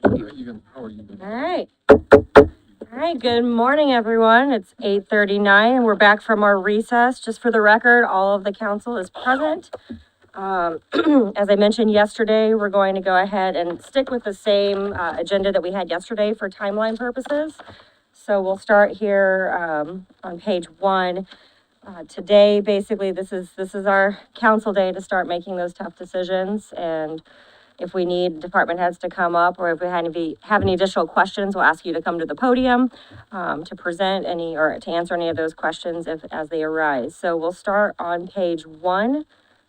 How are you? All right. All right, good morning, everyone. It's 8:39 and we're back from our recess. Just for the record, all of the council is present. As I mentioned yesterday, we're going to go ahead and stick with the same agenda that we had yesterday for timeline purposes. So we'll start here on page 1. Today, basically, this is our council day to start making those tough decisions. And if we need department heads to come up, or if we have any additional questions, we'll ask you to come to the podium to present any or to answer any of those questions as they arise. So we'll start on page 1,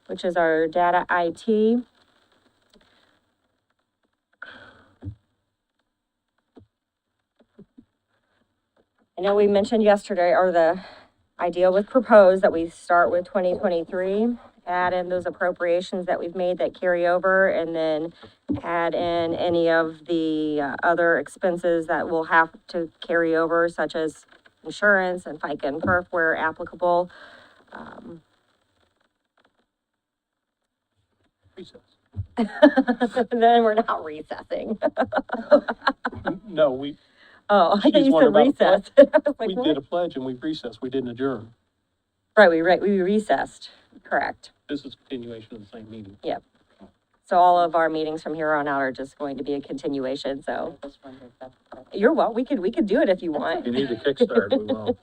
which is our data IT. I know we mentioned yesterday, or the idea was proposed that we start with 2023, add in those appropriations that we've made that carry over, and then add in any of the other expenses that we'll have to carry over, such as insurance and FICA and PERF where applicable. Recess. Then we're not recessing. No, we, Oh, I thought She's you wondering said about recess. I was like, we what? did a pledge and we recessed. We didn't adjourn. Right, we recessed, correct. This is continuation of the same meeting. Yep. So all of our meetings from here on out are just going to be a continuation, so. You're well, we could do it if you want. If you need a kickstart, we will.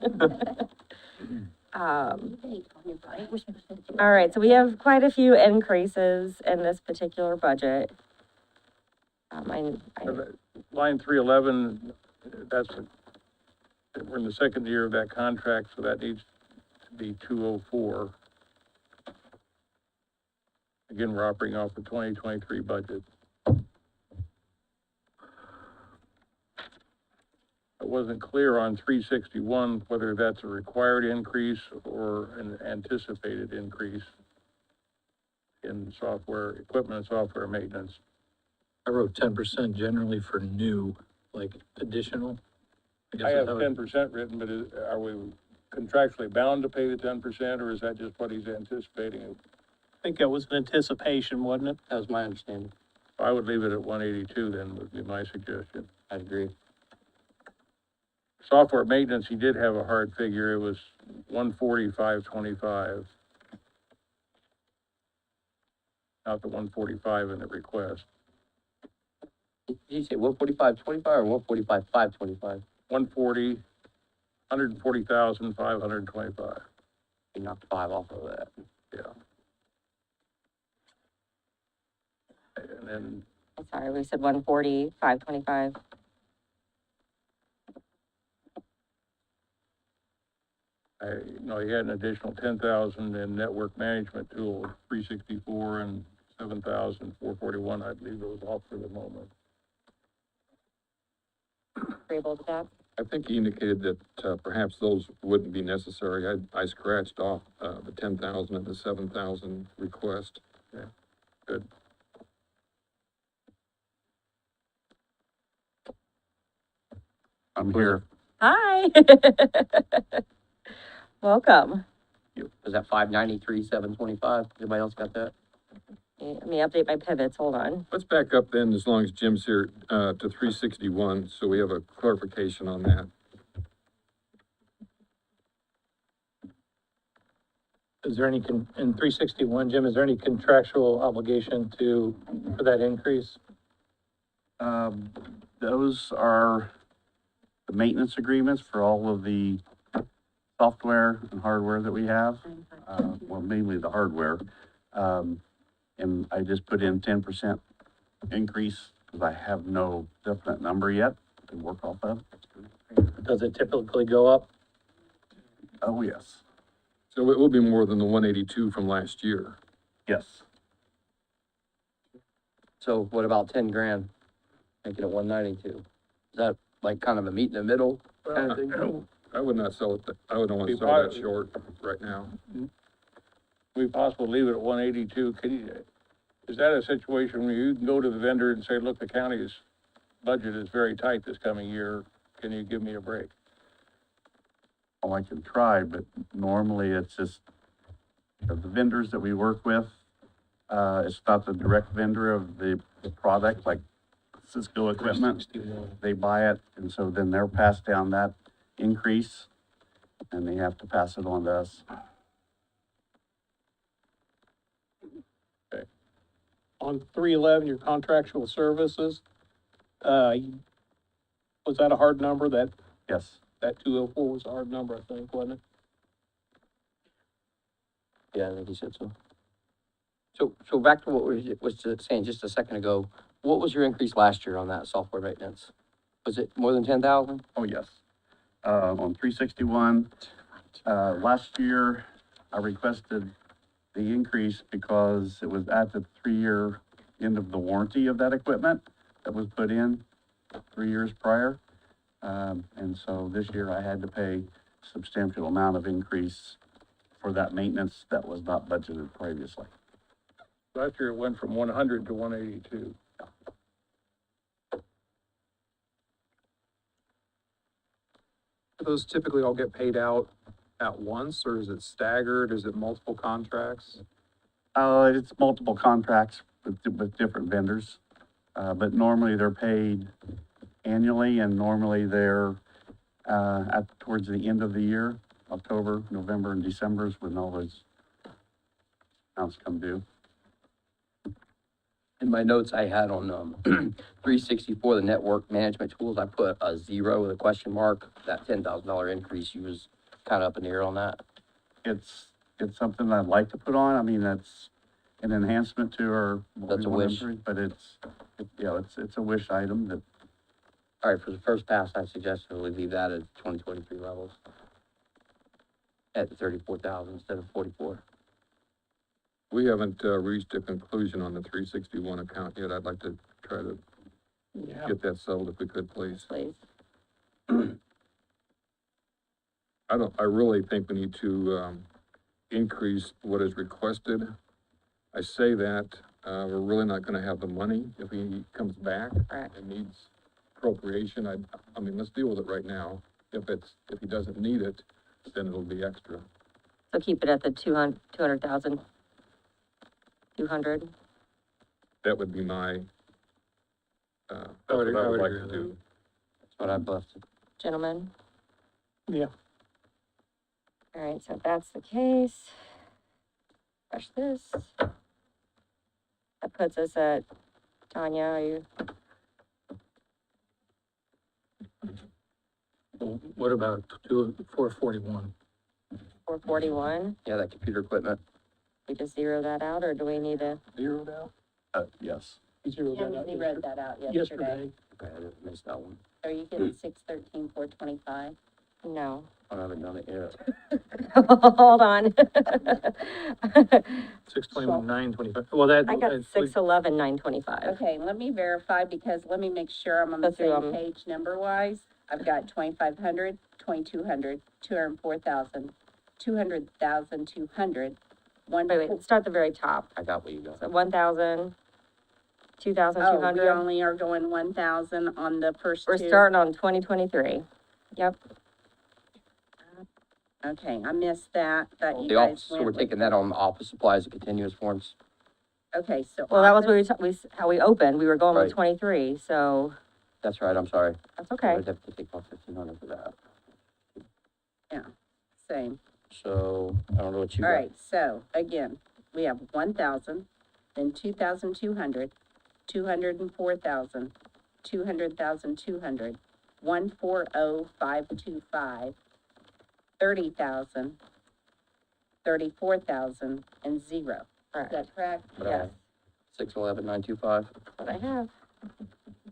All right, so we have quite a few increases in this particular budget. Line 311, we're in the second year of that contract, so that needs to be 204. Again, we're operating off the 2023 budget. I wasn't clear on 361 whether that's a required increase or an anticipated increase in software, equipment and software maintenance. I wrote 10% generally for new, like additional. I have 10% written, but are we contractually bound to pay the 10%, or is that just what he's anticipating? I think that was an anticipation, wasn't it? That was my understanding. I would leave it at 182 then, would be my suggestion. I agree. Software maintenance, he did have a hard figure. It was 145.25. Not the 145 in the request. Did you say 145.25 or 145.525? 140, 140,525. You knocked 5 off of that. Yeah. And then Sorry, we said 140, 525. he had an additional 10,000 in network management tool, 364 and 7,441. I'd leave those off for the moment. Agreeable to that? I think he indicated that perhaps those wouldn't be necessary. I scratched off the 10,000 and the 7,000 request. Yeah, good. I'm here. Hi. Welcome. Was that 593.725? Anybody else got that? Let me update my pivots, hold on. Let's back up then, as long as Jim's here, to 361, so we have a clarification on that. Is there any, in 361, Jim, is there any contractual obligation for that increase? Those are the maintenance agreements for all of the software and hardware that we have. Well, mainly the hardware. And I just put in 10% increase because I have no definite number yet to work off of. Does it typically go up? Oh, yes. So it will be more than the 182 from last year. Yes. So what about 10 grand? Making it 192. Is that like kind of a meet in the middle kind of thing? I would not sell it, I would not want to sell that short right now. We possibly leave it at 182. Is that a situation where you can go to the vendor and say, look, the county's budget is very tight this coming year. Can you give me a break? Oh, I can try, but normally it's just the vendors that we work with. It's not the direct vendor of the product, like Cisco equipment. 361. They buy it, and so then they're passed down that increase, and they have to pass it on to us. On 311, your contractual services, was that a hard number? Yes. That 204 was a hard number, I think, wasn't it? Yeah, I think he said so. So back to what we was just saying just a second ago, what was your increase last year on that software maintenance? Was it more than 10,000? Oh, yes. On 361, last year, I requested the increase because it was at the 3-year end of the warranty of that equipment that was put in 3 years prior. And so this year I had to pay substantial amount of increase for that maintenance that was not budgeted previously. Last year it went from 100 to 182. Do those typically all get paid out at once, or is it staggered? Is it multiple contracts? It's multiple contracts with different vendors, but normally they're paid annually, and normally they're, towards the end of the year, October, November, and December is when all those amounts come due. In my notes I had on, 364, the network management tools, I put a 0 with a question mark. That $10,000 increase, you was kind of up in the air on that. It's something I'd like to put on. I mean, that's an enhancement to our. what That's we a want to wish. improve, But it's a wish item that, All right, for the first pass, I suggested we leave that at 2023 levels. At 34,000 instead of 44. We haven't, reached a conclusion on the 361 account yet. I'd like to try to get that settled if we could, please. Please. I really think we need to, increase what is requested. I say that, we're really not gonna have the money if he comes back Correct. and needs appropriation. I mean, let's deal with it right now. If he doesn't need it, then it'll be extra. So keep it at the 200,000. 200. That would be my, that's I would what I would like agree to with do. That's what I've left. Gentlemen? Yeah. All right, so if that's the case, refresh this. That puts us at, Tanya, are you, What about 441? 441? Yeah, that computer equipment. We just zero that out, or do we need to? Zeroed out? yes. You zeroed that out Jim, you read that out yesterday. yesterday. Okay, I didn't miss that one. Are you getting 613,425? No. I haven't done it yet. Hold on. 621, 925. Well, that. I got 611, 925. Okay, let me verify, because let me make sure I'm on Go the through same 'em. page number-wise. I've got 2,500, 2,200, 204,000, 200,000, 200, Wait, let's start at the very top. I got what you got. So 1,000, Oh, 2,200. we only are going 1,000 on the first two? We're starting on 2023. Yep. Okay, I missed that you The guys office, so went we're with- taking that on office supplies and continuous forms. Okay, so. Well, that was office- what how we opened. We were going with Right. 23, so That's right, I'm sorry. that's okay. I'd have to take off 1,500 for that. Same. So, I don't know what you All got. right, so again, we have 1,000, then 2,200, 204,000, 200,000, 200, 140,525, 30,000, 34,000, and 0. Is Correct. that correct? Yes. 611, 925. That's what I have.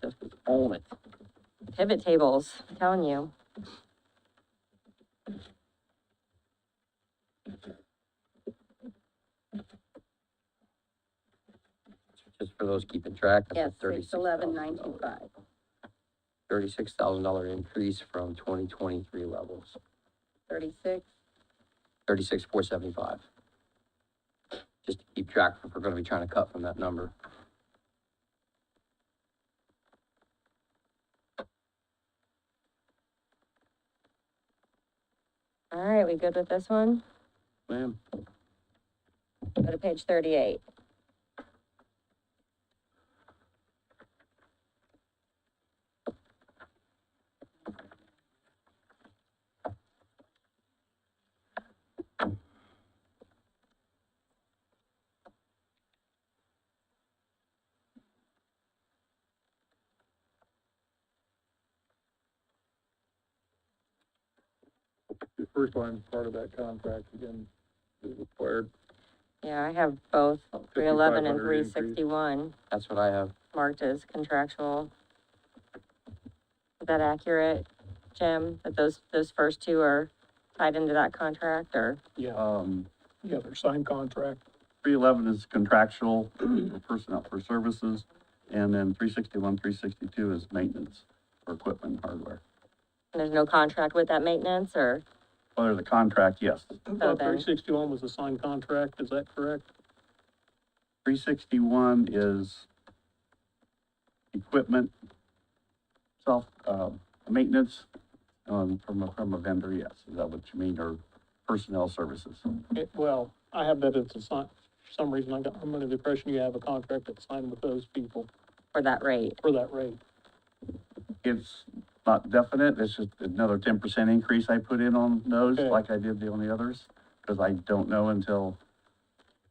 Just own it. Pivot tables, I'm telling you. Just for those keeping track. Yes, that's a $611,925. $36,000 increase from 2023 levels. 36, 36,475. Just to keep track if we're gonna be trying to cut from that number. All right, we good with this one? Ma'am. Go to page 38. first line part of that contract again is required. Yeah, I have both 311 and 5,500 increase. 361 That's what I have. marked as contractual. Is that accurate, Jim, that those first two are tied into that contract, or? Yeah, yeah, their signed contract. 311 is contractual for personnel for services, and then 361, 362 is maintenance for equipment and hardware. And there's no contract with that maintenance, or? Well, there's a contract, yes. then- 361 was a signed contract, is that correct? 361 is equipment, maintenance, from a vendor, yes. Is that what you mean, or personnel services? Well, I have that as a sign, for some reason I'm under the impression you have a contract that's signed with those people For that rate? for that rate. It's not definite, it's just another 10% increase I put in on those, Okay. like I did the only others, because I don't know until,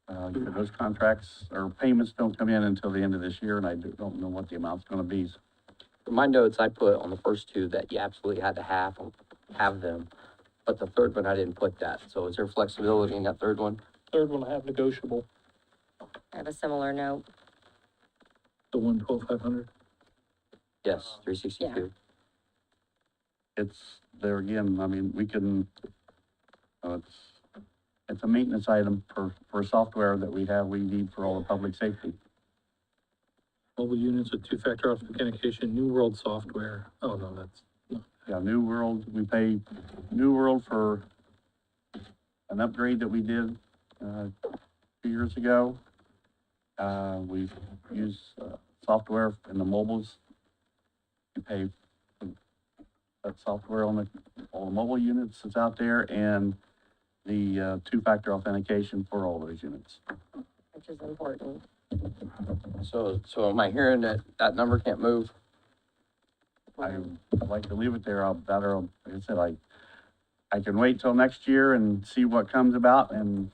those contracts or payments don't come in until the end of this year, and I don't know what the amount's gonna be. For my notes, I put on the first two that you absolutely had to have them, but the third one, I didn't put that. So is there flexibility in that third one? Third one I have negotiable. I have a similar note. The 112,500? Yes, 362. It's, there again, I mean, we can, it's a maintenance item for software that we need for all the public safety. Mobile units with two-factor authentication, New World software. Oh, no, that's, Yeah, New World, we pay New World for an upgrade that we did, 2 years ago. We've used, software in the mobiles. We pay for that software on all the mobile units that's out there, and the, two-factor authentication for all those units. Which is important. So am I hearing that that number can't move? I'd like to leave it there, like I said, I can wait till next year and see what comes about, and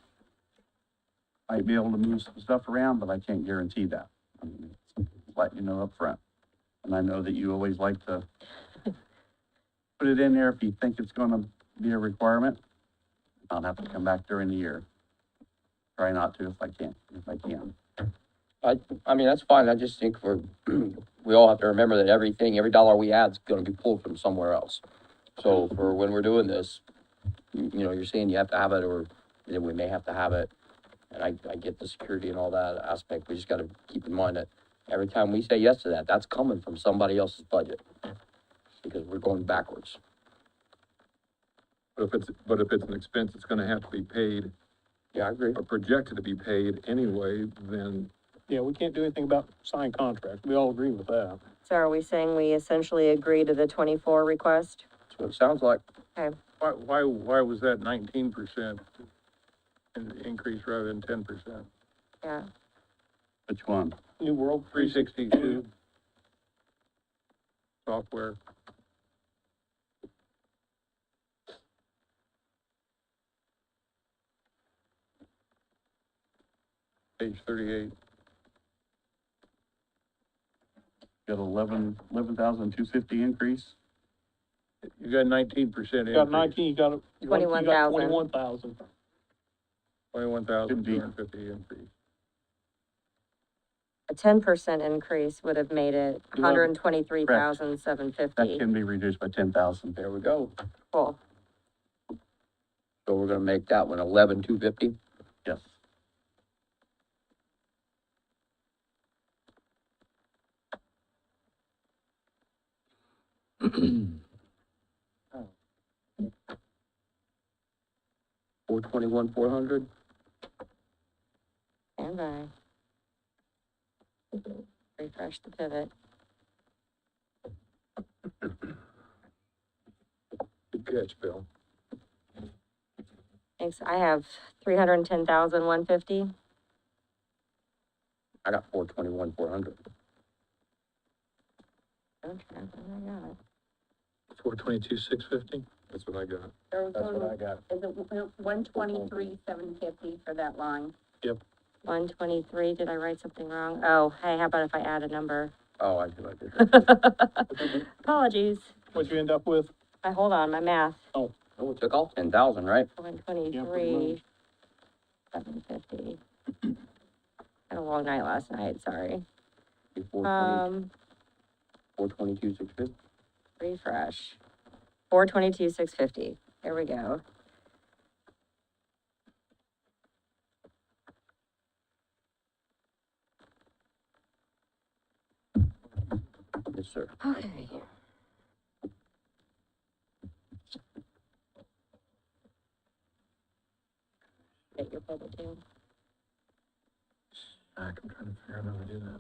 might be able to move some stuff around, but I can't guarantee that. I mean, let you know up front. And I know that you always like to put it in there if you think it's gonna be a requirement. I'll have to come back during the year. Try not to if I can. I mean, that's fine. I just think we all have to remember that every dollar we add is gonna be pulled from somewhere else. So for when we're doing this, you know, you're saying you have to have it, or you know, we may have to have it. And I get the security and all that aspect. We just gotta keep in mind that every time we say yes to that, that's coming from somebody else's budget. Because we're going backwards. But if it's an expense that's gonna have to be paid, Yeah, I agree. or projected to be paid anyway, then Yeah, we can't do anything about signed contracts. We all agree with that. So are we saying we essentially agree to the 24 request? That's what it sounds like. Why was that 19% increase rather than 10%? Yeah. Which one? New World, 362 software. Page 38. Got 11,250 increase. You got 19% you increase. got 19, you got 21,000. 21,000. 21,250 increase. A 10% increase would have made it That 123,750. can be reduced by 10,000. There we go. Cool. So we're gonna make that one 11,250. Yes. $421,400. Stand by. Refresh the pivot. good catch, Bill. Thanks. I have 310,150. I got 421,400. Okay, I got it. 422,650? That's what I got. That's what I got. Is it 123,750 for that line? 123, did I write something wrong? Oh, hey, how about if I add a number? Oh, I do, I did. Apologies. What'd you end up with? Hold on, my math. Oh. Oh, it took off 10,000, right? 123, 750. Had a long night last night, sorry. 422, 650. Refresh. 422, 650. There we go. Yes, sir. Okay. Get your public too. I'm trying to figure out how to do that.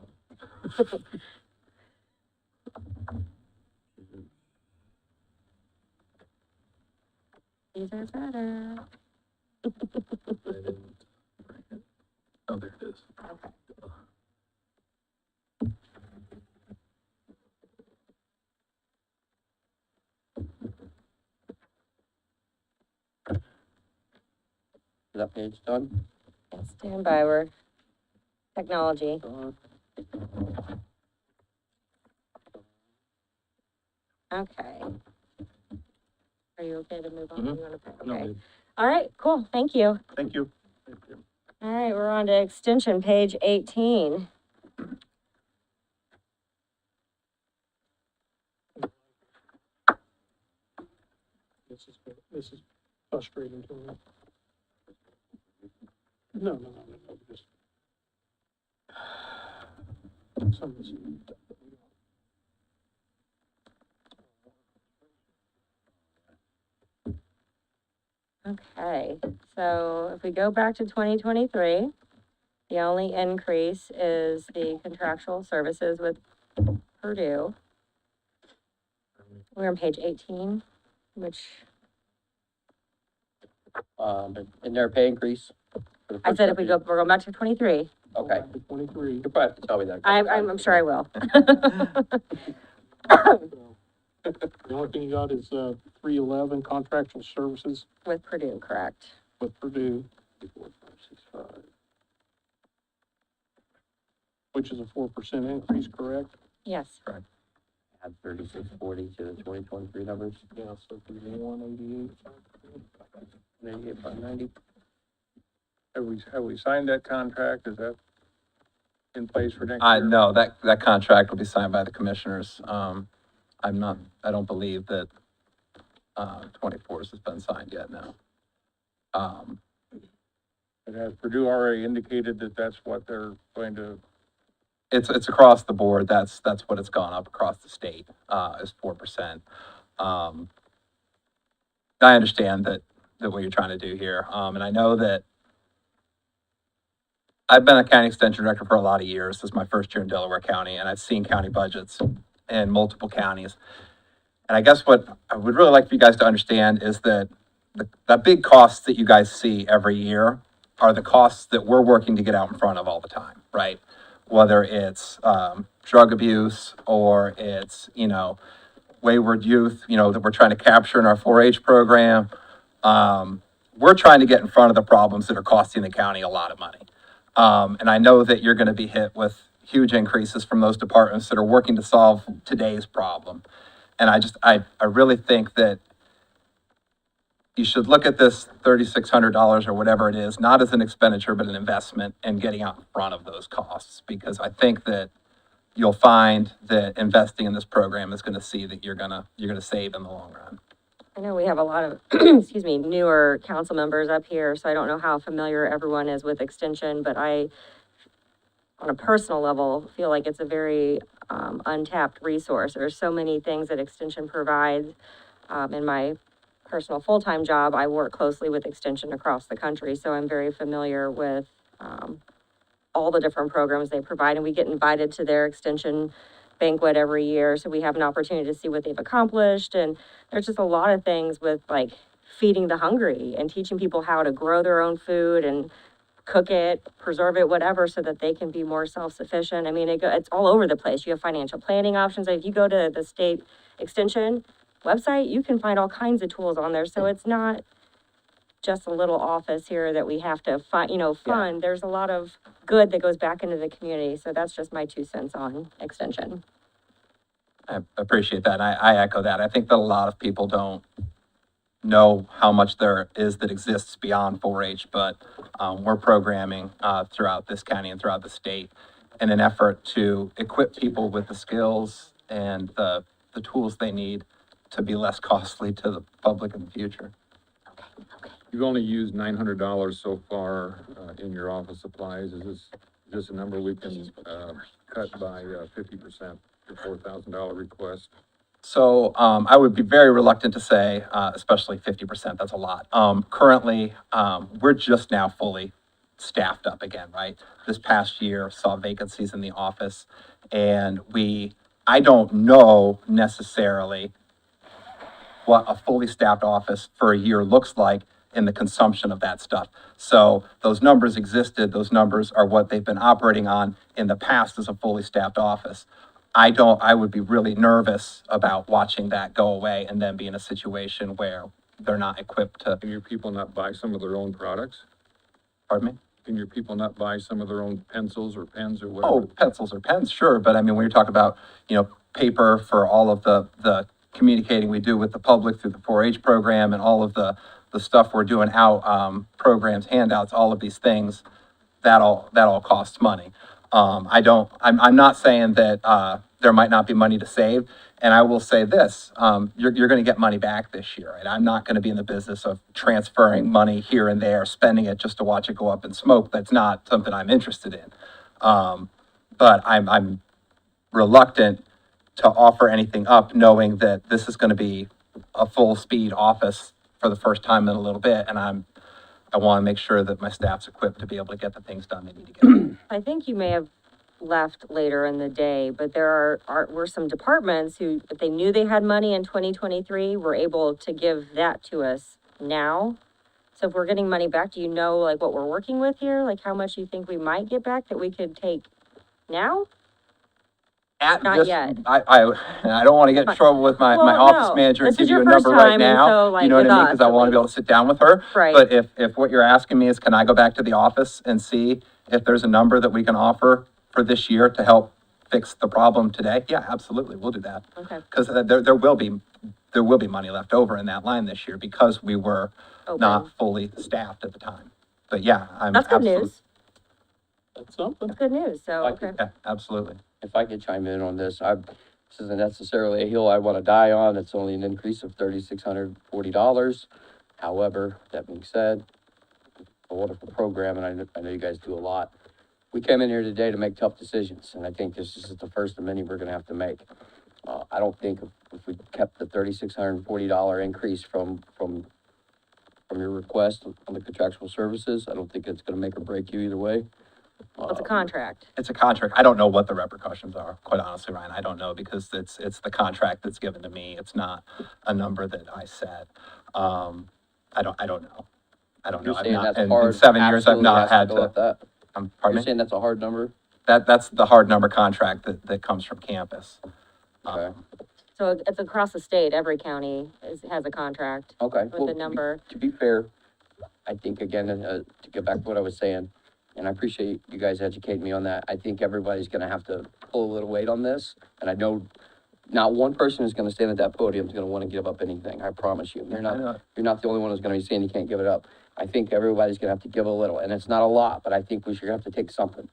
These are better. I didn't write it. Oh, there it is. Okay. Is that page done? Yeah, stand by, we're technology. Done. Okay. Are you okay to move on? Mhm. You wanna pay? No, Okay. dude. All right, cool, thank you. Thank you. All right, we're on to extension, page 18. This is frustrating to me. No, just. Some of this. Okay, so if we go back to 2023, the only increase is the contractual services with Purdue. We're on page 18, which In their pay increase? for the I first said if we deputy? go, we're going back to 23. Okay, 23. you probably have to tell me that. a couple I'm times. sure I will. The only thing you got is, 311 contractual services With Purdue, correct. with Purdue, which is a 4% increase, correct? Yes. Add 3640 to the 2023 numbers. Yeah, so it'd be 188. 98,590. Have we signed that contract? Is that in place for next year? No, that contract will be signed by the commissioners. I don't believe that, 24's has been signed yet, no. But has Purdue already indicated that that's what they're going to, It's across the board. That's what it's gone up across the state, is 4%. I understand that what you're trying to do here. And I know that I've been a county extension director for a lot of years. This is my first year in Delaware County, and I've seen county budgets in multiple counties. And I guess what I would really like for you guys to understand is that the big costs that you guys see every year are the costs that we're working to get out in front of all the time, right? Whether it's drug abuse or it's, wayward youth, that we're trying to capture in our 4-H program. We're trying to get in front of the problems that are costing the county a lot of money. And I know that you're going to be hit with huge increases from those departments that are working to solve today's problem. And I really think that you should look at this $3,600 or whatever it is, not as an expenditure, but an investment in getting out in front of those costs. Because I think that you'll find that investing in this program is going to see that you're going to save in the long run. I know we have a lot of, excuse me, newer council members up here, so I don't know how familiar everyone is with extension, but I, on a personal level, feel like it's a very untapped resource. There's so many things that extension provides. In my personal full-time job, I work closely with extension across the country, so I'm very familiar with all the different programs they provide, and we get invited to their extension banquet every year, so we have an opportunity to see what they've accomplished. And there's just a lot of things with like feeding the hungry and teaching people how to grow their own food and cook it, preserve it, whatever, so that they can be more self-sufficient. I mean, it's all over the place. You have financial planning options. If you go to the state extension website, you can find all kinds of tools on there. So it's not just a little office here that we have to fund. There's a lot of good that goes back into the community. So that's just my 2 cents on extension. I appreciate that. And I echo that. I think that a lot of people don't know how much there is that exists beyond 4-H, but, we're programming, throughout this county and throughout the state in an effort to equip people with the skills and the tools they need to be less costly to the public in the future. You've only used $900 so far, in your office supplies. Is this a number we can, cut by, 50%, your $4,000 request? So, I would be very reluctant to say, especially 50%, that's a lot. Currently, we're just now fully staffed up again, right? This past year saw vacancies in the office, and I don't know necessarily what a fully staffed office for a year looks like in the consumption of that stuff. So those numbers existed, those numbers are what they've been operating on in the past as a fully staffed office. I would be really nervous about watching that go away and then be in a situation where they're not equipped to, Can your people not buy some of their own products? pardon me? Can your people not buy some of their own pencils or pens or Oh, whatever? pencils or pens, sure, but I mean, when you're talking about, paper for all of the communicating we do with the public through the 4-H program and all of the stuff we're doing out, programs, handouts, all of these things, that all costs money. I'm not saying that, there might not be money to save, and I will say this, you're gonna get money back this year, right? I'm not gonna be in the business of transferring money here and there, spending it just to watch it go up in smoke. That's not something I'm interested in. But I'm reluctant to offer anything up, knowing that this is gonna be a full-speed office for the first time in a little bit, and I wanna make sure that my staff's equipped to be able to get the things done they need to get done. I think you may have left later in the day, but there were some departments who, if they knew they had money in 2023, were able to give that to us now. So if we're getting money back, do you know like what we're working with here? Like how much you think we might get back that we could take now? At Not this, yet. I don't wanna get in trouble with my Well, office no. manager and This is give you a your first number right time, and now. so, like, You know what with I mean? us, Cause I at wanna be able to sit down with her. Right. But if what you're asking me is, can I go back to the office and see if there's a number that we can offer for this year to help fix the problem today? Yeah, absolutely, we'll do that. Okay, Cause there will be money left over in that line this year because we were not open. fully staffed at the time. But yeah, I'm That's good absolutely, news. That's something. That's good news, so, Like okay. yeah, absolutely. If I could chime in on this, this isn't necessarily a hill I want to die on. It's only an increase of $3,640. However, that being said, a wonderful program, and I know you guys do a lot. We came in here today to make tough decisions, and I think this is the first of many we're going to have to make. I don't think if we kept the $3,640 increase from your request on the contractual services, I don't think it's going to make or break you either way. It's a contract. It's a contract. I don't know what the repercussions are, quite honestly, Ryan. I don't know because it's the contract that's given to me. It's not a number that I set. I don't know. I don't know. You're I've saying not, that's in hard. 7 years, I've Absolutely not has had go with to, that. pardon You're me? saying that's a hard number? That's the hard number contract that comes from campus. Okay. So it's across the state, every county has a contract Okay. with well, a number. To be fair, I think again, to get back to what I was saying, and I appreciate you guys educating me on that. I think everybody's gonna have to pull a little weight on this, and I know not one person is gonna stand at that podium is gonna wanna give up anything, I promise you. I know. You're not the only one who's gonna be saying you can't give it up. I think everybody's gonna have to give a little, and it's not a lot, but I think we should have to take something.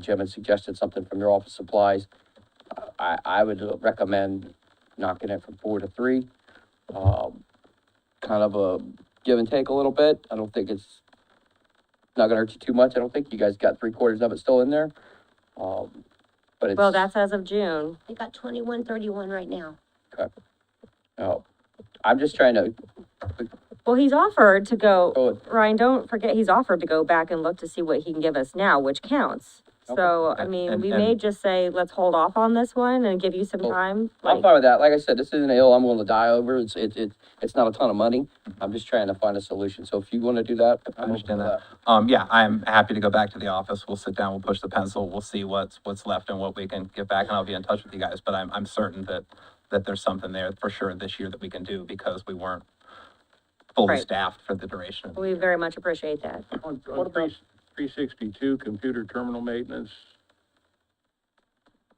Jim had suggested something from your office supplies. I would recommend knocking it from 4 to 3. Kind of a give and take a little bit. I don't think it's not gonna hurt you too much. I don't think you guys got 3/4 of it still in there. But it's. Well, that's as of June. They got 2131 right now. Oh, I'm just trying to, Well, he's offered to go, oh, Ryan, don't forget, he's offered to go back and look to see what he can give us now, which counts. So, I mean, And- we may and- just say, let's hold off on this one and give you some Well, time. I'm Like, fine with that. Like I said, this isn't a hill I'm willing to die over. It's not a ton of money. I'm just trying to find a solution. So if you wanna do that, I I'm understand open to that. Yeah, I'm happy to go back to the office. We'll sit down, we'll push the pencil, we'll see what's left and what we can get back, and I'll be in touch with you guys. But I'm certain that there's something there for sure this year that we can do because we weren't fully Right. staffed for the duration of the we very much appreciate that. On What about- 362, computer terminal maintenance,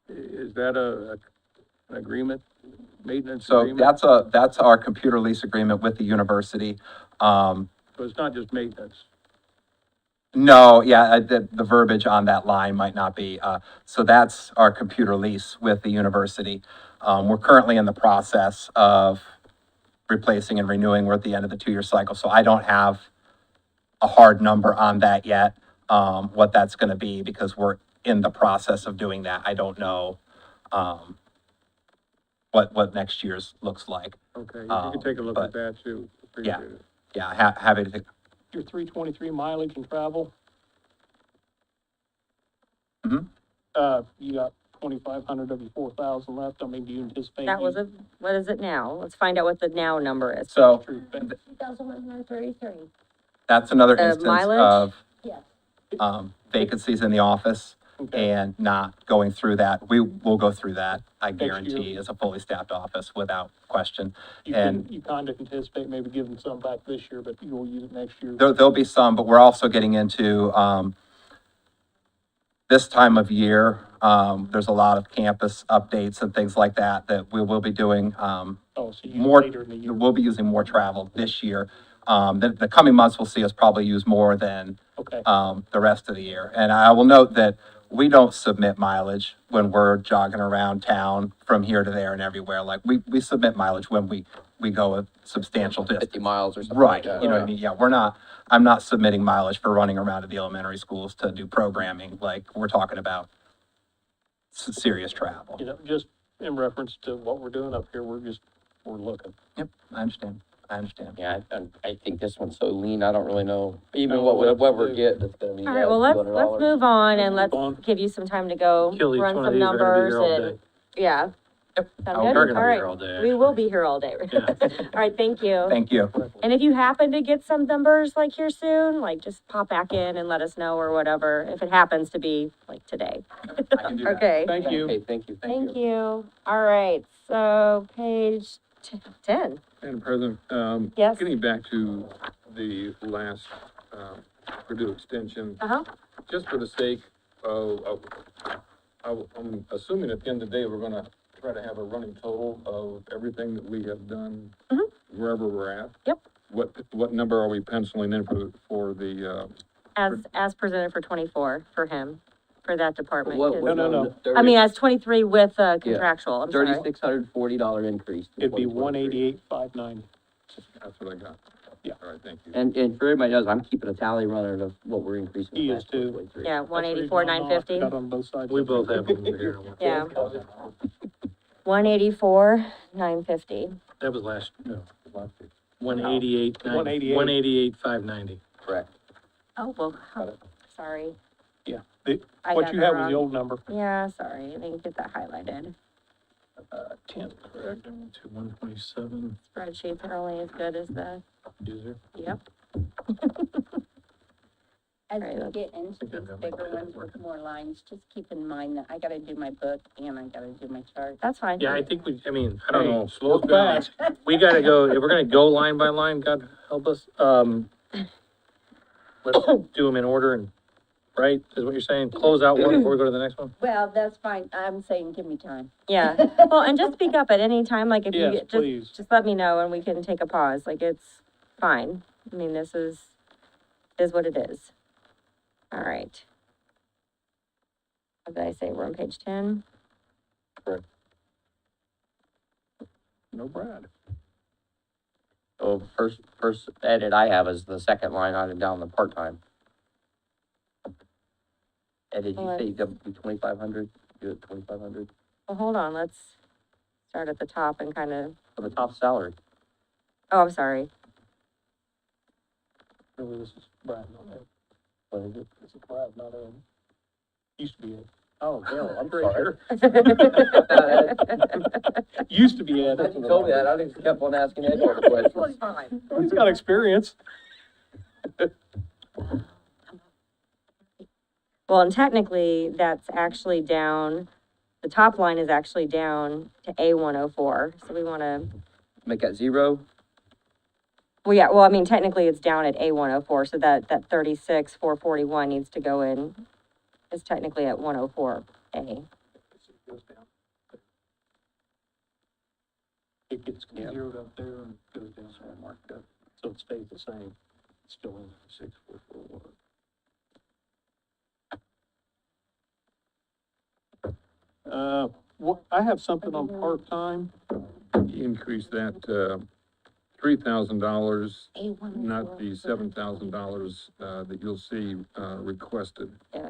is that an agreement, maintenance So agreement? that's our computer lease agreement with the university. So it's not just maintenance? No, yeah, the verbiage on that line might not be, so that's our computer lease with the university. We're currently in the process of replacing and renewing. We're at the end of the 2-year cycle, so I don't have a hard number on that yet, what that's gonna be, because we're in the process of doing that. I don't know, what next year's looks like. Okay, you can take a look but- at that too. Yeah. Appreciate it. Yeah, happy to take, Your 323 mileage and travel. Mhm. You got 2,500 of your 4,000 left. I mean, do you anticipate? That was what is it now? Let's find out what the now number is. so 2,133. that's another The instance mileage? of, Yes. vacancies in the office Okay. and not going through that. We will go through that, I Next year. guarantee, as a fully staffed office without question. You and- you kind of anticipate maybe giving some back this year, but you'll use it next year. There'll be some, but we're also getting into, this time of year, there's a lot of campus updates and things like that we will be doing, Oh, so you more, later in the year. we'll be using more travel this year. The coming months will see us probably use more than, Okay. the rest of the year. And I will note that we don't submit mileage when we're jogging around town from here to there and everywhere. Like, we submit mileage when we go a substantial 50 distance. miles or something Right, like that. you know what I mean? Yeah, I'm not submitting mileage for running around to the elementary schools to do programming. Like, we're talking about serious travel. You know, just in reference to what we're doing up here, we're looking. Yep, I understand. Yeah, I think this one's so lean, I don't really know, even No, what what we're to do. getting, it's gonna be. All right, well, let's $200. move on and let's Move on. give you some time to go Kill each run one of some these, we're gonna be numbers here all and, yeah. Yep. Sound I'll- good? We're gonna All be right. here all day, We will be here all day. Yeah. All right, thank you. Thank you. And if you happen to get some numbers like here soon, like just pop back in and let us know or whatever, if it happens to be like today. I can do that. Okay, Thank you. Okay, thank you. thank you. All right, so page 10. Madam President, Yes. getting back to the last, Purdue extension, Uh-huh. just for the sake of, I'm assuming at the end of the day, we're gonna try to have a running total of everything that we have done Mhm. wherever we're at. Yep. What number are we penciling in for the, As presented for 24 for him, for that department. What, 'cause- what, No. I mean, as 23 with contractual, I'm sorry. $3,640 increase. It'd be 188,590. that's what I got? Yeah. All right, thank you. And for everybody knows, I'm keeping a tally running of what we're increasing. He the is last too. 23. Yeah, That's 184, the reason I'm not- 950. Got on both sides. We both have them here. Yeah. 184, 950. That was last, no. 188, 188. 188, 590. Correct. Oh, well, sorry. Yeah. I What got you that have is wrong. the old number. Yeah, sorry, I didn't get that highlighted. 10, correct, to 127 Spreadsheets are only as good as the, user. yep. As Right, we let's- get into think I've these got my bigger pen ones with working. more lines, just keep in mind that I gotta do my book and I gotta do my chart. That's fine. Yeah, I think I don't know. Slow it down. We gotta go, if we're gonna go line by line, God help us, let's do them in order and, right, is what you're saying? Close out one before we go to the next one? Well, that's fine. I'm saying give me time. Yeah, well, and just speak up at any time, like if you, Yes, please. just let me know and we can take a pause, like it's fine. I mean, this is what it is. All right. What did I say, we're on page 10? No Brad. So first edit I have is the second line item down the part-time. And did you Well, say you got 2,500? Do it 2,500 Well, hold on, let's start at the top and kind of, for the top salary. oh, I'm sorry. Really, this is Brad, not Ed. What is it? This is Brad, not Ed. Used to be Ed. Oh, Bill, I'm sorry. Used to be Ed. You told me that, I just kept on asking Ed all the questions. Fine. He's got experience. Well, and technically, that's actually down, the top line is actually down to A104, so we want to, Make that 0. well, yeah, well, I mean, technically, it's down at A104, so that 36,441 needs to go in, is technically at 104A. It gets zeroed up there and goes down, so I marked that, so it stays the same, it's still in 6441. What, I have something on part-time. Increase that, $3,000, not the $7,000, that you'll see, requested. Yeah,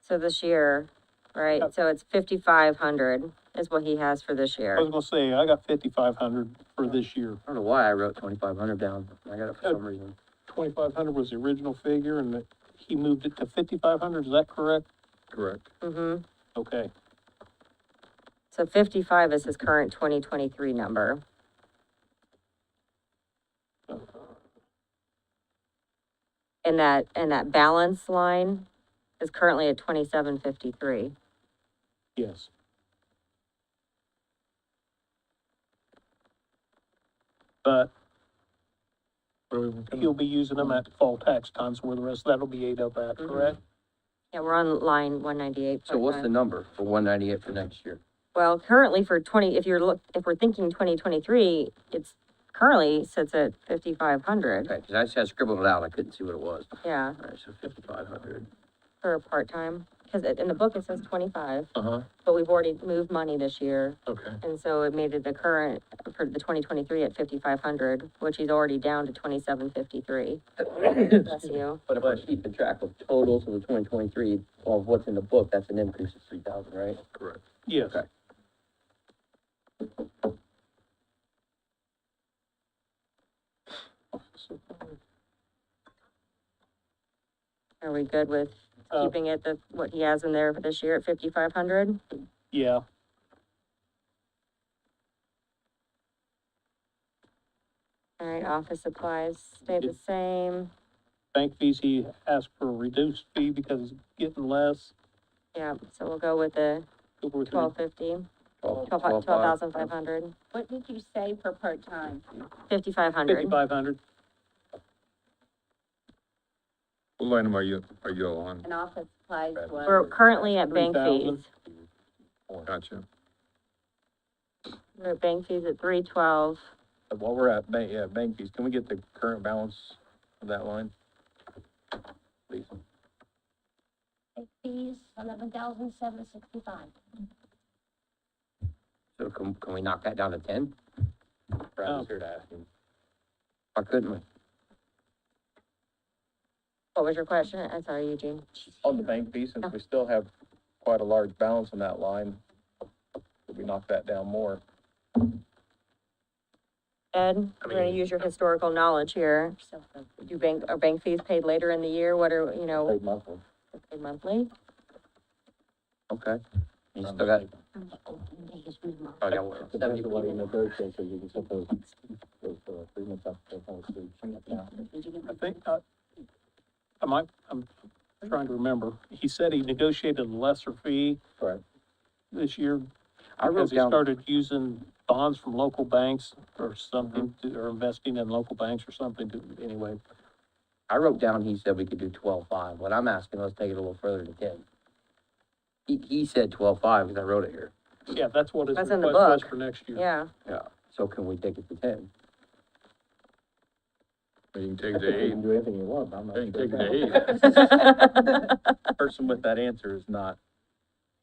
so this year, right, so it's 5,500 is what he has for this I year. was gonna say, I got 5,500 for this year. I don't know why I wrote 2,500 down. I got it for some reason. 2,500 was the original figure, and that he moved it to 5,500, is that correct? Correct. Mm-hmm, Okay, so 55 is his current 2023 number. And that balance line is currently at 2753. yes. But he'll be using them at fall tax times where the rest of that'll be ate up at, Mhm. correct? Yeah, we're on line 198 So what's the part-time. number for 198 for next year? Well, currently for 20, if we're thinking 2023, it's currently sits at 5,500, Okay, because I just had scribbled it out. I couldn't see what it was. yeah, All right, so 5,500. for a part-time. Because in the book it says 25, Uh-huh, but we've already moved money this year. okay. And so it made it the current, for the 2023 at 5,500, which he's already down to 2753. Bless you. But if we're keeping track of totals of the 2023 of what's in the book, that's an increase of 3,000, right? Correct. Yes. Okay. Are we good with keeping it what he has in there for this year at 5,500? Yeah, All right, office supplies stay the same. bank fees, he asked for a reduced fee because it's getting less. Yeah, so we'll go with the Go with the- 1250, 12,500. 12,500, What did you say for part-time? 5,500. 5,500. What line are you on? And office supplies was? We're currently at bank 3,000. fees. Gotcha. We're at bank fees at 312. While we're at bank fees, can we get the current balance of that line? Please. Fees, 11,765. So can we knock that down to 10? Brad was here to ask him. Why couldn't we? What was your question? I'm sorry, Eugene. On the bank fee, since we still have quite a large balance on that line, could we knock that down more? Ed, we're gonna use your historical knowledge here. Are bank fees paid later in the year? What are, Paid monthly. paid monthly? Okay. You still got, oh, yeah, well, Depends on what you negotiate, so you can set those 3 months up. I think, I'm trying to remember. He said he negotiated a lesser fee Correct. this year I wrote because he down, started using bonds from local banks or something, or investing in local banks or something anyway. I wrote down, he said we could do 12,500. What I'm asking, let's take it a little further to 10. He said 12,500 because I wrote it here. Yeah, that's what his That's in the request was book. for next year. Yeah. Yeah. So can we take it to 10? You can take it to 8. do anything you want, I'm You can take it to 8. Person with that answer is not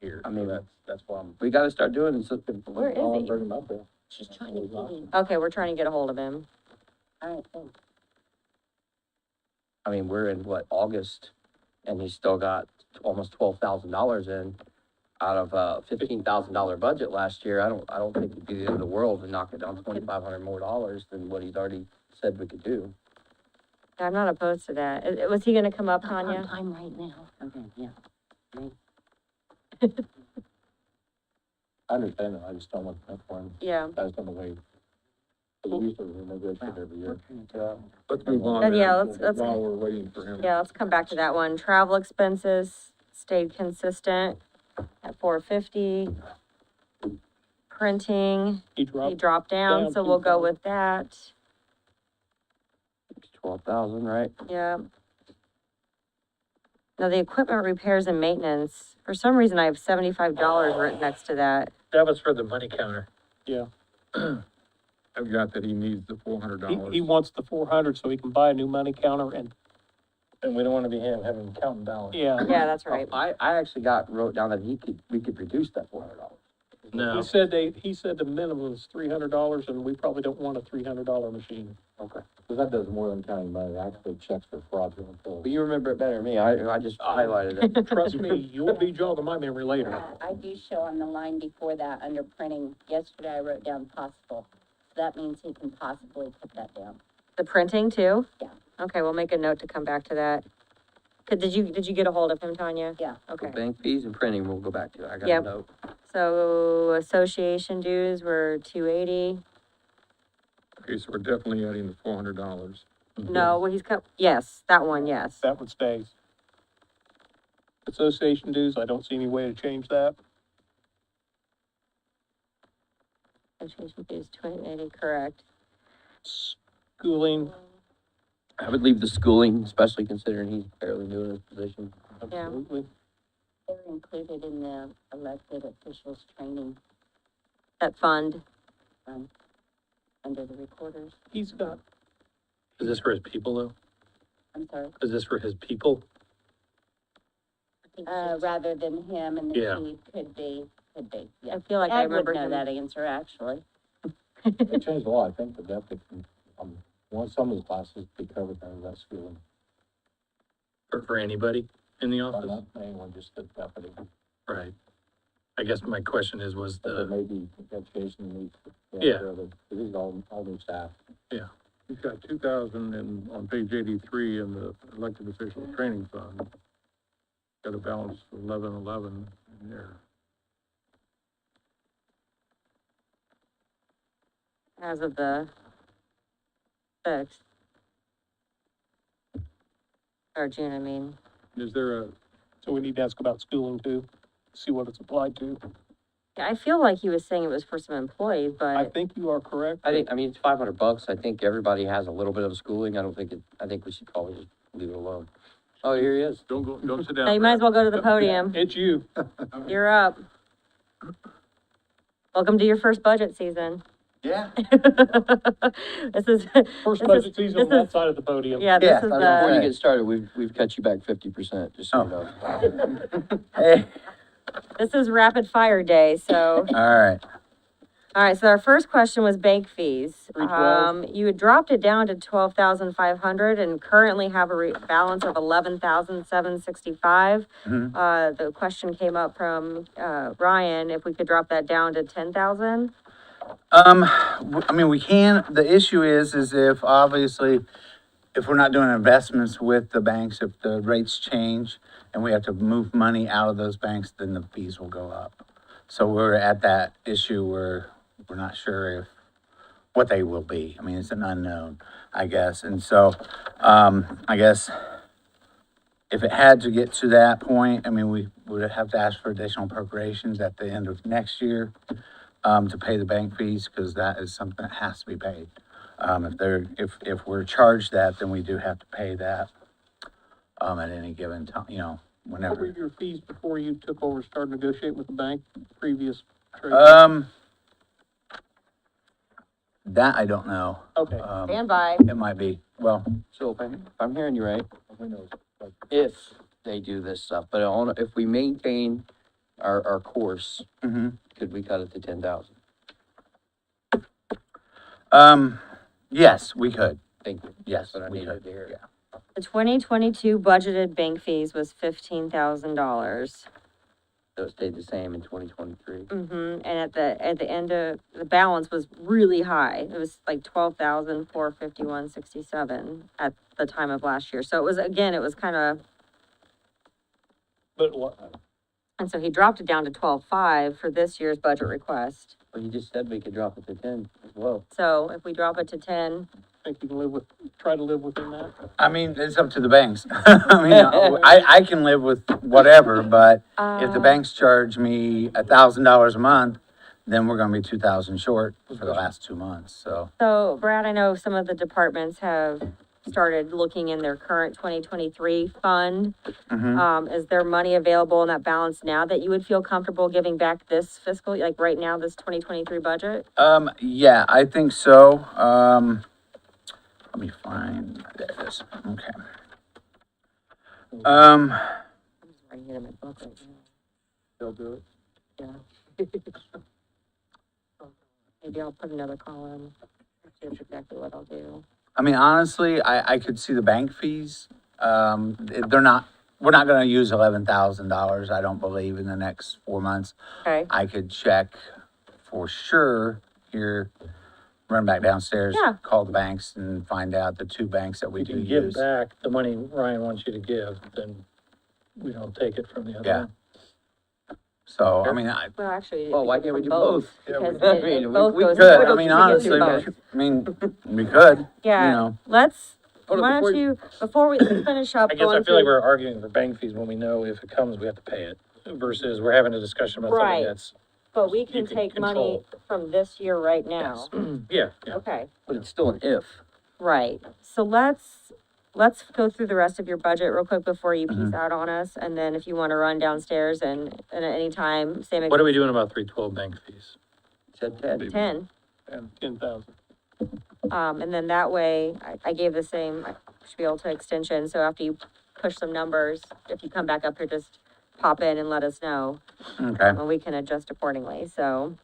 here. I mean, that's why I'm. We gotta start doing something. Where is he? Bring him up there. She's trying to get in. Okay, we're trying to get a hold of him. All right, thanks. I mean, we're in what, August, and he's still got almost $12,000 in out of a $15,000 budget last year. I don't think it'd be the end of the world to knock it down $2,500 more dollars than what he's already said we could do. I'm not opposed to that. Was he gonna come up, Tanya? Part-time right now. Okay, yeah. I understand that, I just don't want that for him, Yeah. I just don't know why. We used to renegotiate every year. Let's move on. Then, yeah, then, let's- While we're waiting for him. Yeah, let's come back to that one. Travel expenses stayed consistent at 450. Printing, He he dropped, dropped down, down so we'll go 2,000. with that. It's 12,000, right? Yeah. Now, the equipment repairs and maintenance, for some reason I have $75 written next to that. That was for the money counter. yeah. I've got that he needs the $400. He wants the 400 so he can buy a new money counter and, And we don't wanna be having counting dollars. yeah. Yeah, that's right. I actually wrote down that we could reduce that $400. No. He said the minimum is $300 and we probably don't want a $300 machine. Okay. Cause that does more than counting money, actually checks for fraudulent bills. But you remember it better than me, I just highlighted it. Trust me, you'll be jogging my memory later. I do show on the line before that, under printing, yesterday I wrote down possible. So that means he can possibly put that down. The printing too? Yeah. Okay, we'll make a note to come back to that. Did you get a hold of him, Tanya? Yeah. Okay. Bank fees and printing, we'll go back to, I got a Yep. note. So association dues were 280. Okay, so we're definitely adding the $400. No, well, he's cut, yes, that one, yes. That one stays. Association dues, I don't see any way to change that. Association dues, 280, correct. Schooling, I would leave the schooling, especially considering he's fairly new in his position. Yeah. absolutely. They're included in the elected officials training, That fund, under the recorders. He's got, Is this for his people though? I'm sorry, Is this for his people? rather than him and the Yeah. chief, could be, yeah. I feel like I Ed would remember know him. that answer, actually. They changed a lot, I think, the deputy, some of the classes be covered under that schooling. For anybody in the office? Not anyone, just the deputy. Right. I guess my question is, was the. Maybe education needs. Yeah. These are all new staff. He's got 2,000 on page 83 in the elected officials training fund. Got a balance of 1111 in there. as of the 6th. Or June, I mean. Is there a, so we need to ask about schooling too, see what it's applied to. Yeah, I feel like he was saying it was for some employees, I but think you are correct. I mean, it's $500. I think everybody has a little bit of schooling. I think we should probably just leave it alone. Oh, here he is. don't sit down. now you might as well go to the podium. It's you. You're up. Welcome to your first budget season. Yeah. This is. First this budget is- season this on that is- side of the podium. Yeah, Yeah, this is Before you the, get started, we've cut you back 50%, just so you know. Hey, this is rapid fire day, so. all right. All right, so our first question was bank fees. 312. You had dropped it down to 12,500 and currently have a balance of 11,765. Mhm. The question came up from, Ryan, if we could drop that down to 10,000? I mean, we can, the issue is if obviously, if we're not doing investments with the banks, if the rates change and we have to move money out of those banks, then the fees will go up. So we're at that issue where we're not sure what they will be. I mean, it's an unknown, I guess. And so, I guess if it had to get to that point, I mean, we would have to ask for additional appropriations at the end of next year, to pay the bank fees, because that is something that has to be paid. If we're charged that, then we do have to pay that, at any given time, What were whenever. your fees before you took over, started negotiating with the bank, previous trade? That I don't know. Okay. Stand by. It might be, well, So if I'm hearing you right, if they do this stuff, but if we maintain our course, mhm. could we cut it to 10,000? Yes, we could. Thank you. Yes, That's what I we needed could. to hear. Yeah. The 2022 budgeted bank fees was $15,000. So it stayed the same in 2023. And at the end of, the balance was really high. It was like 12,451.67 at the time of last year. So it was, again, it was kind of, But what, and so he dropped it down to 12.5 for this year's budget request. Well, you just said we could drop it to 10 as well. So if we drop it to 10, I think you can try to live within that? I mean, it's up to the banks. I mean, I can live with whatever, but if the banks charge me $1,000 a month, then we're gonna be 2,000 short for the last 2 months, so. So Brad, I know some of the departments have started looking in their current 2023 fund. Mm-hmm. Is there money available in that balance now that you would feel comfortable giving back this fiscal, like right now, this 2023 budget? Yeah, I think so. Let me find, there it is, okay. I'm just writing it in my book right now. They'll do it. Yeah. Maybe I'll put another column. Here's exactly what I'll do. I mean, honestly, I could see the bank fees. They're not, we're not gonna use $11,000, I don't believe, in the next 4 months. Okay, I could check for sure here, run back downstairs, Yeah. call the banks and find out the 2 banks that we We do can give use. back the money Ryan wants you to give, then we don't take it from the other Yeah. one. So, I mean, well, actually. Well, why can't we from do both? Yeah, we- Because I it mean, both we goes. could, both I mean, goes honestly, both. I mean, we could, you Yeah, know. let's, Hold on, why before don't you, before we finish up I guess I going feel like through. we're arguing for bank fees when we know if it comes, we have to pay it, versus we're having a discussion about something Right. that's, But we can you can take money control. from this year right now. yeah, yeah. Okay, But it's still an if. right. So let's go through the rest of your budget real quick before you peace out on us. And then if you want to run downstairs and at any time, same. What are we doing about 312 bank fees? Said 10. 10. And 10,000. And then that way, I gave the same spiel to extension, so after you push some numbers, if you come back up here, just pop in and let us know, Okay, and we can adjust accordingly, so.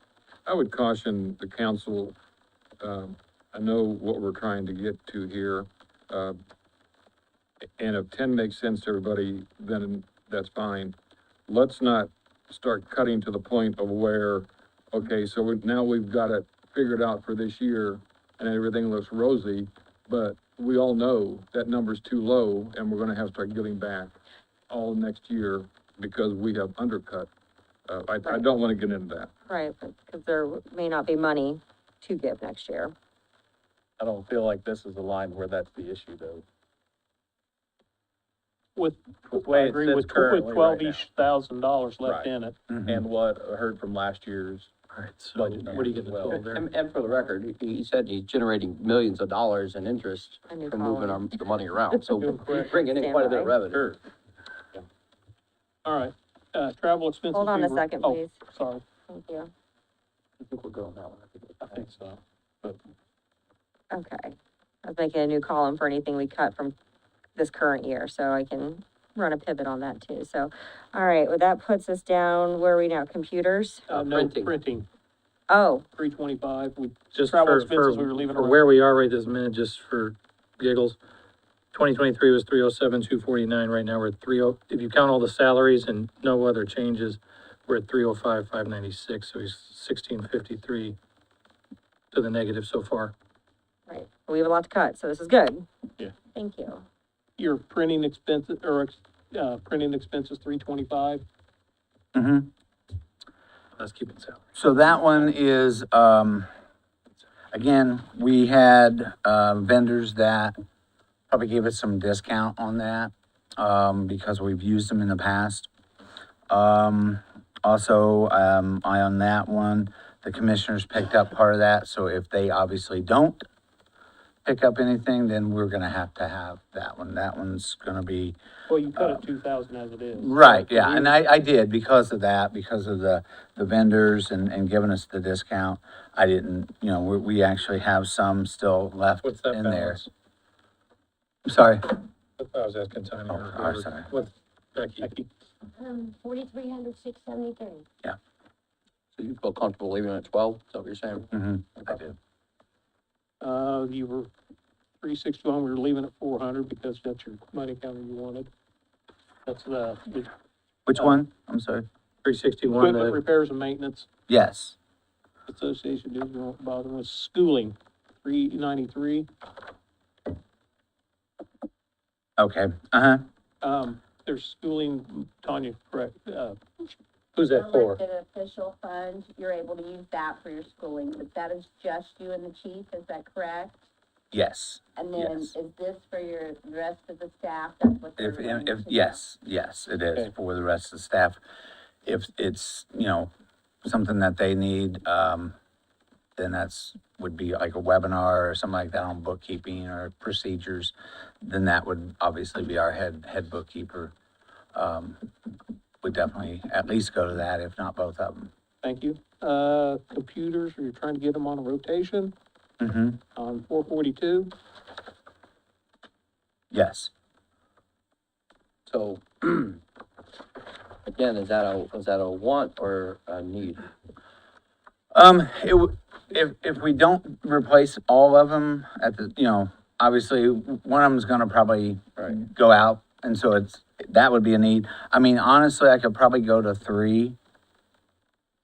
I would caution the council, I know what we're trying to get to here, and if 10 makes sense to everybody, then that's fine. Let's not start cutting to the point of where, okay, so now we've got it figured out for this year, and everything looks rosy, but we all know that number's too low, and we're gonna have to start giving back all next year because we have undercut. I don't wanna get into that. Right, because there may not be money to give next year. I don't feel like this is a line where that's the issue, though. With, The way I it agree sits with currently right now. $12,000 left Right. in it. And what I heard from last year's. All right, so Budget what are you getting as well. told there? And for the record, he said he's generating millions of dollars in interest A new from moving column. the money around, so Doing correct. bringing in quite a bit of Stand revenue. All right, travel expenses. Hold on we a were- second, oh, please. Sorry, Thank you. I think we're going that one. I think so. Okay. I was making a new column for anything we cut from this current year, so I can run a pivot on that too, so. All right, well, that puts us down, where are we now, computers? No, Printing. printing, Oh, 325, we, Just travel for, expenses we were leaving for around. where we are right this minute, just for giggles. 2023 was 307, 249. Right now we're at 30, if you count all the salaries and no other changes, we're at 305, 596. So he's 1653 to the negative so far. right, we have a lot to cut, so this is good. Yeah. Thank you. Your printing expenses, printing expenses, 325. Mm-hmm. Let's keep it salary. So that one is, again, we had, vendors that probably gave us some discount on that, because we've used them in the past. Also, on that one, the commissioners picked up part of that, so if they obviously don't pick up anything, then we're gonna have to have that one. That one's gonna be, Well, you cut it 2,000 as it is. right, yeah, and I did because of that, because of the vendors and giving us the discount. I didn't, you know, we actually have some still left What's that in there. balance? Sorry, I was asking Tanya. or Oh, whoever. sorry. What's Becky? 4,300, 673. So you feel comfortable leaving it at 12, is that what you're saying? I did. You were 361, we were leaving at 400 because that's your money counter you wanted. That's the Which one? I'm sorry. 361, equipment repairs and maintenance Yes. association dues, we won't bother with. Schooling, 393. Okay, uh-huh. There's schooling, Tanya, correct, who's that for? Elected official fund, you're able to use that for your schooling, but that is just you and the chief, is that correct? Yes. And then Yes. is this for your, the rest of the staff? That's what they're If, wanting to know. yes, it is Okay. for the rest of the staff. If it's, you know, something that they need, then would be like a webinar or something like that on bookkeeping or procedures. Then that would obviously be our head bookkeeper. Would definitely at least go to that, if not both of them. Thank you. Computers, are you trying to get them on a rotation Mm-hmm. on 442? Yes. So, again, is that a want or a need? If we don't replace all of them obviously one of them's gonna probably Right. go out, and so that would be a need. I mean, honestly, I could probably go to 3.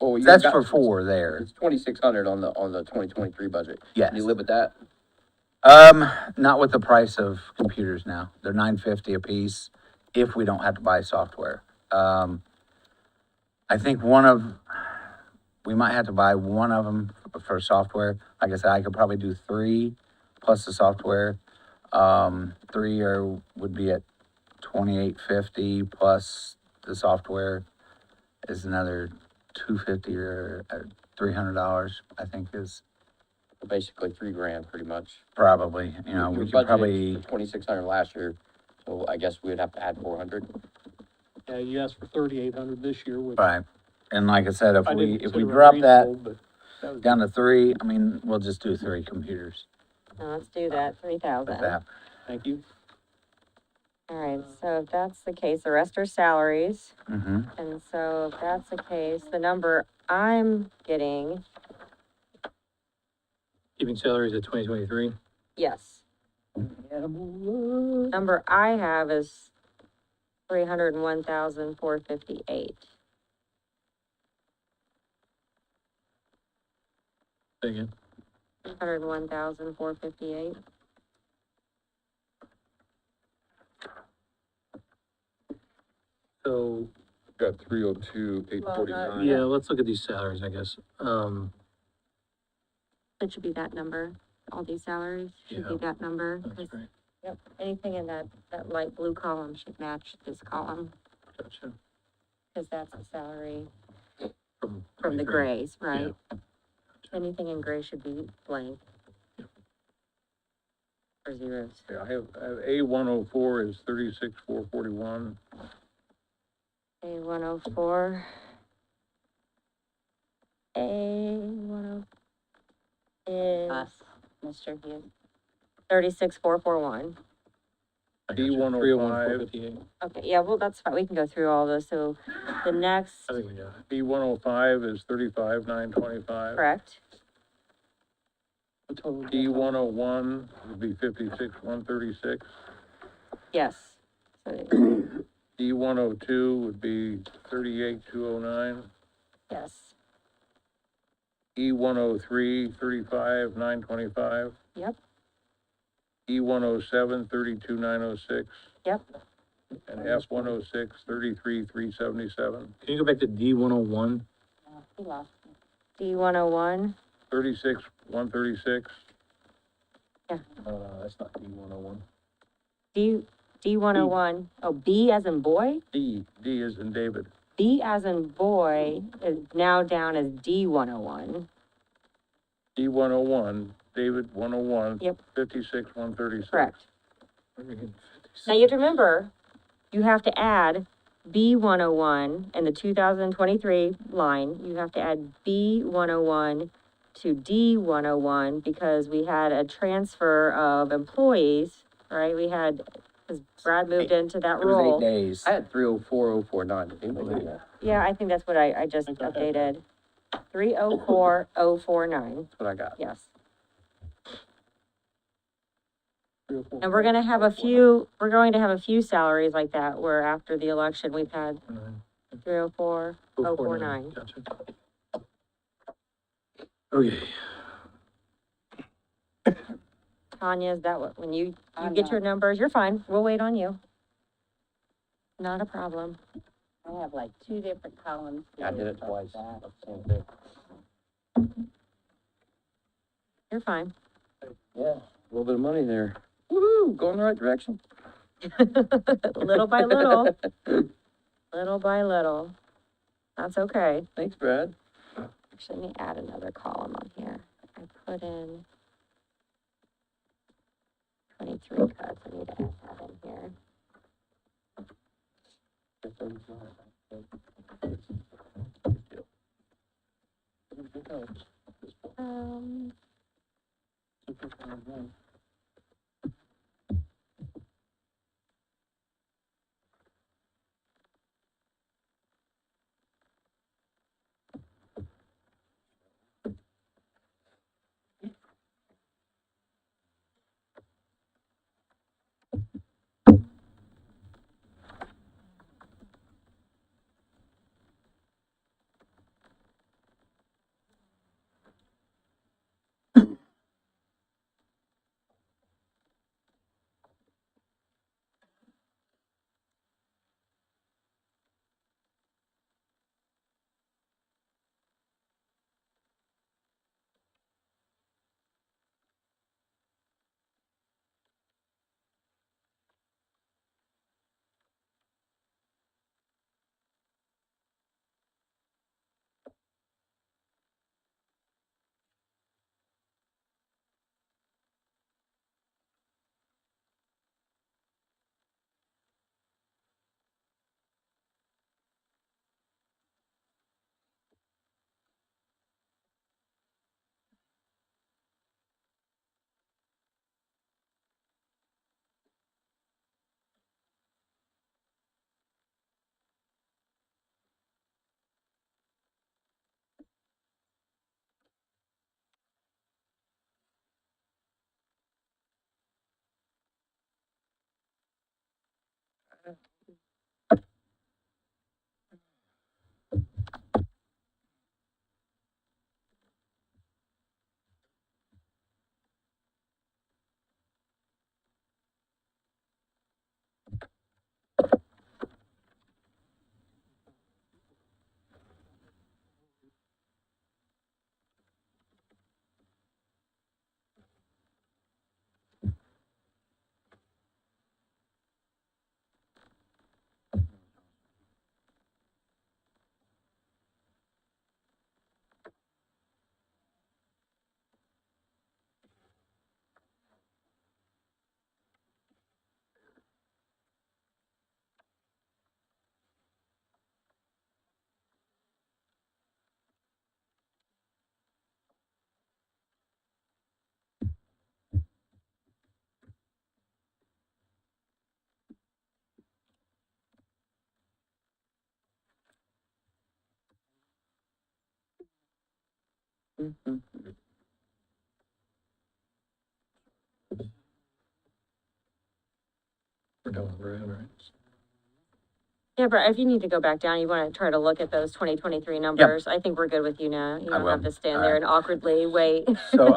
Well, That's for 4 there. It's 2,600 on the 2023 budget. Yes. Can you live with that? Not with the price of computers now. They're $950 a piece if we don't have to buy software. I think we might have to buy one of them for software. Like I said, I could probably do 3 plus the software. 3 would be at $2,850 plus the software is another $250 or $300, I think is Basically $3,000 pretty much. probably, we Your could budget probably, is 2,600 last year, so I guess we'd have to add 400. Yeah, you asked for 3,800 this year, which right. And like I said, if I didn't we consider drop that unreasonable, but that was down to 3, I mean, we'll just do 3 computers Now let's do that, with 3,000. that. Thank you. All right, so if that's the case, the rest are salaries. Mm-hmm. And so if that's the case, the number I'm getting, Keeping salaries at 2023. yes. Number I have is 301,458. Say again. 301,458. So, Got 302, 849. yeah, let's look at these salaries, I guess. It should be that number. All these salaries should be Yeah. that number. That's 'Cause, right. yep, anything in that light blue column should match this column, Gotcha. because that's the salary From from the 23. grays, right? Anything in gray should be blank. Or zeros. Yeah, I have A104 is 36,441. A 104. A 104 is Us, Mr. Hughes. 36,441. I got you. D105. 301,458. Okay, yeah, well, that's fine. We can go through all those. So the next, I think we got it. B105 is 35,925. correct? D101 would be 56,136. Yes. So, D102 would be 38,209. yes. E103, 35,925. Yep. E107, 32,906. Yep. And F106, 33,377. Can you go back to D101? He lost me. D101. 36,136. That's not D101. D101. Oh, B as in boy? D is in David. B as in boy is now down as D101. D101, David 101. Yep. 56,136. Correct. Now you have to remember, you have to add B101 in the 2023 line. You have to add B101 to D101 because we had a transfer of employees, right? We had, because Brad moved into that It was 8 role. days. I had 304,049. Did anybody do that? Yeah, I think that's what I just think I had updated. 304,049, That's what I got. yes. 304. And we're going to have a few salaries like that where after the election, we've had 304,049. Gotcha. Okay. Tanya, is that what, when you I'm get not. your numbers, you're fine. We'll wait on you. Not a problem. I have like 2 different columns. I did it here. twice. That. Same thing. You're fine. Yeah, a little bit of money there. Woo-hoo, going the right direction. Little by little, little by little. That's okay. Thanks, Brad. Actually, let me add another column on here. I put in 23 cuts, I need to add that in here. Um, We're done with red, right? yeah, Brett, if you need to go back down, you wanna try to look at those 2023 numbers, I think we're good with you now. You I don't have will. to stand All there right. and awkwardly wait. So,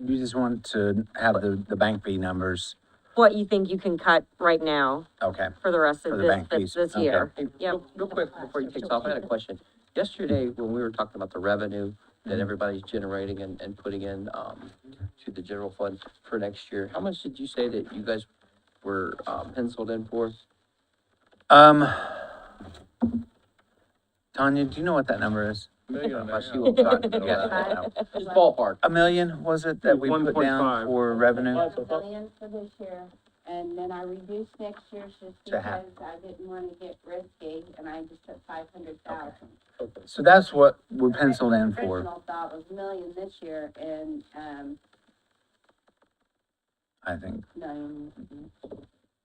you just want to have the bank fee numbers, What you think you can cut right now okay, for the rest For of the this, bank fees, this okay. year. Hey, Yep. real quick, before you take off, I had a question. Yesterday, when we were talking about the revenue Mm-hmm. that everybody's generating and putting in, to the general fund for next year, how much did you say that you guys were, penciled in for? Tanya, do you know what that number is? Million and a I see half. what we're talking Yeah, about. no. Just ballpark. $1 million, was it, that we put down 1.5. for revenue? $1 million for this year, and then I reduced next year's just To half. because I didn't wanna get risky, and I just took 500,000. So that's what we're penciled in for. Original thought was $1 million this year, and, I think, million,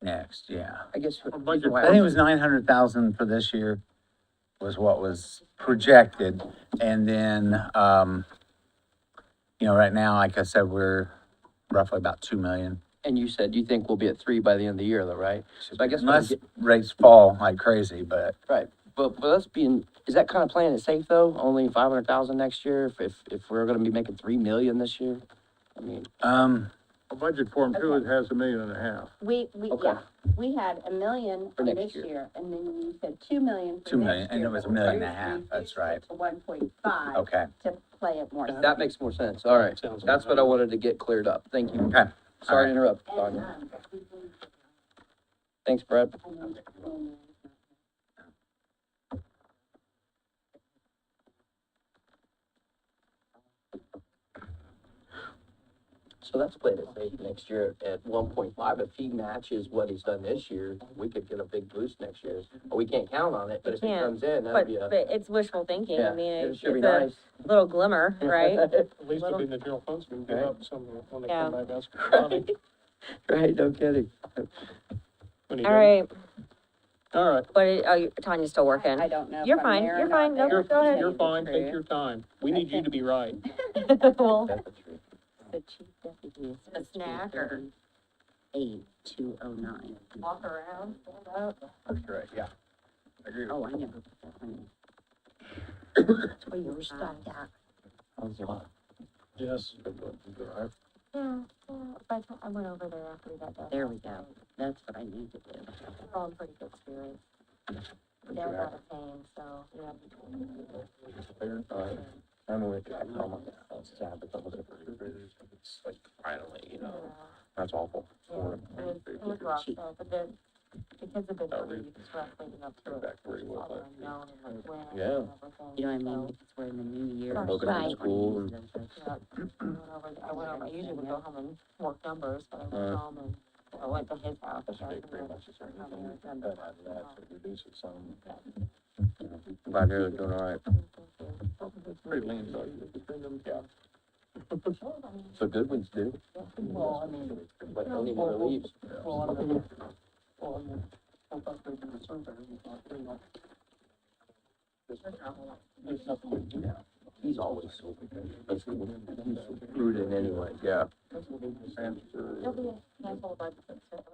next, yeah. I guess. Our budget I think it was 900,000 for this year was what was projected. And then, right now, like I said, we're roughly about 2 million. And you said you think we'll be at 3 by the end of the year though, right? So I guess what I'm Unless get- rates fall like crazy, but Right, but us being, is that kind of playing it safe though? Only 500,000 next year, if we're gonna be making 3 million this year? I mean, Our budget form too, it has 1.5 million. we, Okay. yeah, we had $1 million For for next this year. year, and then you said 2 million for 2 next million, and year, it was but 1.5 million, reduced that's it right. To 1.5 Okay, to play it more. that makes more sense, all right. Sounds That's what I wanted to get cleared up, thank you. okay. Sorry to interrupt, And, Tanya. Thanks, Brad. So that's playing it safe next year at 1.5. If he matches what he's done this year, we could get a big boost next year. We can't count on it, but if it can't, comes in, that'd But, be a, but it's wishful thinking. I yeah, mean, it it's should be it's a nice. little glimmer, right? At least it'll be in the general funds, we can give Right. up some when they Yeah. come back, ask for money. Right, no kidding. When he All does. right, All right. but, Tanya's still working. I don't know if You're I'm fine, there or you're not fine. No, there. go ahead. You're To tell you the fine, take truth. your time. We need you to be right. Well, That's the truth. The chief deputy is a snack or 8209. walk around, stand up. That's right, yeah. I agree with Oh, I never put that one That's where you were stopped at. How's it? Yes. Yeah, but I went over there after we got done. in. There we go. That's what I need to do. We're all in pretty good spirits. Dad's out of pain, so, yeah. I'm with you. I tell my, it's sad, but it's like, finally, you know, that's awful. Yeah, it was rough, though, but the kids have been really stressed leading up to it. Back where he was All the last year. unknown and like when Yeah. and everything, You know what I so, mean? Because we're in the new year. Right. Looking at Right. school and- yeah, I went over, I usually would go home and work numbers, but I went home and I went to his house. That's so I big, could pretty really much the same come thing. here and- That out of that, so reduce it some. I'm glad you're doing all right. It's pretty lean, so between them, yeah. So good ones do, Well, I mean. but only one leaves. Well, I mean, I thought they did a survey, it's not pretty much. There's nothing we can do. He's always so, he's prudent anyway, yeah. That's what they just answer. There'll be a handful of budgets that fit.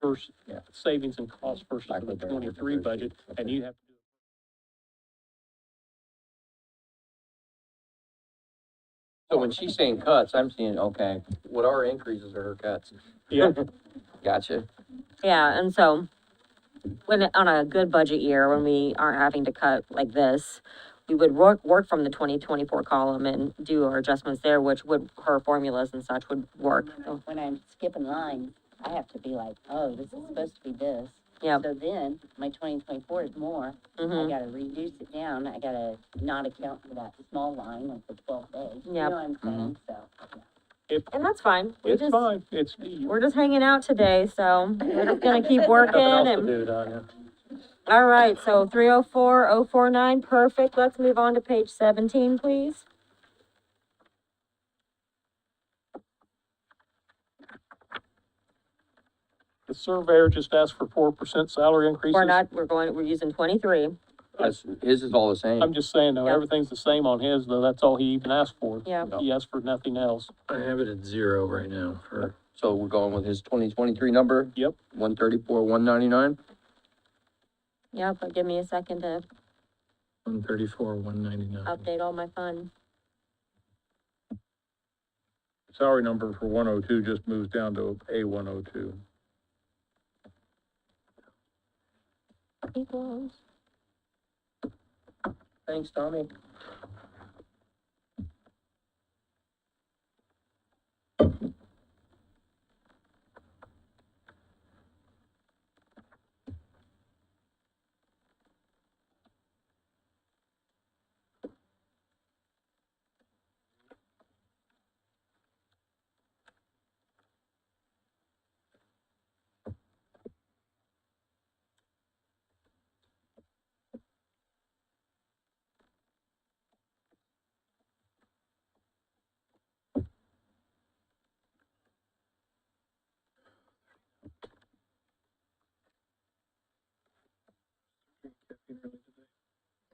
Versus, savings and cost versus the 23 budget, and you have to do. So when she's saying cuts, I'm saying, okay, what are increases or her cuts? Yeah. Gotcha. Yeah, and so on a good budget year, when we aren't having to cut like this, we would work from the 2024 column and do our adjustments there, which would, her formulas and such would work. When I'm skipping lines, I have to be like, oh, this is supposed to be this. Yep. So then, my 2024 is more, I Mm-hmm. gotta reduce it down, I gotta not account for that small line of the 12 days. You Yep. know what I'm saying, so. And that's fine. It's fine, it's, We're just hanging out today, so we're just gonna keep working Nothing else to and, do, Tanya. all right, so 304,049, perfect. Let's move on to page 17, please. the surveyor just asked for 4% salary increases. We're using 23. His is all the same. I'm just saying though, Yeah. everything's the same on his though, that's all he even asked for. Yeah. He asked for nothing else. I have it at 0 right now for, So we're going with his 2023 number? Yep. 134, 199? Yep, but give me a second to 134, 199. update all my fun. Salary number for 102 just moves down to A 102. Equals. Thanks, Tommy.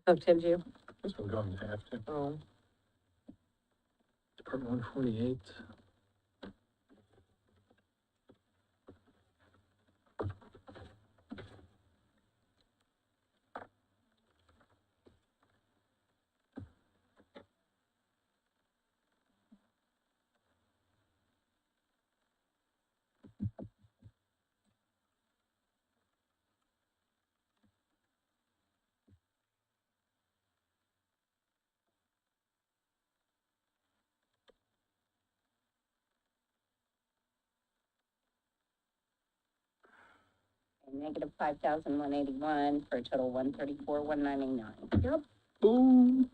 Oh, did you? So I'm going to have to. Oh. Department 148. And negative 5,181 for a total 134,199. Yep. Ooh.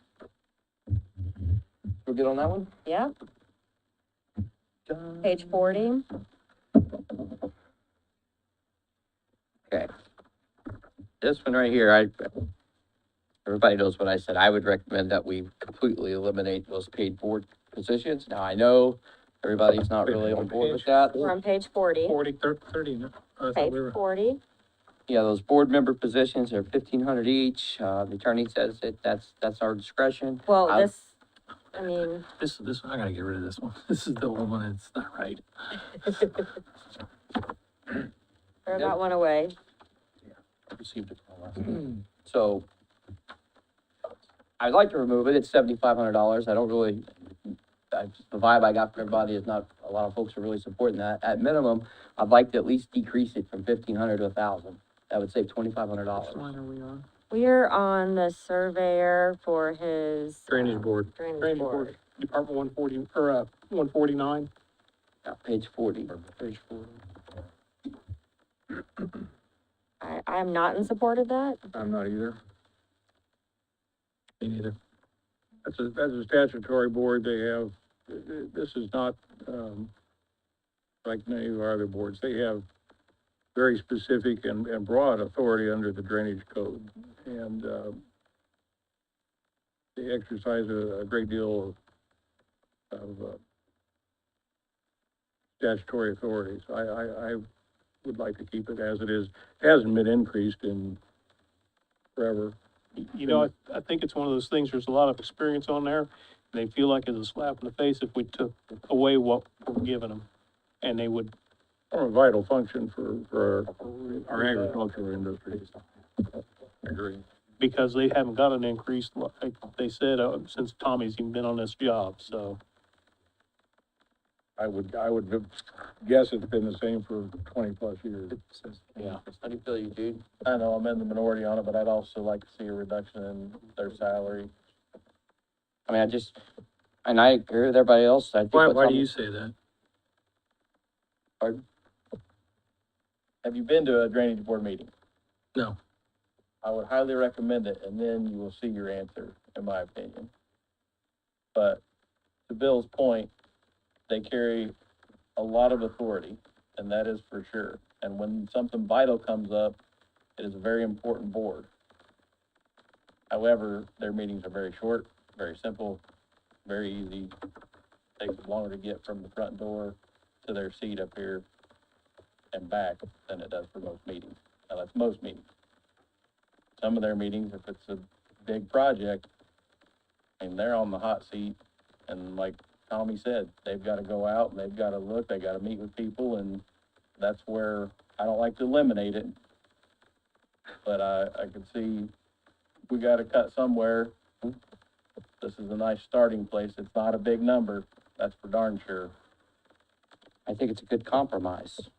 We're good on that one? Yep. Page 40. Okay. This one right here, everybody knows what I said. I would recommend that we completely eliminate those paid board positions. Now, I know everybody's not really on board with that. We're on page 40. 30, no? I thought Page we were, 40. Yeah, those board member positions are 1,500 each. The attorney says that that's our discretion. Well, I- I mean, this, I gotta get rid of this one. This is the old one, it's not right. throw that one away. Received it from last So, I'd like to remove it. It's $7,500. I don't really, the vibe I got from everybody is not, a lot of folks are really supporting that. At minimum, I'd like to at least decrease it from 1,500 to 1,000. That would save $2,500. Line are we on? We're on the surveyor for his. Drainage board. Drainage Drainage board. board, Department 140, or, 149. Yeah, page 40. Page 40. I'm not in support of that. I'm not either. Me neither. That's a statutory board. They have, this is not, like many of our other boards. They have very specific and broad authority under the drainage code. And, they exercise a great deal of statutory authority. So I would like to keep it as it is. It hasn't been increased in forever. You know, I think it's one of those things, there's a lot of experience on there. They feel like it's a slap in the face if we took away what we're giving them. And they would, Or a vital function for our agricultural industry. I agree. because they haven't got an increase, like they said, since Tommy's even been on this job, so. I would guess it's been the same for 20+ years. Yeah. How do you feel, Eugene? I know I'm in the minority on it, but I'd also like to see a reduction in their salary. I mean, and I agree with everybody else. I think Why, what's why on- do you say that? Have you been to a drainage board meeting? No. I would highly recommend it, and then you will see your answer, in my opinion. But to Bill's point, they carry a lot of authority, and that is for sure. And when something vital comes up, it is a very important board. However, their meetings are very short, very simple, very easy. Takes longer to get from the front door to their seat up here and back than it does for most meetings. Now, that's most meetings. Some of their meetings, if it's a big project, and they're on the hot seat, and like Tommy said, they've got to go out and they've got to look, they got to meet with people, and that's where I don't like to eliminate it. But I could see we got to cut somewhere. This is a nice starting place. It's not a big number, that's for darn sure. I think it's a good compromise.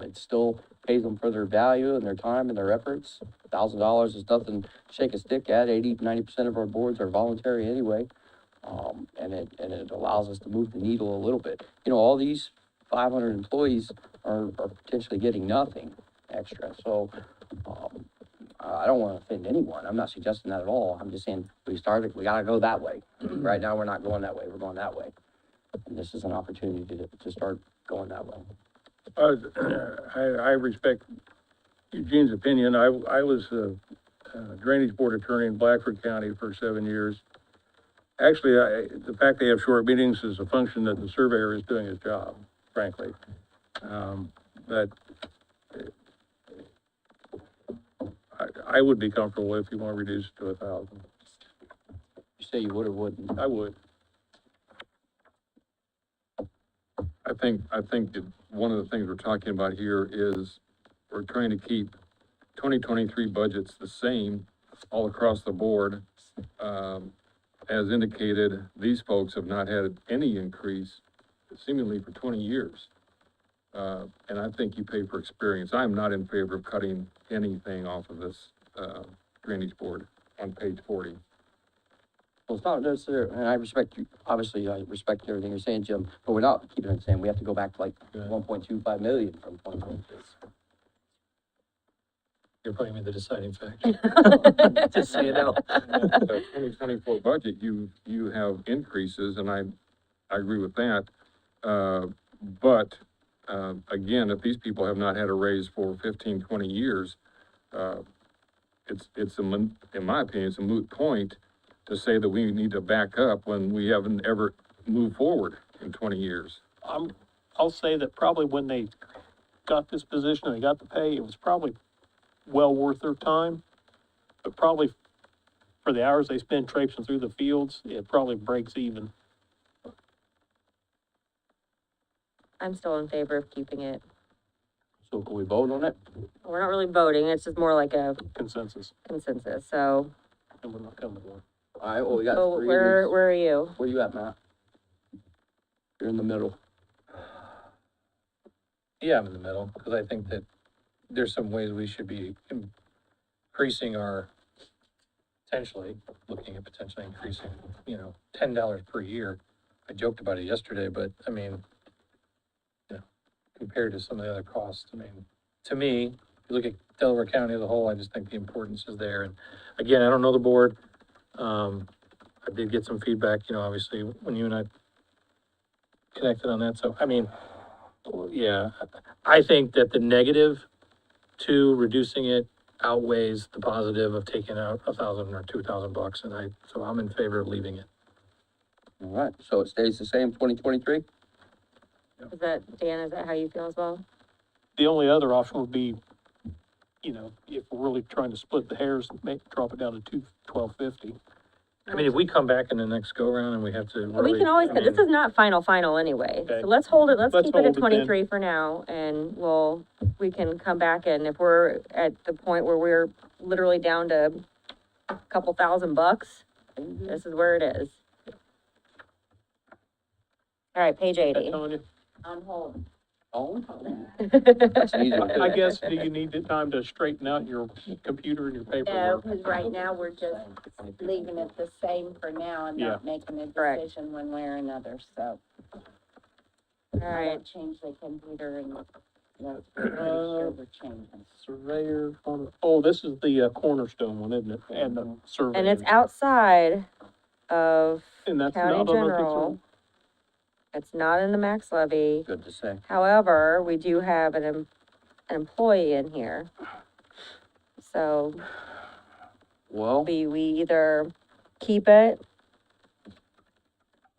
It still pays them for their value and their time and their efforts. $1,000 is nothing to shake a stick at. 80-90% of our boards are voluntary anyway. And it allows us to move the needle a little bit. You know, all these 500 employees are potentially getting nothing extra. So, I don't want to offend anyone. I'm not suggesting that at all. I'm just saying, we gotta go that way. Right now, we're not going that way. We're going that way. And this is an opportunity to start going that way. I respect Eugene's opinion. I was a drainage board attorney in Blackford County for 7 years. Actually, the fact they have short meetings is a function that the surveyor is doing his job, frankly. But I would be comfortable if you want to reduce it to 1,000. You say you would or wouldn't? I would. I think that one of the things we're talking about here is we're trying to keep 2023 budgets the same all across the board. As indicated, these folks have not had any increase seemingly for 20 years. And I think you pay for experience. I'm not in favor of cutting anything off of this, drainage board on page 40. Well, it's not necessarily, and I respect you, obviously, I respect everything you're saying, Jim, but we're not keeping it the same. We have to go back to like 1.25 million from 2023. You're probably me the deciding factor. Just so you know. The 2024 budget, you have increases, and I agree with that. But again, if these people have not had a raise for 15, 20 years, in my opinion, it's a moot point to say that we need to back up when we haven't ever moved forward in 20 years. I'll say that probably when they got this position and they got the pay, it was probably well worth their time. But probably for the hours they spend traipsing through the fields, it probably breaks even. I'm still in favor of keeping it. So can we vote on it? We're not really voting, it's just more like a Consensus, consensus, so. and we're not coming to one. All right, well, we got So three. where are you? Where you at, Matt? You're in the middle. Yeah, I'm in the middle, because I think that there's some ways we should be increasing our, potentially, looking at potentially increasing, $10 per year. I joked about it yesterday, but I mean, compared to some of the other costs, I mean, to me, if you look at Delaware County as a whole, I just think the importance is there. And again, I don't know the board. I did get some feedback, obviously, when you and I connected on that. So, I mean, yeah, I think that the negative to reducing it outweighs the positive of taking out $1,000 or $2,000, and so I'm in favor of leaving it. All right, so it stays the same, 2023? Is that, Dan, is that how you feel as well? The only other option would be, if we're really trying to split the hairs, drop it down to $12.50. I mean, if we come back in the next go-around and we have to Well, we really, can always, I this mean, is not final anyway, Okay. so let's hold it, let's Let's keep it hold at it then. 23 for now, and we can come back, and if we're at the point where we're literally down to a couple $1,000, this is where it is. All right, page 80. I'm telling you, On hold. Oh, that's an easy one. I guess, do you need the time to straighten out your computer and your No, paperwork? because right now we're just leaving it the same for now and not making a Correct. decision one way or another, so. All I right, won't change the computer and that's pretty sure we're changing. Surveyor, oh, this is the Cornerstone one, isn't it? And the surveyor. and it's outside of And that's county not on the general. It's not in the max levy. Good to say. However, we do have an employee in here. So Well, we either keep it. I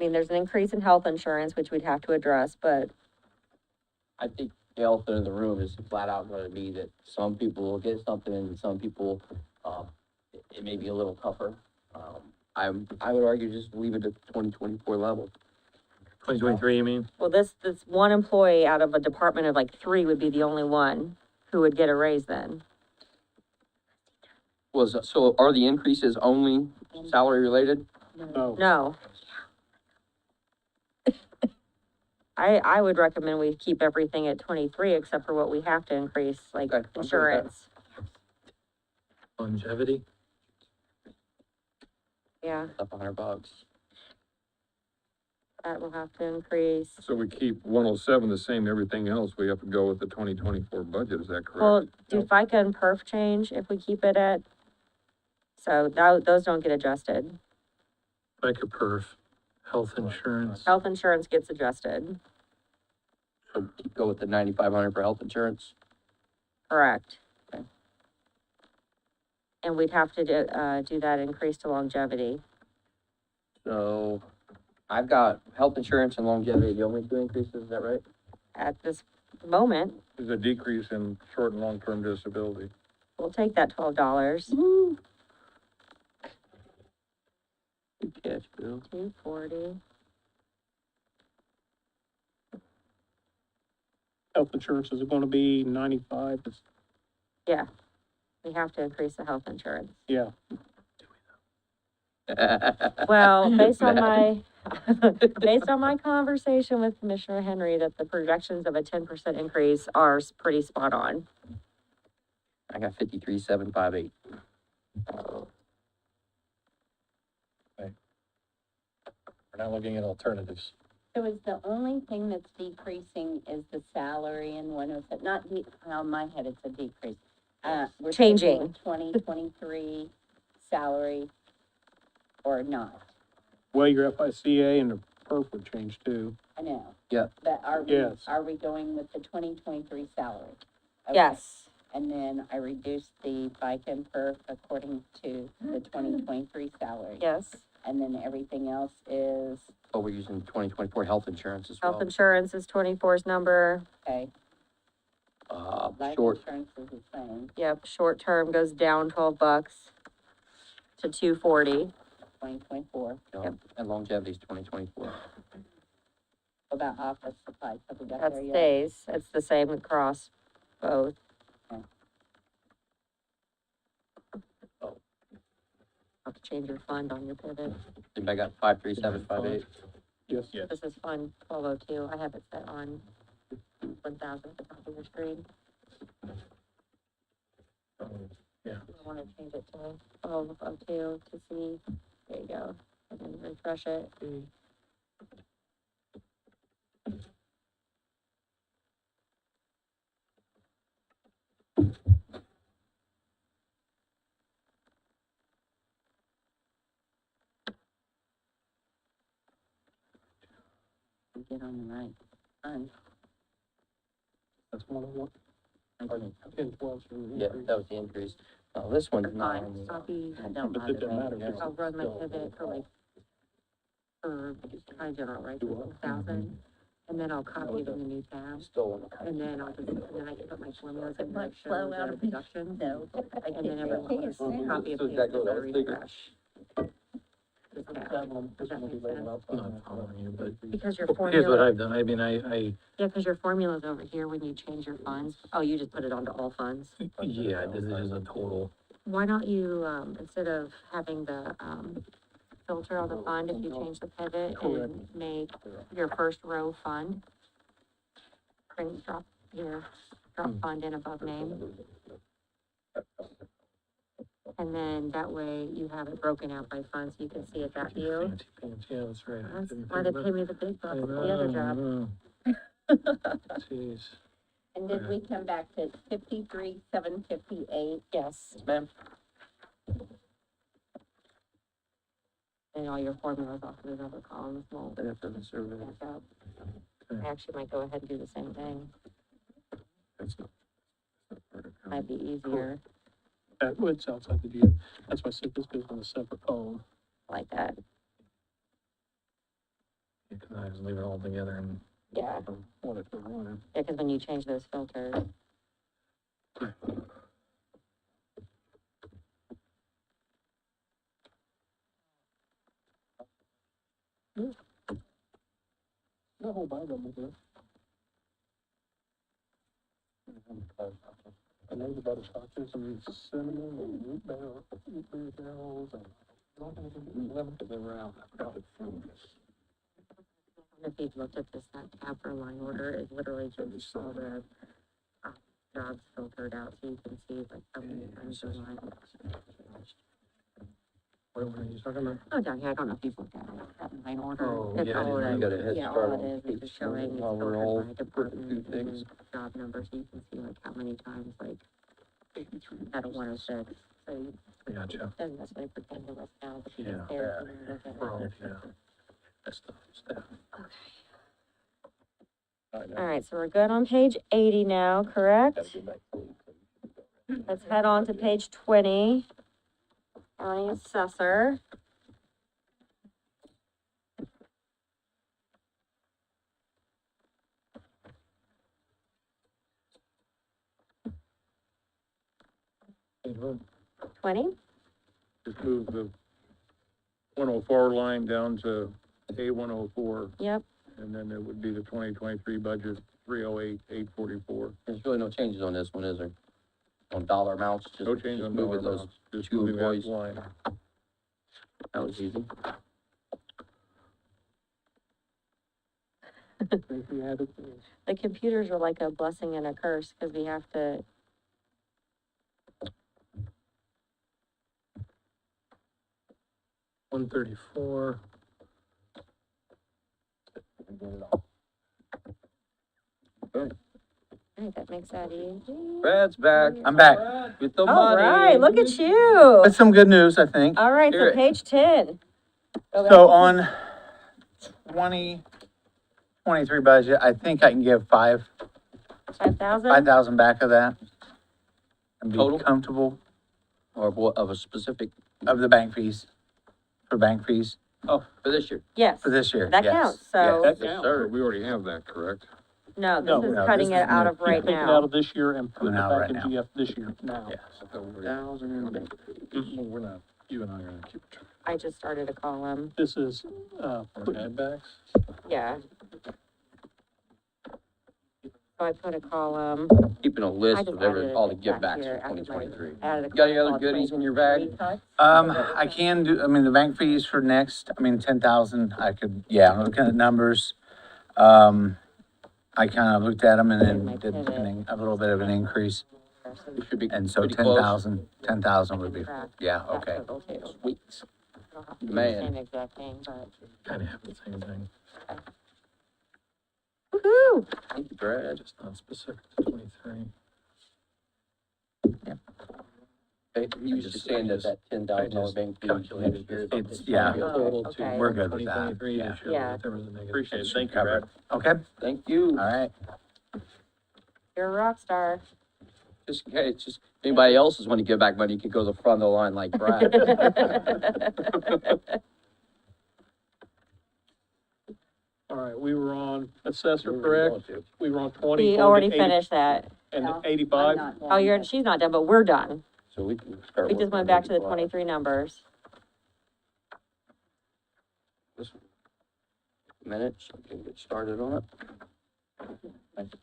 mean, there's an increase in health insurance, which we'd have to address, but I think the elephant in the room is flat out gonna be that some people will get something and some people, it may be a little tougher. I would argue just leave it at 2024 level. 2023, you mean? well, this one employee out of a department of like 3 would be the only one who would get a raise then. So are the increases only salary related? No. No. I would recommend we keep everything at 23 except for what we have to increase, like Okay, I'm good with that. insurance. Longevity? Yeah, Up $100. that will have to increase. So we keep 107 the same, everything else, we have to go with the 2024 budget, is that correct? Well, do FICA and perf change if we keep it at? So those don't get adjusted. FICA perf, health insurance. Health insurance gets adjusted, So go with the 9,500 for health insurance. correct? Okay. And we'd have to do that increase to longevity. So I've got health insurance and longevity, the only 2 increases, is that right? At this moment, There's a decrease in short and long-term disability. we'll take that $12, Good catch, Bill. 240. Health insurance is gonna be 95, Yeah, we have to increase the health insurance. yeah. Well, based on my conversation with Commissioner Henry, that the projections of a 10% increase are pretty spot on. I got 53,758. We're not looking at alternatives. So is the only thing that's decreasing is the salary in 107, not well, in my head, it's a decrease. We're Changing. 2023 salary or not, Well, your FICA and the perf would change too. I know. Yeah. But Yes. are we going with the 2023 salary? Okay. Yes, And then I reduced the FICA and perf according to the 2023 salary. yes. And then everything else is, Oh, we're using 2024 health insurance as well. Health insurance is 24's number. okay, life Short, insurance is the same, Yep, short term goes down $12 to 240. 2024. and longevity's 2024. About office supplies, have we got That there yet? stays, it's the same across both. Okay. Have to change your fund on your pivot. And I got 53758. Yes. This is Fund 1202. I have it set on 1,000 at the top of your screen. Yeah. I want to change it to 1202 to see. There you go. And then refresh it. We get on the right fund. That's one of what, Pardon? 10, 12. Yeah, that was the increase. This one's not. Fine, copy. That don't But bother it doesn't me. matter. because I'll it's run my still- pivot for like, for high general, right, 1,000. And then I'll copy it in the new tab. Still. And then I'll just, and then I can put my formulas in there, Much show flow the out of deductions. No. And then everyone will just copy and So paste that goes as I on sticker. refresh. This tab. Does that make sense? I'm not following you, but Because your here's what formula, I've done. I mean, yeah, because your formula's over here when you change your funds. Oh, you just put it onto all funds. yeah, this is a total. Why don't you, instead of having the, filter on the fund, if you change the pivot and make your first row fund, print drop here, drop fund in above name. And then that way you have it broken out by fund, so you can see it that view. Fancy pants, yeah, that's right. I That's didn't why think they about- pay me the big I bucks for the other know, job. I know. Jeez. And did we come back to 53,758? Yes. Ma'am? And all your formulas off of those other columns won't back up. Okay. I actually might go ahead and do the same thing. That's not part of Might be easier That would sound like the deal. That's why I said this goes on a separate column. like that. You can I just leave it all together and. Yeah. One at a time. Yeah, because when you change those filters. The whole Bible, isn't it? I know the butterscotches and cinnamon and root beer barrels and. They were out. If you've looked at this, that tab for line order is literally just all the jobs filtered out, so you can see like how many times are line. What were you talking about? Oh, down here, I don't know if you've looked at it, that line order. Oh, It's yeah, I all didn't that- know. You got a head Yeah, start all it on is, page it's showing it's while we're all filtered by putting department through and things. job number, so you can see like how many times, like, out of 106. So you- I gotcha. it doesn't necessarily pertain to us now, but you Yeah. can there, you can look at We're all, it. yeah. That's the stuff. All right, so we're good on page 80 now, correct? Let's head on to page 20. County assessor. Hey, look, 20? Just move the 104 line down to A104, Yep. and then it would be the 2023 budget, 308,844. There's really no changes on this one, is there? On dollar amounts, just. No change just on moving dollar those amounts, just two moving that employees. line. That was easy. If we had it, The computers are like a blessing and a curse, because we have to, $134. all right, that makes that easy. Brad's back. I'm back. With the All money. right, look at you. That's some good news, I think. All right, Hear so it. page 10. Go back So to- on 2023 budget, I think I can give 5,000? 5,000 back of that. And be Total? comfortable Or what, of a specific, of the bank fees, for bank fees oh, for this year. Yes. for this year. That yes, counts, yes. so, that Yes, counts. sir. We already have that, correct? no, No, this is no, cutting this it is out new. of right Taking it out now. of this year and putting it Coming out back right in now. GF this year now. Yeah. Thousand in the bank. We're not, you and I are gonna keep. I just started a column, This is, putting Add backs? yeah. So I put a column, Keeping a I list just of added all the it give back backs here for after my- 2023. added a You got any column other called goodies in your bag? 23 cuts. I can do, I mean, the bank fees for next, I mean, 10,000, I could, yeah, I'm looking at numbers. I kind of looked at them and then did a little bit of an increase. It should be And so pretty close. 10,000 would be, yeah, That okay. total too. Sweet. I don't have to do the Man. Same exact thing, but. Kind of have the same thing, Woo-hoo! Thank you, Brad. just not specific to 23. Okay, you were just saying that $10,000 bank fee calculated next year. It's- yeah. Total to Okay. We're good with that, 2023 to yeah. show Yeah. that there was a negative. Appreciate it, thank you, Covered. Brad. Okay, Thank you. all right. You're a rock star. Just, okay, it's just, if anybody else is wanting to give back money, you can go to the front of the line like Brad. All right, we were on assessor, correct? We were on 20. We going to already 80 finished that. And No, 85? I'm not Oh, done you're, yet. she's not done, but we're done. So we can start. We just working went on back to the 85. 23 numbers. Minutes, I can get started on it.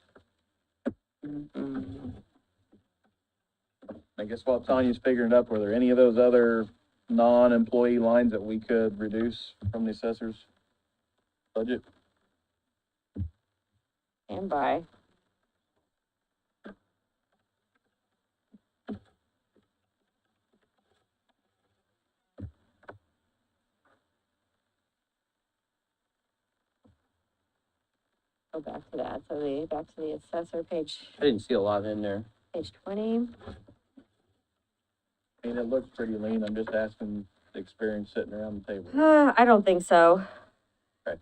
I guess while Tanya's figuring it up, were there any of those other non-employee lines that we could reduce from the assessor's budget? And by. go back to that, so back to the assessor, page I didn't see a lot in there. 20. I mean, it looks pretty lean, I'm just asking the experience sitting around the table. I don't think so. Okay.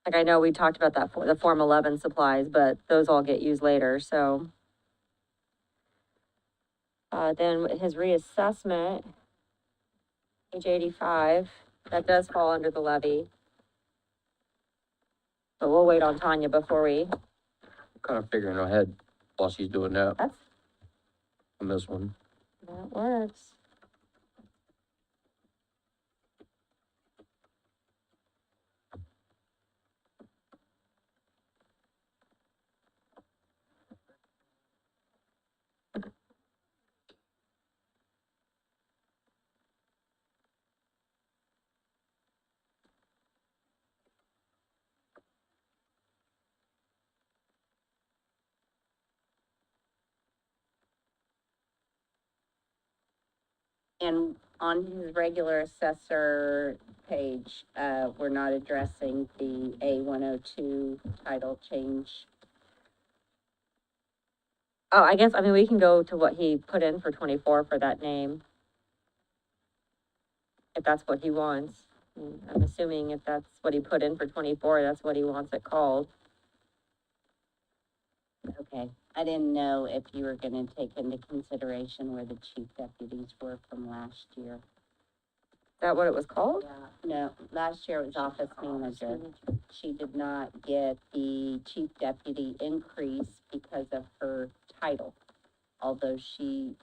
Like, I know we talked about that for the Form 11 supplies, but those all get used later, so. Then his reassessment, page 85, that does fall under the levy. But we'll wait on Tanya before we, Kind of figuring ahead while she's doing that that's, on this one. that works. And on his regular assessor page, we're not addressing the A-102 title change. Oh, I guess, I mean, we can go to what he put in for 24 for that name. If that's what he wants. I'm assuming if that's what he put in for 24, that's what he wants it called. Okay, I didn't know if you were gonna take into consideration where the chief deputies were from last year. Is that what it was called? No, last year it was office manager. She did not get the chief deputy increase because of her title, although she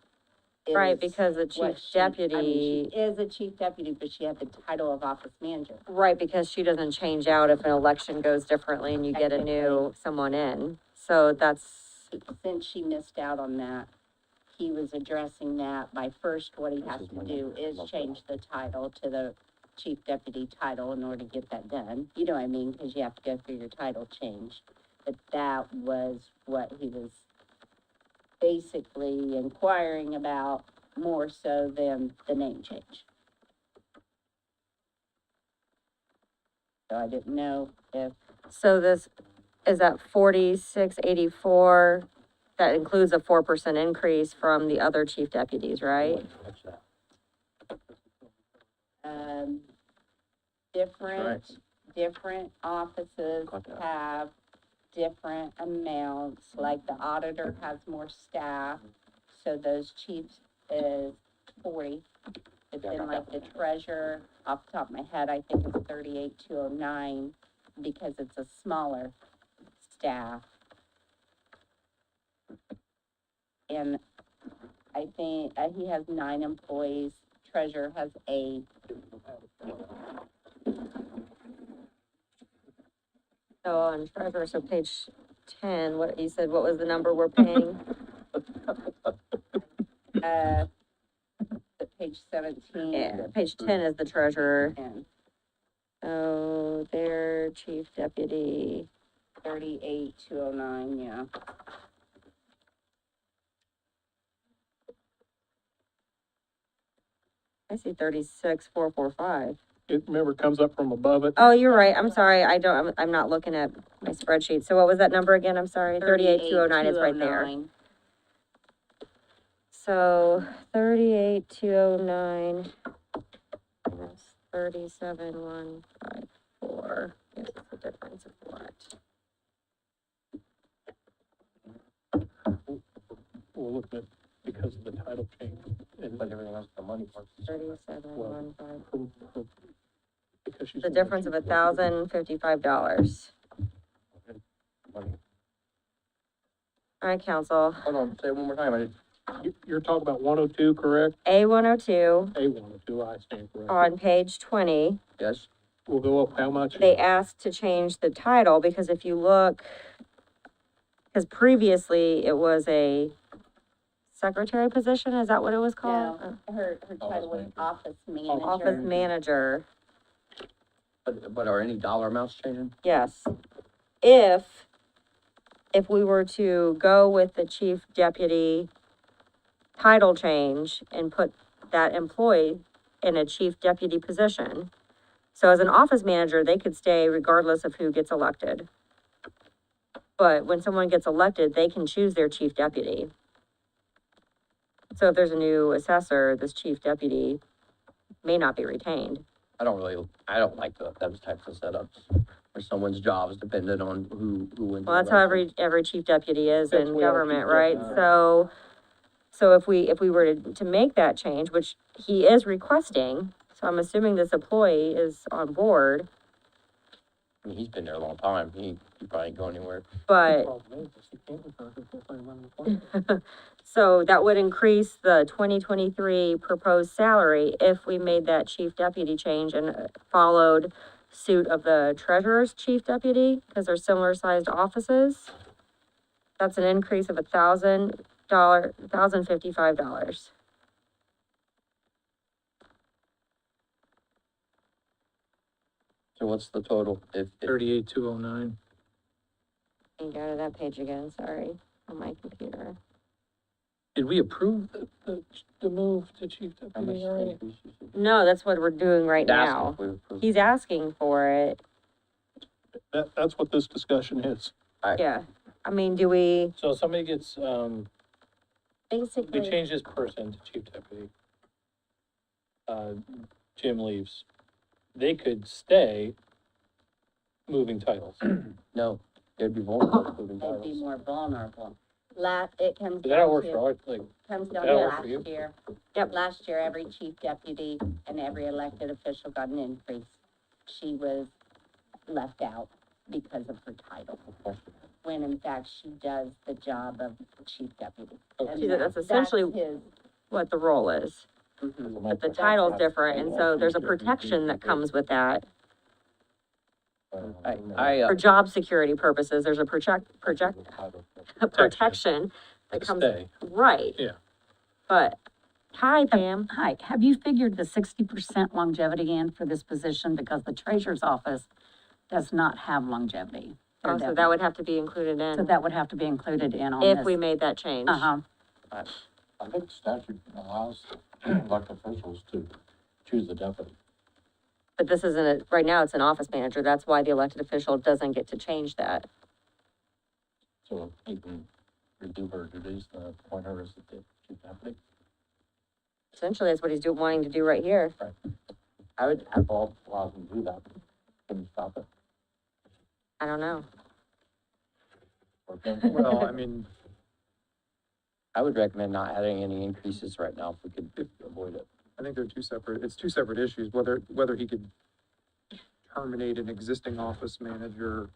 is. Right, because the what chief she- I mean, deputy, she is a chief deputy, but she had the title of office manager. right, because she doesn't change out if an election goes differently and you get a new, someone in. So that's, Since she missed out on that, he was addressing that by first, what he has to do is change the title to the chief deputy title in order to get that done. You know what I mean? Because you have to go through your title change. But that was what he was basically inquiring about more so than the name change. So I didn't know if, so this, is that 4684? That includes a 4% increase from the other chief deputies, right? um, different offices have different amounts, like the auditor has more staff, so those chiefs is 40. But then like the treasurer, off the top of my head, I think it's 38,209, because it's a smaller staff. And I think, he has 9 employees, treasurer has 8. So on treasurer, so page 10, what, you said, what was the number we're paying? Page 17. Yeah, page 10 is the treasurer. And Oh, their chief deputy. 38,209, yeah. I see 36,445. It, remember, comes up from above it. Oh, you're right. I'm sorry. I'm not looking at my spreadsheet. So what was that number again? I'm sorry. 38,209 is right there. 38,209. So 38,209. That's 37,154. Guess it's the difference of what? We're looking at, because of the title change. And But everything else, the money part. 37,154. because she's. The difference of $1,055. All right, council. Hold on, say it one more time. I didn't. You're talking about 102, correct? A102 A102, I stand corrected. on page 20. Yes. We'll go up how much? They asked to change the title because if you look, because previously it was a secretary position, is that what it was called? No, her title was office manager. Office manager, But are any dollar amounts changing? yes. If we were to go with the chief deputy title change and put that employee in a chief deputy position. So as an office manager, they could stay regardless of who gets elected. But when someone gets elected, they can choose their chief deputy. So if there's a new assessor, this chief deputy may not be retained. I don't like those types of setups, where someone's job is dependent on who wins. Well, that's the how election. every chief deputy is That's in where our government, chief right? deputy- So if we were to make that change, which he is requesting, so I'm assuming this employee is on board, I mean, he's been there a long time, he probably ain't going anywhere. but Problem is, he can't because he can't find money to play. so that would increase the 2023 proposed salary if we made that chief deputy change and followed suit of the treasurer's chief deputy, because they're similar sized offices. That's an increase of $1,055. So what's the total if 38,209. Can you go to that page again? Sorry, on my computer. Did we approve the move to chief how much deputy already? increase you should- No, that's what we're doing right Asking now. if we approve. He's asking for it. That's what this discussion is. Yeah. I mean, do we So somebody gets, we basically, change this person to chief deputy. Jim leaves. They could stay moving titles. No, they'd be vulnerable to moving They'd be titles. more vulnerable. it comes Is that how it down works to, for all, like, comes down that to work for you? last year. Yep. Last year, every chief deputy and every elected official got an increase. She was left out because of her title, when in fact she does the job of chief deputy. Okay. And See, that's essentially his, what the role is. But the title's different, and so there's a protection that comes with that. For job security purposes, there's a a protection that to comes, stay. right. Yeah. But, hi Pam. Hi, have you figured the 60% longevity in for this position? Because the treasurer's office does not have longevity. Oh, so that would have to be included So in, that would have to be included in on this. if we made that change. Uh-huh. I think statute allows elected officials to choose the deputy. But this isn't, right now it's an office manager, that's why the elected official doesn't get to change that. So he can redo her duties, appoint her as the chief deputy. Essentially, that's what he's wanting to do right here. I would have all allows him to do that. Can you stop it? I don't know. Or can- Well, I mean, I would recommend not adding any increases right now if we could avoid it. I think they're it's two separate issues, whether he could terminate an existing office manager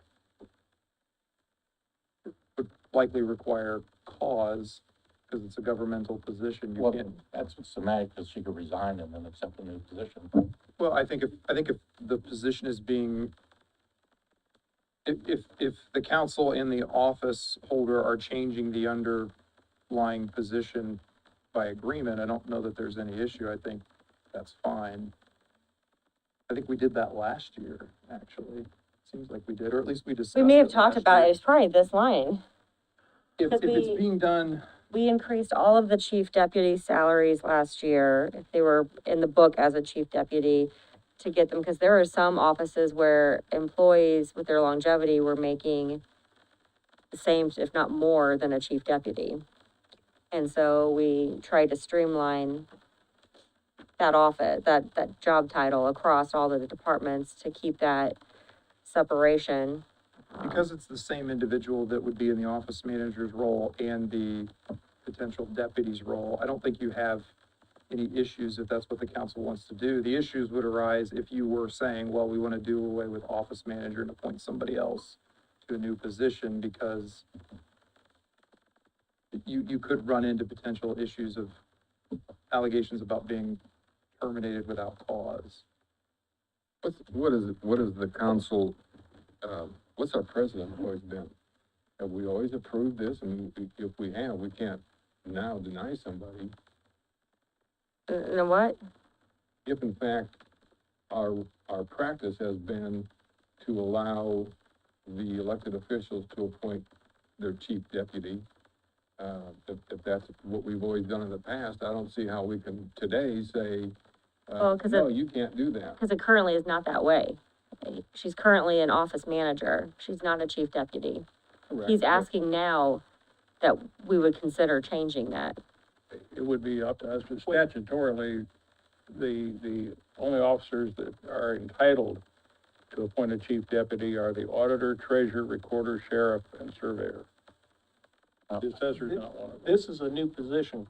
would likely require cause, because it's a governmental position, you Well, can't. that's what's semantic, because she could resign and then accept a new position. Well, I think if the position is being, if the council and the office holder are changing the underlying position by agreement, I don't know that there's any issue. I think that's fine. I think we did that last year, actually. Seems like we did, or at least we discussed We may have it talked last about it, year. it's probably this line. If because it's we- being done, We increased all of the chief deputy salaries last year, if they were in the book as a chief deputy, to get them, because there are some offices where employees with their longevity were making the same, if not more, than a chief deputy. And so we tried to streamline that office, that job title across all of the departments to keep that separation. because it's the same individual that would be in the office manager's role and the potential deputy's role, I don't think you have any issues if that's what the council wants to do. The issues would arise if you were saying, well, we want to do away with office manager and appoint somebody else to a new position, because you could run into potential issues of allegations about being terminated without cause. What is the council, what's our precedent always been? Have we always approved this? And if we have, we can't now deny somebody. You know what? If in fact, our practice has been to allow the elected officials to appoint their chief deputy, if that's what we've always done in the past, I don't see how we can today say, Well, 'cause no, it- you can't do that. Because it currently is not that way. She's currently an office manager. She's not a chief deputy. Correct. He's asking now that we would consider changing that. It would be up to us, but statutorily, the only officers that are entitled to appoint a chief deputy are the auditor, treasurer, recorder, sheriff, and surveyor. The assessor's not one of them. This is a new position.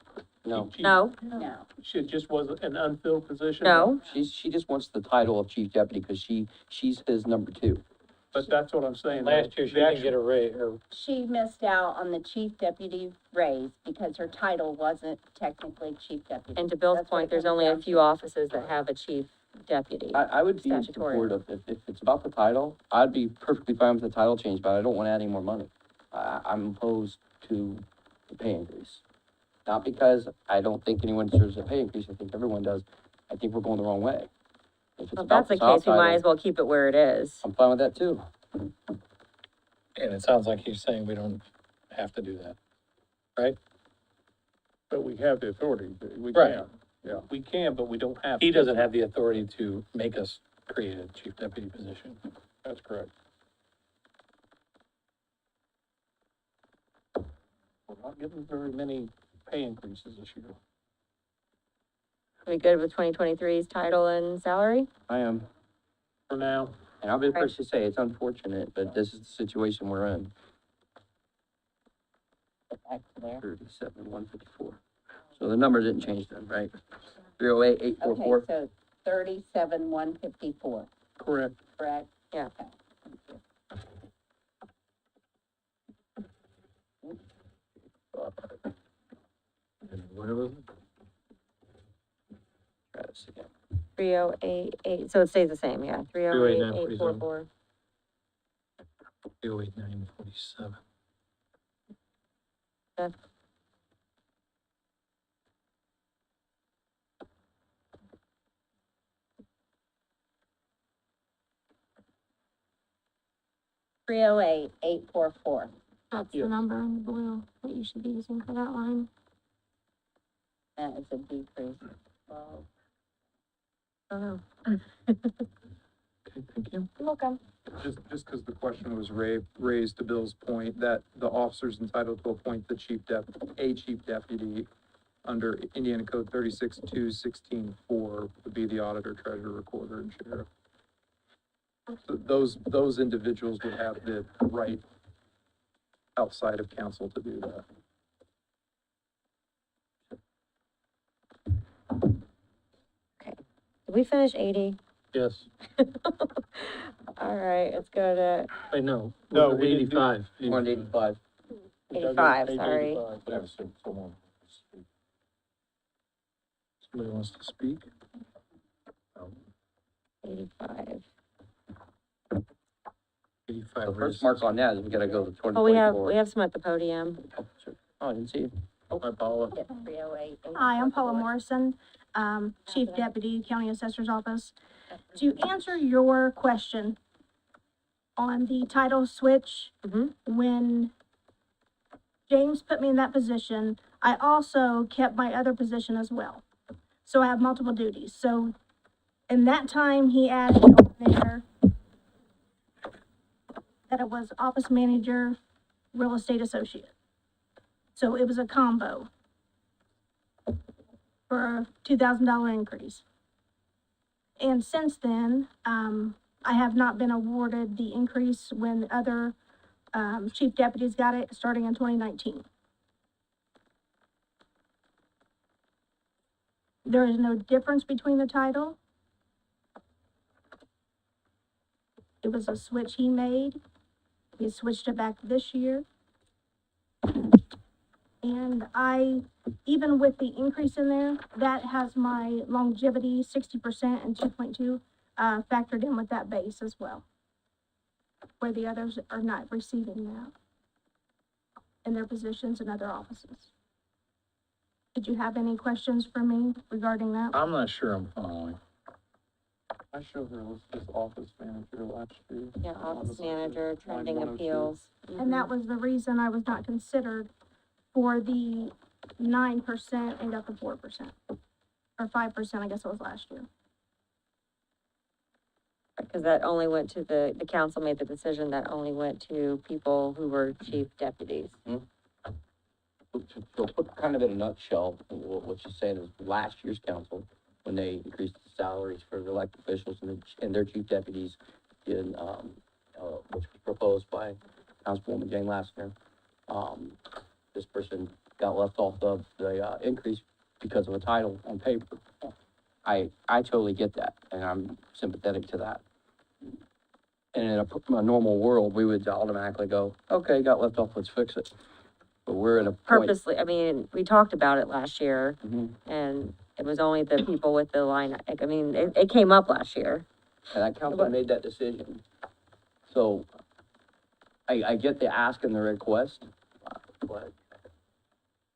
No, No, No. It just was an unfilled position. no, she just wants the title of chief deputy, because she's his number two. But that's what I'm saying. Last year, she The didn't actual- get a raise, or She missed out on the chief deputy raise because her title wasn't technically chief deputy. and to Bill's That's what point, it there's comes only a down few to. offices that have a chief deputy. I would be in Statutory. support of, if it's about the title, I'd be perfectly fine with the title change, but I don't wanna add any more money. I'm opposed to the pay increase. Not because I don't think anyone deserves a pay increase, I think everyone does. I think we're going the wrong way. If it's Well, if about that's the job case, we might title, as well keep it where it is. I'm fine with that too. and it sounds like he's saying we don't have to do that. But we have the authority, we Right. can. Yeah. We can, but we don't have. He to. doesn't have the authority to make us create a chief deputy position. That's correct. We're not getting very many pay increases this year. Are we good with 2023's title and salary? I am, For now, and I'll be the Right. first to say, it's unfortunate, but this is the situation we're in. Back to there. 37, 154. So the number didn't change then, right? 308, Okay, 844. so 37,154, correct. correct? Yeah. Okay. Thank you. What was it? Try this again. 3088, so it stays the same, yeah, 308, 308, 844. 308,947. Three oh eight, 844. That's the number in the blue that you should be using for that line. That is a decrease. Well, Oh, Okay, thank you. you're welcome. Just because the question was raised to Bill's point, that the officer's entitled to appoint a chief deputy under Indiana Code 36-2-16-4 would be the auditor, treasurer, recorder, and sheriff. So those individuals would have the right outside of council to do that. Did we finish 80? Yes. All right, let's go to Wait, no. No, we're we didn't do- 85. 185. 85, sorry. 85. Yeah, so someone. Somebody wants to speak? 85. 85. The first mark on that is we gotta go to 2024. Oh, we have some at the podium. Oh, sure. Oh, I didn't see you. Hi, Paula. Yep, 308. Hi, I'm Paula 844. Morrison, Chief Deputy, County Assessor's Office. To answer your question on the title switch, Mhm. when James put me in that position, I also kept my other position as well. So I have multiple duties. So in that time, he added on there that it was office manager, real estate associate. So it was a combo for a $2,000 increase. And since then, I have not been awarded the increase when other, chief deputies got it, starting in 2019. There is no difference between the title. It was a switch he made. He switched it back this year. And even with the increase in there, that has my longevity 60% and 2.2 factored in with that base as well. Where the others are not receiving that in their positions in other offices. Did you have any questions for me regarding that? I'm not sure I'm following. I showed her was this office manager last year. Yeah, office manager, trending 102. appeals. And that was the reason I was not considered for the 9% and got the 4%. or 5%, I guess it was last year. Because that only went to the council made the decision that only went to people who were chief deputies. So put kind of in a nutshell, what she's saying is last year's council, when they increased the salaries for the elected officials and their chief deputies in, which was proposed by Councilwoman Jane Lassner, this person got left off the increase because of a title on paper. I totally get that, and I'm sympathetic to that. And in a normal world, we would automatically go, okay, got left off, let's fix it. But we're in a point. Purposely, I mean, we talked about it last year, Mhm. and it was only the people with the line, like, I mean, it came up last year. And that council made that decision. So, I get the ask and the request, but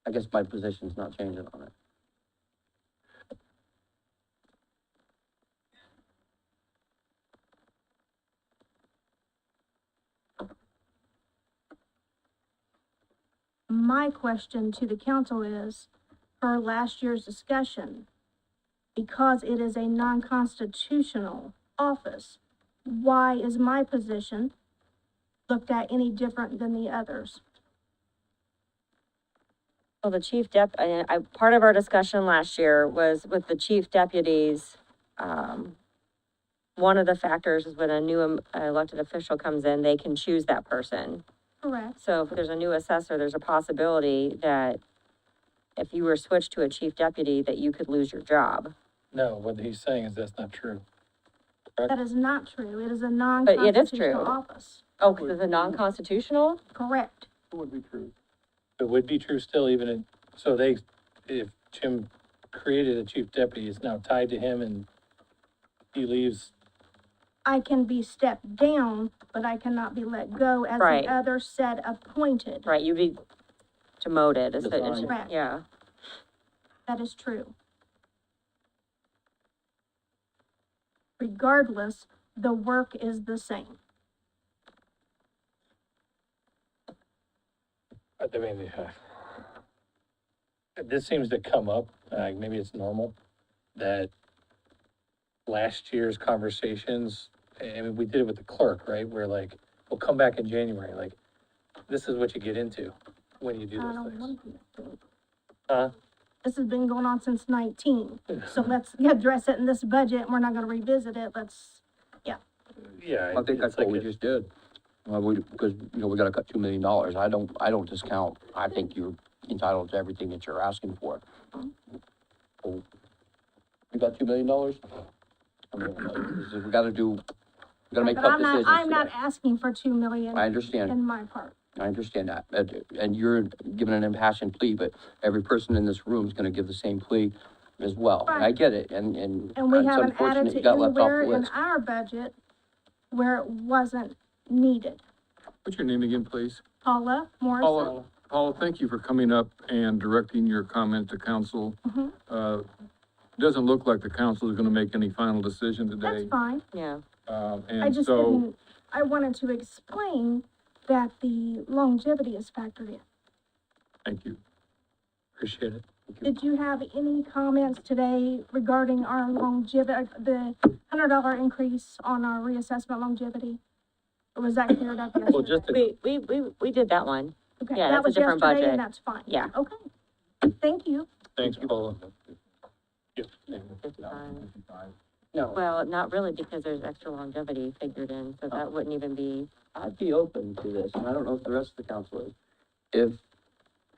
I guess my position's not changing on it. My question to the council is, for last year's discussion, because it is a non-constitutional office, why is my position looked at any different than the others? Well, the chief part of our discussion last year was with the chief deputies. One of the factors is when a new elected official comes in, they can choose that person. Correct. So if there's a new assessor, there's a possibility that if you were switched to a chief deputy, that you could lose your job. No, what he's saying is that's not true. That is not true. It is a it is non-constitutional true. office. Oh, because it's a non-constitutional? Correct. It would be true. It would be true still even in, so if Jim created a chief deputy, it's now tied to him and he leaves. I can be stepped down, but I cannot be let go as Right. the other said appointed. Right, you'd be demoted, Defined. Correct. yeah. That is true. Regardless, the work is the same. I mean, this seems to come up, maybe it's normal, that last year's conversations, I mean, we did it with the clerk, right? Where like, we'll come back in January, like, this is what you get into when you do I those don't things. want to. Huh? This has been going on since 19, so let's address it in this budget, and we're not gonna revisit it, Yeah. I think that's it's what like we a- just did. Because, we gotta cut $2 million. I don't discount. I think you're entitled to everything that you're asking for. Oh, you got $2 million? I mean, we gotta make but tough I'm not, decisions I'm not today. asking for 2 million I understand. in my part. I understand that, and you're giving an impassioned plea, but every person in this room is gonna give the same plea as well. And I Right. get it, and And we it's haven't unfortunate added you to got left off anywhere the in list. our budget where it wasn't needed. What's your name again, please? Paula Morrison? Paula, thank you for coming up and directing your comment to council. Mhm. Doesn't look like the council is gonna make any final decision That's today. fine. Yeah. I And just so, didn't, I wanted to explain that the longevity is factored in. thank you. Appreciate it. Did you have any comments today regarding our longevity, the $100 increase on our reassessment longevity? Or was that cleared up yesterday? Well, just to We did that one. Okay, yeah, that that's a was different yesterday budget. and that's fine. Yeah. Okay, thank you. Thanks, Paula. Yeah. 55. No, Well, not really, because there's extra longevity figured in, so that wouldn't even be, I'd be open to this, and I don't know if the rest of the council is. If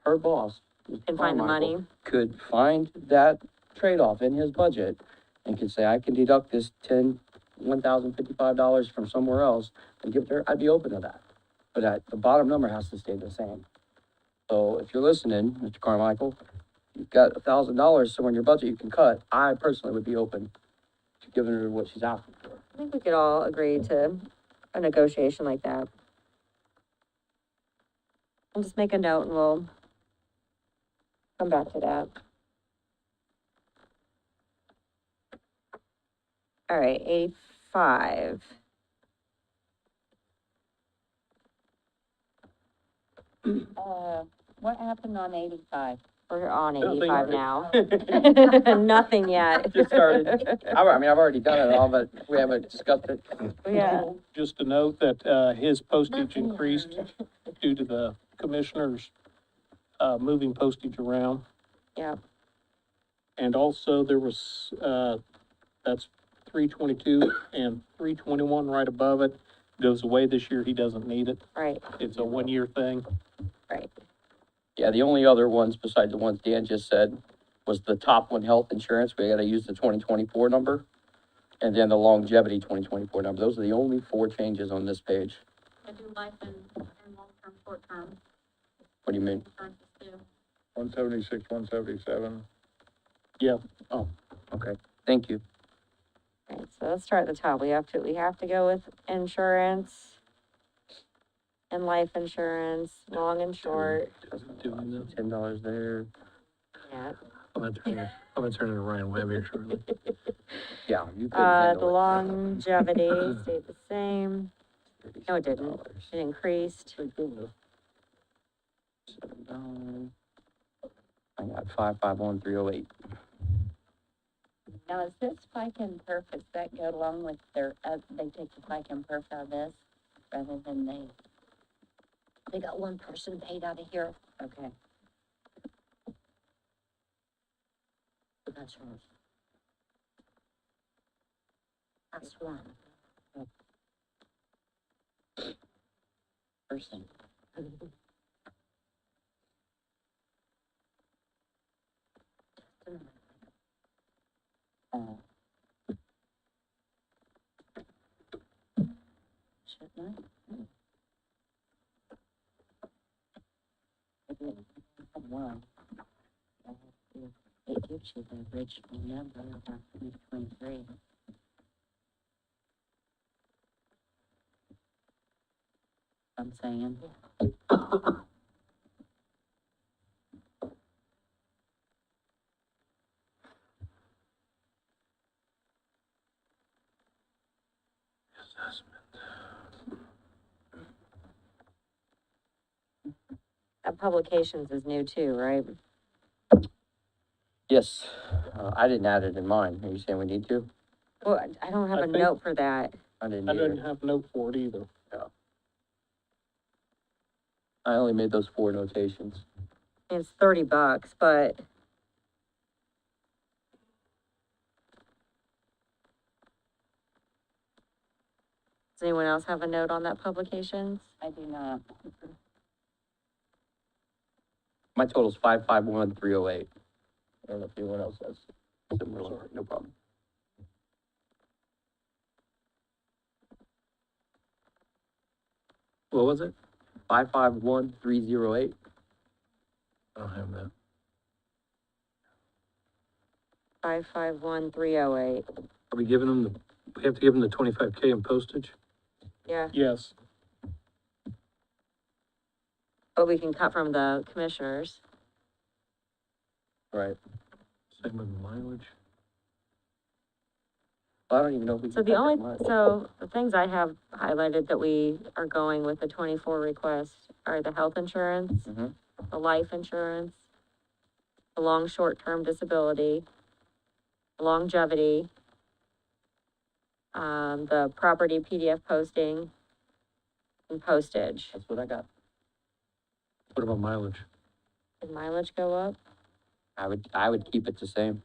her boss, Mr. can find the Carmichael, money. could find that trade-off in his budget and could say, I can deduct this $1,055 from somewhere else and give it to her, I'd be open to that. But the bottom number has to stay the same. So if you're listening, Mr. Carmichael, you've got $1,000 somewhere in your budget you can cut, I personally would be open to giving her what she's asking for. I think we could all agree to a negotiation like that. I'll just make a note and we'll come back to that. All right, 85. What happened on 85? We're on Nothing. 85 now. Nothing yet. Just started. I mean, I've already done it all, but we haven't discussed it. Yeah. Just to note that, his postage increased due to the commissioners, moving postage around. Yep. And also there was, that's 322 and 321 right above it goes away this year. He doesn't need it. Right, It's a 1-year thing. right. Yeah, the only other ones besides the ones Dan just said was the top one, health insurance. We gotta use the 2024 number. And then the longevity 2024 number. Those are the only 4 changes on this page. I do life and long-term, short-term What do you mean? insurances too. 176, 177. Yeah. Oh, okay. Thank you. Right, so let's start at the top. We have to go with insurance and life insurance, long and short. Doing this. $10 there. Yeah. I'm gonna turn it to Ryan Webb here shortly. Yeah, you could The handle it. longevity stayed the same. No, it didn't. It increased. $7. I got 551308. Now, is this FICA and perf, does that go along with their, they take the FICA and perf out of this rather than they got one person paid out of here? Okay. That's yours. That's one. Person. Shouldn't I? One. It gives you the original number of 2023. I'm saying. That publications is new too, right? Yes, I didn't add it in mine. Are you saying we need to? Well, I don't have I a think- note for that. I didn't I didn't either. have a note for it either. I only made those 4 notations. It's $30, but does anyone else have a note on that publications? I do not. My total's 551308. I don't know if anyone else has similar, no problem. What was it? 551308. I don't have that. 551308. Are we giving them we have to give them the 25K in postage? Yeah, Yes. but we can cut from the commissioners. Right. Same with mileage. I don't even know if we can. So the cut that only, much. so the things I have highlighted that we are going with the 24 request are the health insurance, Mhm. the life insurance, the long, short-term disability, longevity, the property PDF posting, and postage. That's what I got. What about mileage? Did mileage go up? I would keep it the same.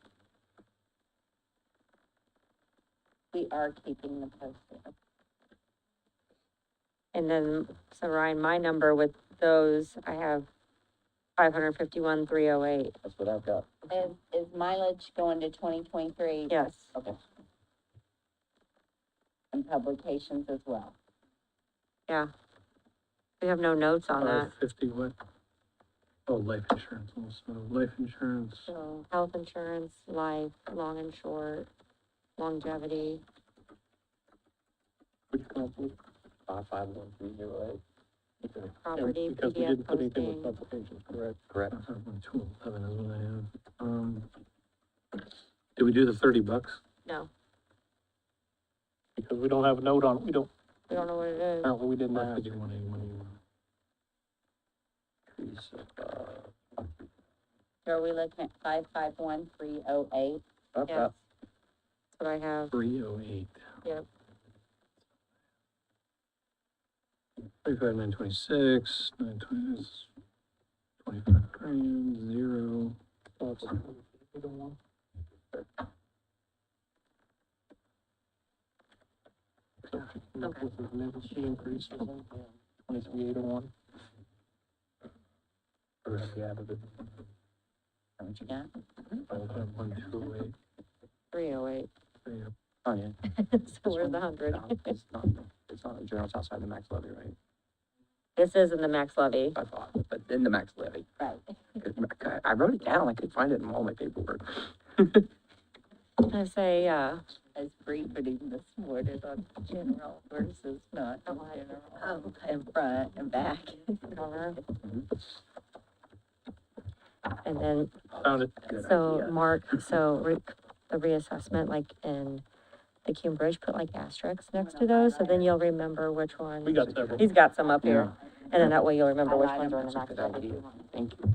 We are keeping the posted. And then, so Ryan, my number with those, I have 551,308. That's what I've got. Is mileage going to 2023? Yes. Okay. And publications as well. Yeah. We have no notes on that. 550 what? Oh, life insurance also. Life insurance. So health insurance, life, long and short, longevity. Which company? 551308. Property, Because we PDF didn't put anything with posting. publications, correct? Correct. 211 is what I have. Did we do the $30? No, Because we don't have a note on it. we don't know what it is. Apparently we didn't ask. 5181. Increase of, So are we looking at 551,308? Up, Yes. up. That's what I have. 308. Yep. 35,926, 25 grand, zero. So it's either one. So if you come up with the membership increase, 23,801. Or have you added it? What you got? 551,208. 308. Oh, yeah. So where's the 100? No, it's not a general, it's outside the max levy, right? This is in the max levy. I thought, but in the max levy. Right. I wrote it down, I couldn't find it in all my paperwork. I say, As briefing this morning on general versus not general, and front and back. cover. And then, Found it. so Mark, the reassessment, like in the Cume Bridge, put like asterisks next to those, so then you'll remember which one. We got several. He's got some up here, and then that way you'll remember which ones are in the That's a max good levy. idea, thank you.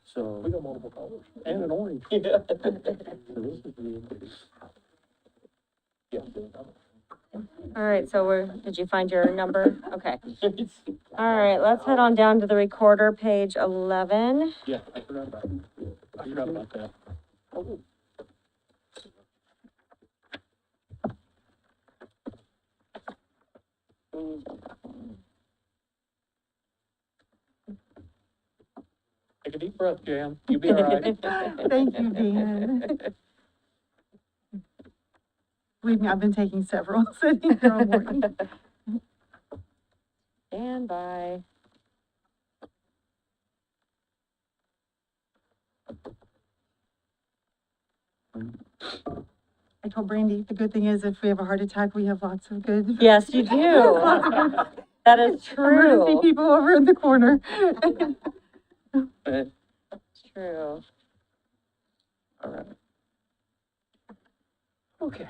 So, We got multiple colors and an orange. so this is the increase. Yeah. All right, so did you find your number? Okay. All right, let's head on down to the recorder, page 11. Yeah, I forgot about that. I forgot about that. Take a deep breath, Jan. You'll be all right. Thank you, Dan. Believe me, I've been taking several sitting here all morning. Stand by. I told Brandy, the good thing is if we have a heart attack, we have lots of good. Yes, you do. Lots of good That is emergency true. people over in the corner. It's true. All right. Okay.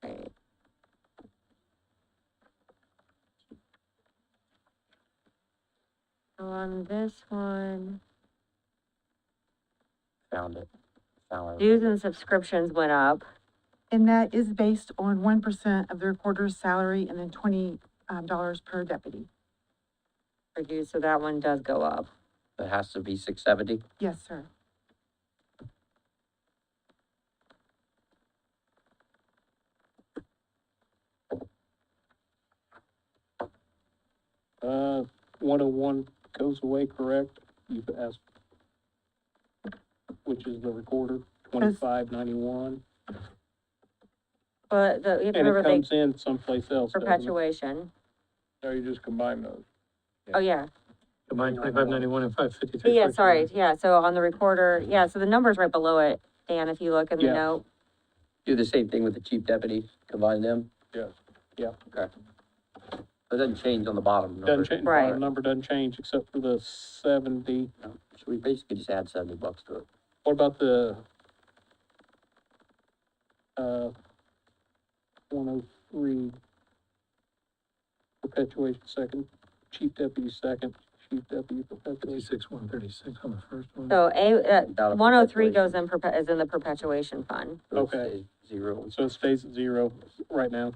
Right. On this one, Found it. Found it. dues and subscriptions went up. And that is based on 1% of the recorder's salary and then $20 per deputy. For dues, so that one does go up. It has to be 670. Yes, sir. Uh, 101 goes away, correct? You've asked, which is the recorder, 2591. But you have to And it remember they, comes in someplace else, doesn't it? perpetuation. No, you just combine those. Oh, yeah. Combined 2591 and 553. Yeah, sorry. Yeah, so on the recorder, yeah, so the number's right below it, Dan, if you look in the Yeah. note. Do the same thing with the chief deputy, combine them? Yes. Yeah. Okay. It doesn't change on the bottom number. Doesn't change, Right. the number doesn't change except for the 70. No. So we basically just add $70 to it. What about the, 103 perpetuation second, chief deputy second, chief deputy perpetuation? 136 on the first one. So Without a 103 goes perpetuation. is in the perpetuation fund. So it Okay. stays Zero. So it stays at 0 right now.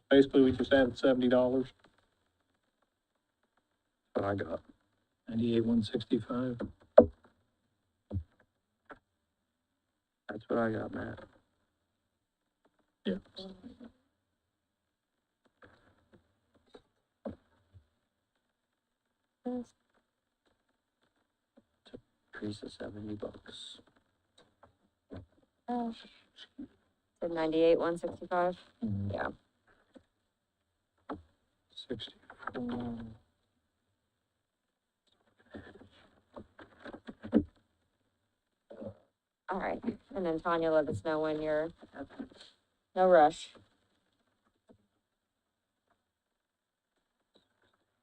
Basically, we just added $70. What I got. 98,165. That's what I got, Matt. Yeah. Increase of $70. So 98, 165? Yeah. 60. All right, and then Tanya, let us know when you're, no rush.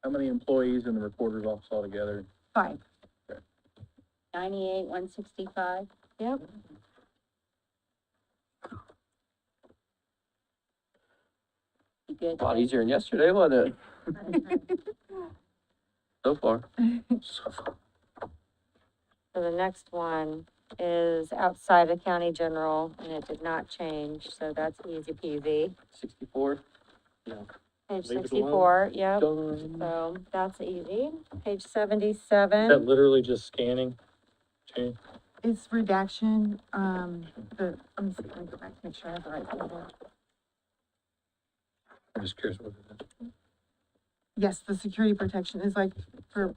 How many employees in the recorder's office altogether? 5. 98,165. Yep. You good? A lot easier than yesterday, wasn't it? So far. So the next one is outside of county general, and it did not change, so that's easy peasy. 64. Page Leave it alone. 64, yep, Done. so that's easy. Page Is that 77, literally just scanning? Change? It's redaction, let me see, let me go back to make sure I have the right folder. I'm just curious what it is. Yes, the security protection is like for,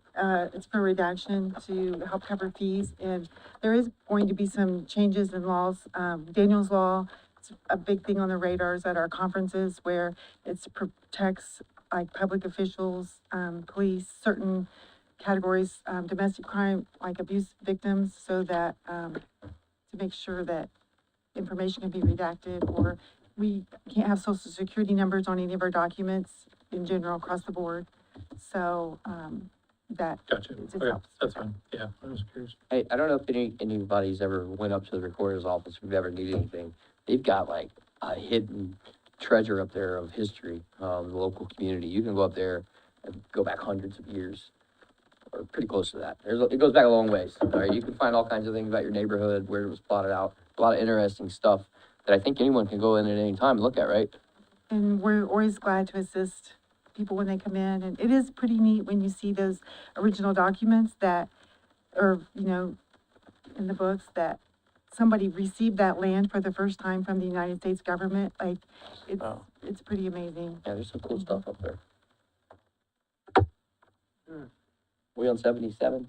it's for redaction to help cover fees, and there is going to be some changes in laws. Daniel's Law, it's a big thing on the radars at our conferences where it protects like public officials, police, certain categories, domestic crime, like abuse victims, so that, to make sure that information can be redacted, or we can't have social security numbers on any of our documents in general across the board. So, that, Gotcha. It's Okay, helps. that's fine. Yeah, I was curious. Hey, I don't know if anybody's ever went up to the recorder's office, if you've ever needed anything. They've got like a hidden treasure up there of history, the local community. You can go up there and go back hundreds of years, or pretty close to that. It goes back a long ways, all right? You can find all kinds of things about your neighborhood, where it was plotted out, a lot of interesting stuff that I think anyone can go in at any time and look at, right? and we're always glad to assist people when they come in, and it is pretty neat when you see those original documents that, or, you know, in the books that somebody received that land for the first time from the United States government, like, Wow. it's pretty amazing. Yeah, there's some cool stuff up there. We on 77?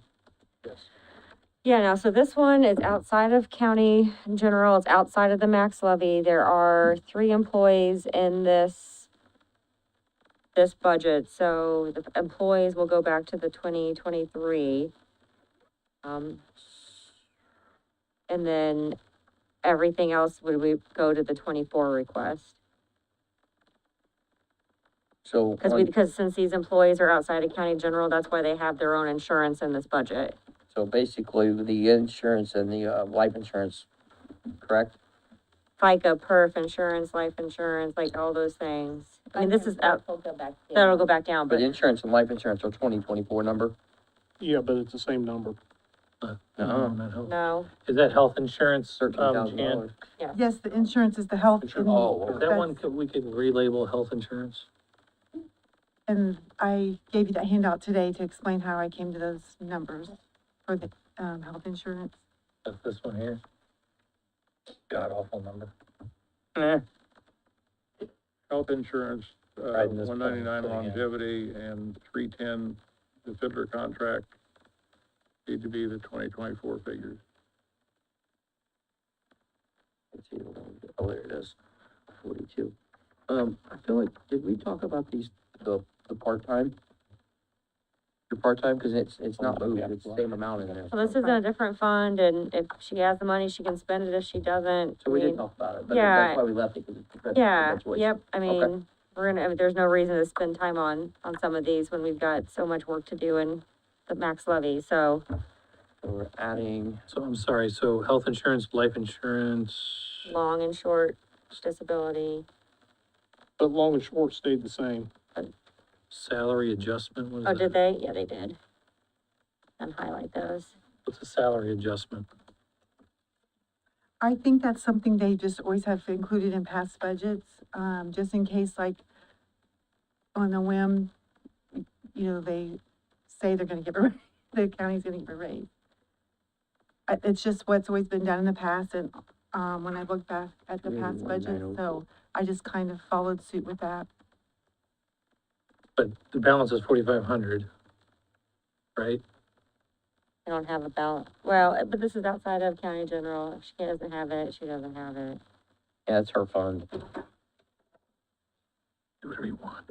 yeah, no, so this one is outside of county general, it's outside of the max levy. There are 3 employees in this budget, so the employees will go back to the 2023. And then everything else would go to the 24 request. So, Because since these employees are outside of county general, that's why they have their own insurance in this budget. so basically, the insurance and the, life insurance, correct? FICA, perf insurance, life insurance, like all those things. I mean, this is, Will go back that'll down. go back down, But but insurance and life insurance are 2024 number? Yeah, but it's the same number. Uh-huh. Not health. no, Is that health insurance, $13,000. yes. Yes, the insurance is the health. Insurance. and Oh, Is that that's- one, we could relabel health insurance? And I gave you that handout today to explain how I came to those numbers for the, health insurance. That's this one here? God awful number. Health insurance, Right in this 199 plan, yeah. longevity and 310, the fiddler contract need to be the 2024 figures. Let's see, oh, there it is, 42. I feel like, did we talk about these, the part-time? Your part-time, because it's not moved, it's the same amount in there. So this is in a different fund, and if she has the money, she can spend it. If she doesn't, So we I did mean, talk about it, but yeah. that's why we left it, because it's. yeah, yep, I Okay. mean, there's no reason to spend time on some of these when we've got so much work to do in the max levy, so. So we're adding, So I'm sorry, so health insurance, life insurance, Long and short disability. But long and short stayed the same. salary adjustment, what is Oh, that? did they? Yeah, they did. And highlight those. What's a salary adjustment? I think that's something they just always have included in past budgets, just in case, like, on a whim, you know, they say they're gonna give a, the county's gonna give a raise. It's just what's always been done in the past, and, when I look back at the past budget, so I just kind of followed suit with that. But the balance is 4,500, right? I don't have a balance. Well, but this is outside of county general. If she doesn't have it, she doesn't have it. yeah, it's her fund. Do whatever you want.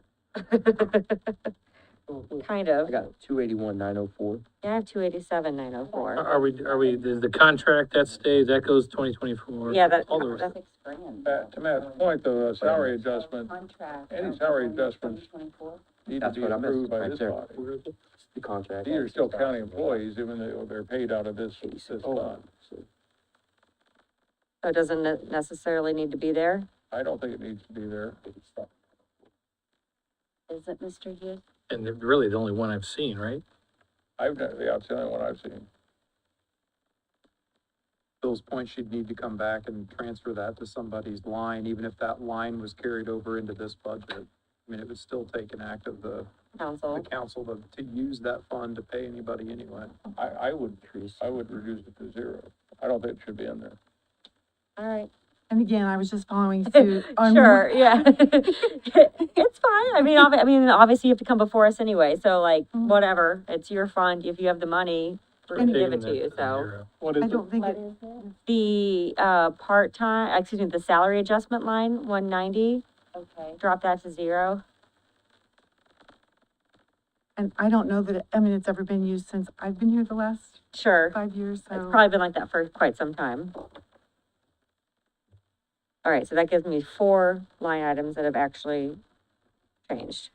Kind of. I got 281,904. Yeah, I have 287,904. Are we, the contract that stays, that goes 2024? Yeah, that, All the rest. that's, $6,000. To Matt's point, though, a salary adjustment, Contract. any salary adjustments 2024. need to That's be what I missed, approved by right this there. body. The contract. These are still county employees, even though they're paid out of this Oh, fund. so it doesn't necessarily need to be there. I don't think it needs to be there. Is it, Mr. Hughes? And they're really the only one I've seen, right? Yeah, it's the only one I've seen. Bill's point, she'd need to come back and transfer that to somebody's line, even if that line was carried over into this budget. I mean, it would still take an act of the Council. council to use that fund to pay anybody anyway. I would reduce it to zero. I don't think it should be in there. All right. And again, I was just following suit on. Sure, yeah. It's fine. I mean, obviously you have to come before us anyway, so like, whatever. It's your fund. If you have the money, we're gonna give it to you, so. What is I it? don't think it, The, part-time, excuse me, the salary adjustment line, 190, Okay. drop that to 0. and I don't know that, I mean, it's ever been used since I've been here the last Sure. 5 years, It's so. probably been like that for quite some time. All right, so that gives me 4 line items that have actually changed.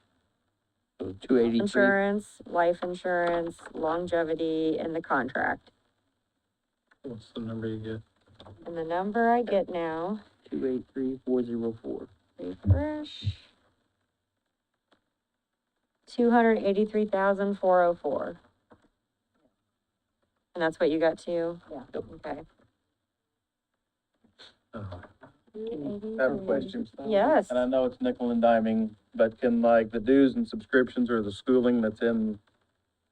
So 283, Insurance, life insurance, longevity, and the contract. What's the number you get? And the number I get now, 283,404. refresh. 283,404. And that's what you got too? Yeah. Okay. Oh. I have a question. Yes. And I know it's nickel and diming, but can like the dues and subscriptions or the schooling that's in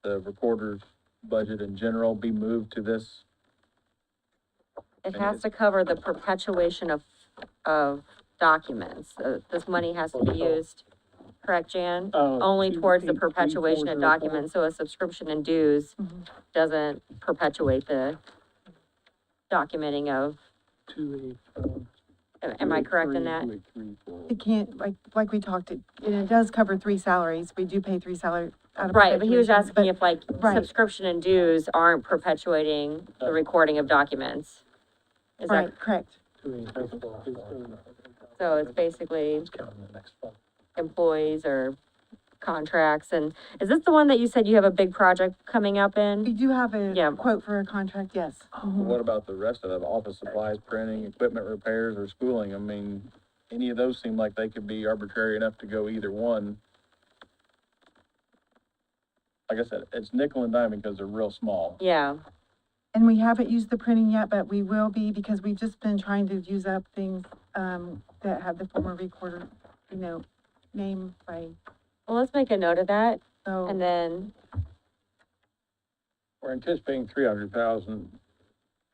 the recorder's budget in general be moved to this? It has to cover the perpetuation of documents. This money has to be used, correct, Jan? Only towards the perpetuation of documents, so a subscription and dues doesn't perpetuate the documenting of, 285. am I correct in that? It can't, like we talked, and it does cover 3 salaries. We do pay 3 salaries out of. Right, but he was perpetuation, asking if like right. subscription and dues aren't perpetuating the recording of documents. Is that, Right, correct. 285. so it's basically It's counting the next one. employees or contracts, and is this the one that you said you have a big project coming up We in? do have Yeah. a quote for a contract, yes. Mhm. What about the rest of it? Office supplies, printing, equipment repairs, or schooling? I mean, any of those seem like they could be arbitrary enough to go either one. Like I said, it's nickel and dime because they're real small. Yeah, And we haven't used the printing yet, but we will be because we've just been trying to use up things, that have the former recorder, name by, well, let's make a note of that, so. and then, We're anticipating 300,000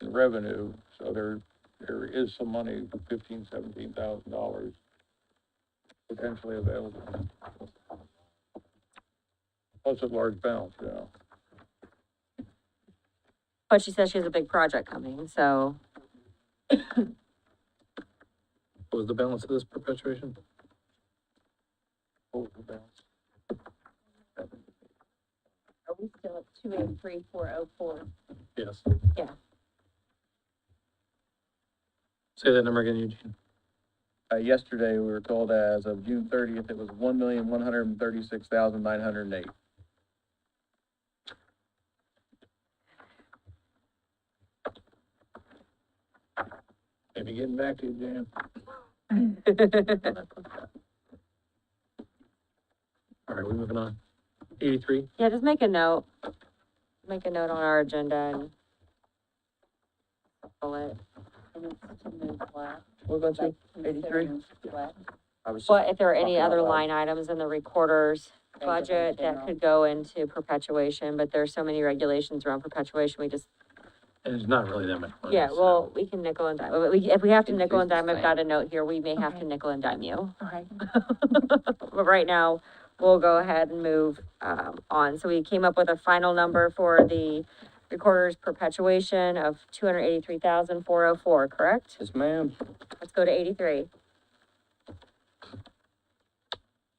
in revenue, so there is some money, $17,000 potentially available. Plus a large balance, you know. but she says she has a big project coming, so, What was the balance of this perpetuation? What was the balance? Are we still at 283,404? Yes. Yeah. Say that number again, Eugene. Yesterday, we were told as of June 30th, it was 1,136,908. Maybe getting back to you, Jan. All right, we're moving on. 83, yeah, just make a note. Make a note on our agenda and pull it. And it's to move what? What about you? Like 83? considering what? I was But if there are any Talking out other loud. line items in the recorder's Right, budget that general. could go into perpetuation, but there's so many regulations around perpetuation, we just, and it's not really that much money. yeah, so- well, we can nickel and dime, if we have to It nickel and stays the dime, I've same. got a note here, we may have to Okay. nickel and dime you. Okay. But right now, we'll go ahead and move, on. So we came up with a final number for the recorder's perpetuation of 283,404, correct? Yes, ma'am. Let's go to 83.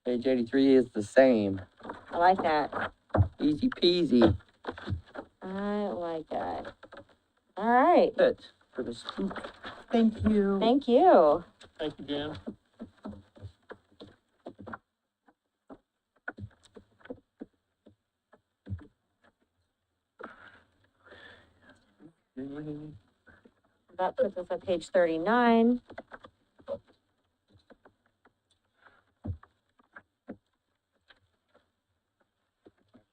Page 83 is the same. I like that. Easy peasy. I like that. All right, Good for the scoop. Thank you. thank you. Thank you, Jan. That puts us at page 39.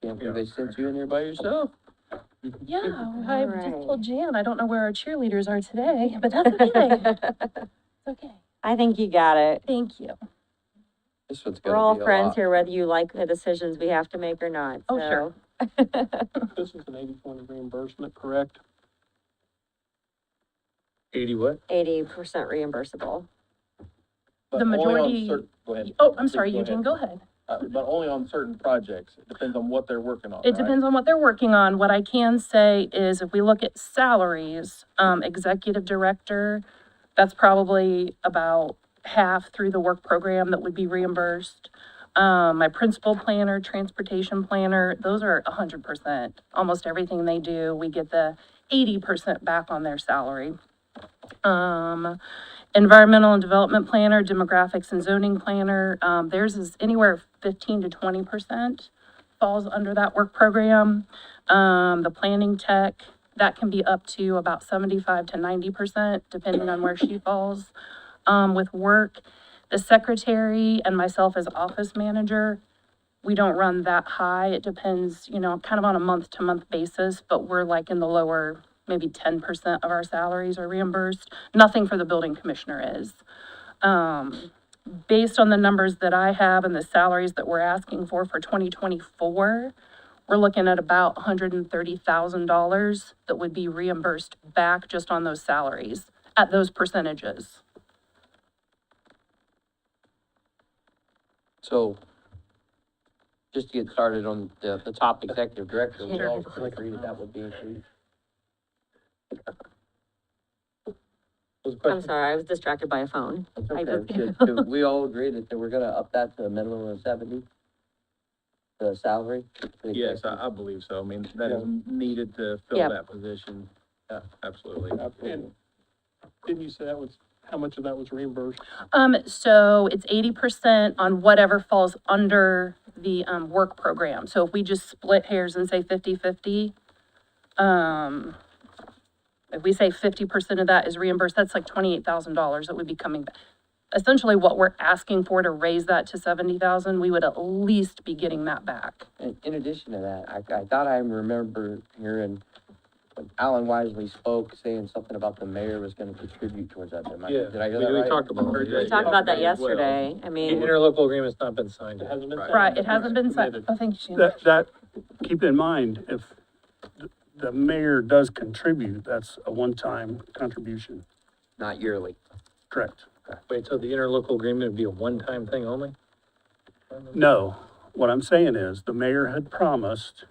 Can't believe they sent you in there by yourself. Yeah, I Alright. just told Jan, I don't know where our cheerleaders are today, but that's okay. It's okay. I think you got it. Thank you. This one's We're gonna all be a friends lot. here, whether you like the decisions we have to make or not, Oh, so. sure. This is an 80/20 reimbursement, correct? 80 what? 80% reimbursable. But The only on majority- certain- Go ahead. Oh, I'm sorry, Please Eugene, go ahead. But only on certain projects. It depends on what they're working on, It right? depends on what they're working on. What I can say is if we look at salaries, executive director, that's probably about half through the work program that would be reimbursed. My principal planner, transportation planner, those are 100%. Almost everything they do, we get the 80% back on their salary. Environmental and development planner, demographics and zoning planner, theirs is anywhere 15 to 20% falls under that work program. The planning tech, that can be up to about 75 to 90%, depending on where she falls, with work. The secretary and myself as office manager, we don't run that high. It depends, you know, kind of on a month-to-month basis, but we're like in the lower, maybe 10% of our salaries are reimbursed. Nothing for the building commissioner is. Based on the numbers that I have and the salaries that we're asking for 2024, we're looking at about $130,000 that would be reimbursed back just on those salaries at those percentages. So, just to get started on the top executive director, we all agree that that would be increased. I'm sorry, I was distracted by a phone. I just- Should we all agree that we're gonna up that to a minimum of 70? The salary? The Yes, executive? I believe so. I mean, that is needed to fill Yep. that position. Yeah, absolutely. And didn't you say that was, how much of that was reimbursed? So it's 80% on whatever falls under the, work program. So if we just split hairs and say 50-50, if we say 50% of that is reimbursed, that's like $28,000 that would be coming back. Essentially what we're asking for to raise that to 70,000, we would at least be getting that back. And in addition to that, I thought I remember hearing when Alan Wisely spoke, saying something about the mayor was gonna contribute towards that. Yeah, Did I hear that we right? talked about it. We talked about that yesterday. I The mean, interlocal agreement's not been signed It yet. hasn't been signed. Right, it hasn't been signed. Committed. Oh, thank you, Shannon. That, keep in mind, if the mayor does contribute, that's a one-time contribution. Not yearly. Correct. Wait, so the interlocal agreement would be a one-time thing only? No, what I'm saying is, the mayor had promised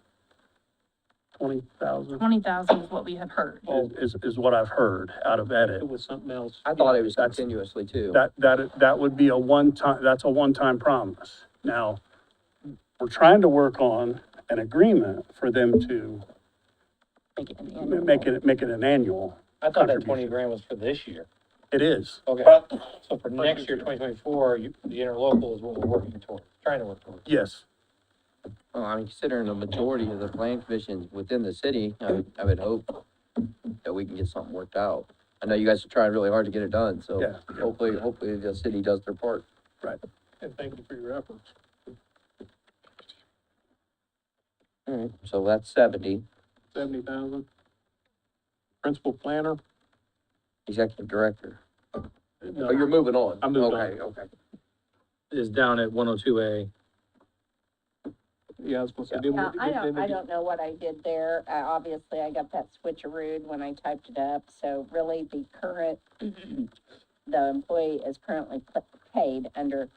20,000, 20,000 is what we had heard. is what I've heard out of edit. It was something else. I thought it was That's- continuously too. That would be a one-time, that's a one-time promise. Now, we're trying to work on an agreement for them to Make it an annual. make it an annual. I thought that 20 contribution. grand was for this year. It is. Okay, so for next year, 2024, the interlocal is what we're working towards, trying to work towards. Yes. Well, I mean, considering the majority of the plan commissions within the city, I would hope that we can get something worked out. I know you guys are trying really hard to get it done, so Yeah. hopefully the city does their part. And thank you for your efforts. All right, so that's 70, 70,000. Principal planner? executive director. No, Oh, you're moving on? I'm moving on. Okay. Is down at 102A. Yeah, I was gonna say. Yeah, I don't know what I did there. Obviously, I got that switcherooed when I typed it up, so really the current, the employee is currently paid under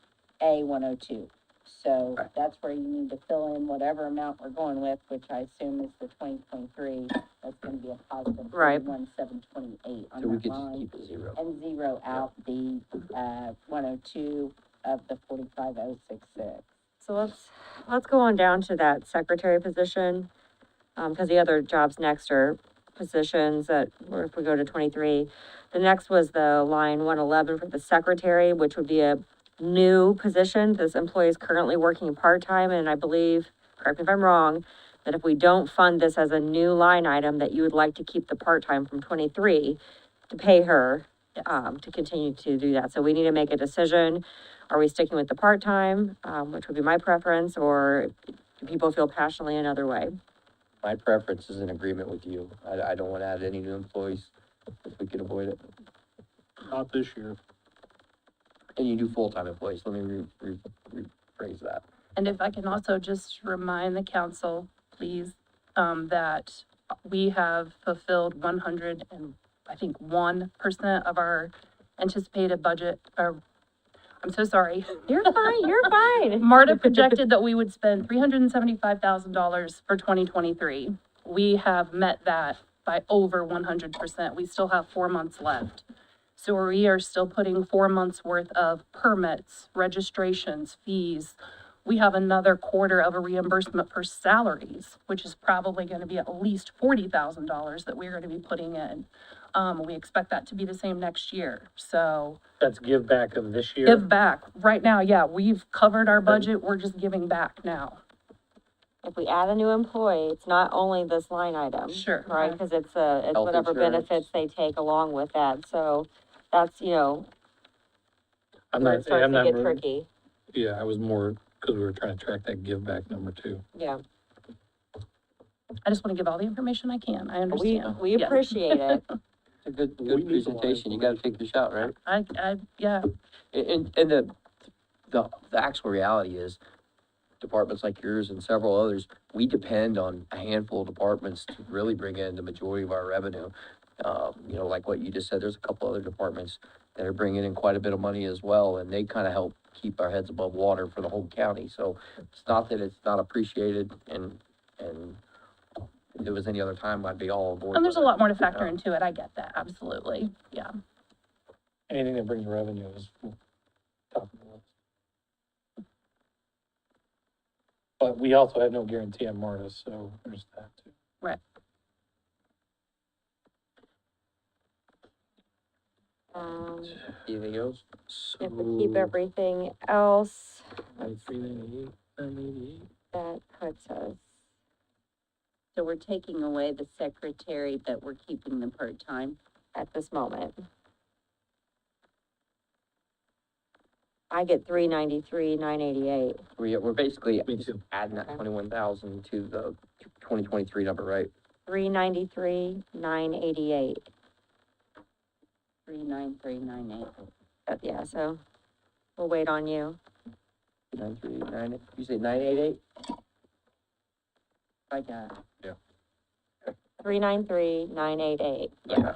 A 102. So Right. that's where you need to fill in whatever amount we're going with, which I assume is the 2023. That's gonna be a positive Right. 41,728 on So we that could just line. keep it zero. And zero out the, 102 of the 45,066. so let's go on down to that secretary position. Cause the other jobs next are positions that, or if we go to 23, the next was the line 111 for the secretary, which would be a new position. This employee is currently working part-time, and I believe, correct me if I'm wrong, that if we don't fund this as a new line item, that you would like to keep the part-time from 23 to pay her, to continue to do that. So we need to make a decision. Are we sticking with the part-time, which would be my preference, or do people feel passionately another way? My preference is in agreement with you. I don't wanna add any new employees if we can avoid it. Not this year. And you do full-time employees, let me rephrase that. And if I can also just remind the council, please, that we have fulfilled 101% of our anticipated budget, or, I'm so sorry. You're fine, you're fine. MARTA projected that we would spend $375,000 for 2023. We have met that by over 100%. We still have 4 months left. So we are still putting 4 months worth of permits, registrations, fees. We have another quarter of a reimbursement for salaries, which is probably gonna be at least $40,000 that we're gonna be putting in. We expect that to be the same next year, so That's give back of this year. give back. Right now, yeah, we've covered our budget, we're just giving back now. If we add a new employee, it's not only this line item. Sure. Right, because it's Health whatever insurance. benefits they take along with that, so that's, I'm where not, it starts I'm to not, get more- tricky, yeah, I was more, because we were trying to track that give back number too. yeah. I just wanna give all the information I can, I We, understand. we Yeah. appreciate it. It's a good, We good need the presentation, you gotta take the shot, right? Yeah, And the actual reality is, departments like yours and several others, we depend on a handful of departments to really bring in the majority of our revenue. You know, like what you just said, there's a couple other departments that are bringing in quite a bit of money as well, and they kind of help keep our heads above water for the whole county. So it's not that it's not appreciated, and if it was any other time, I'd be all aboard. and there's a with it. lot more to factor into it, I get that, absolutely, yeah. Anything that brings revenue is top of the list. But we also have no guarantee on MARTA, so there's that too. Right. Anything else? If we keep everything else, 9398, 988. that puts us, So we're taking away the secretary, but we're keeping the part-time. at this moment. I get 393, 988. We're basically Me too. adding that Okay. 21,000 to the 2023 number, right? 393, 988. 39398. Yeah, so we'll wait on you. 939, you say 988? I got it. 393, 988. Yeah.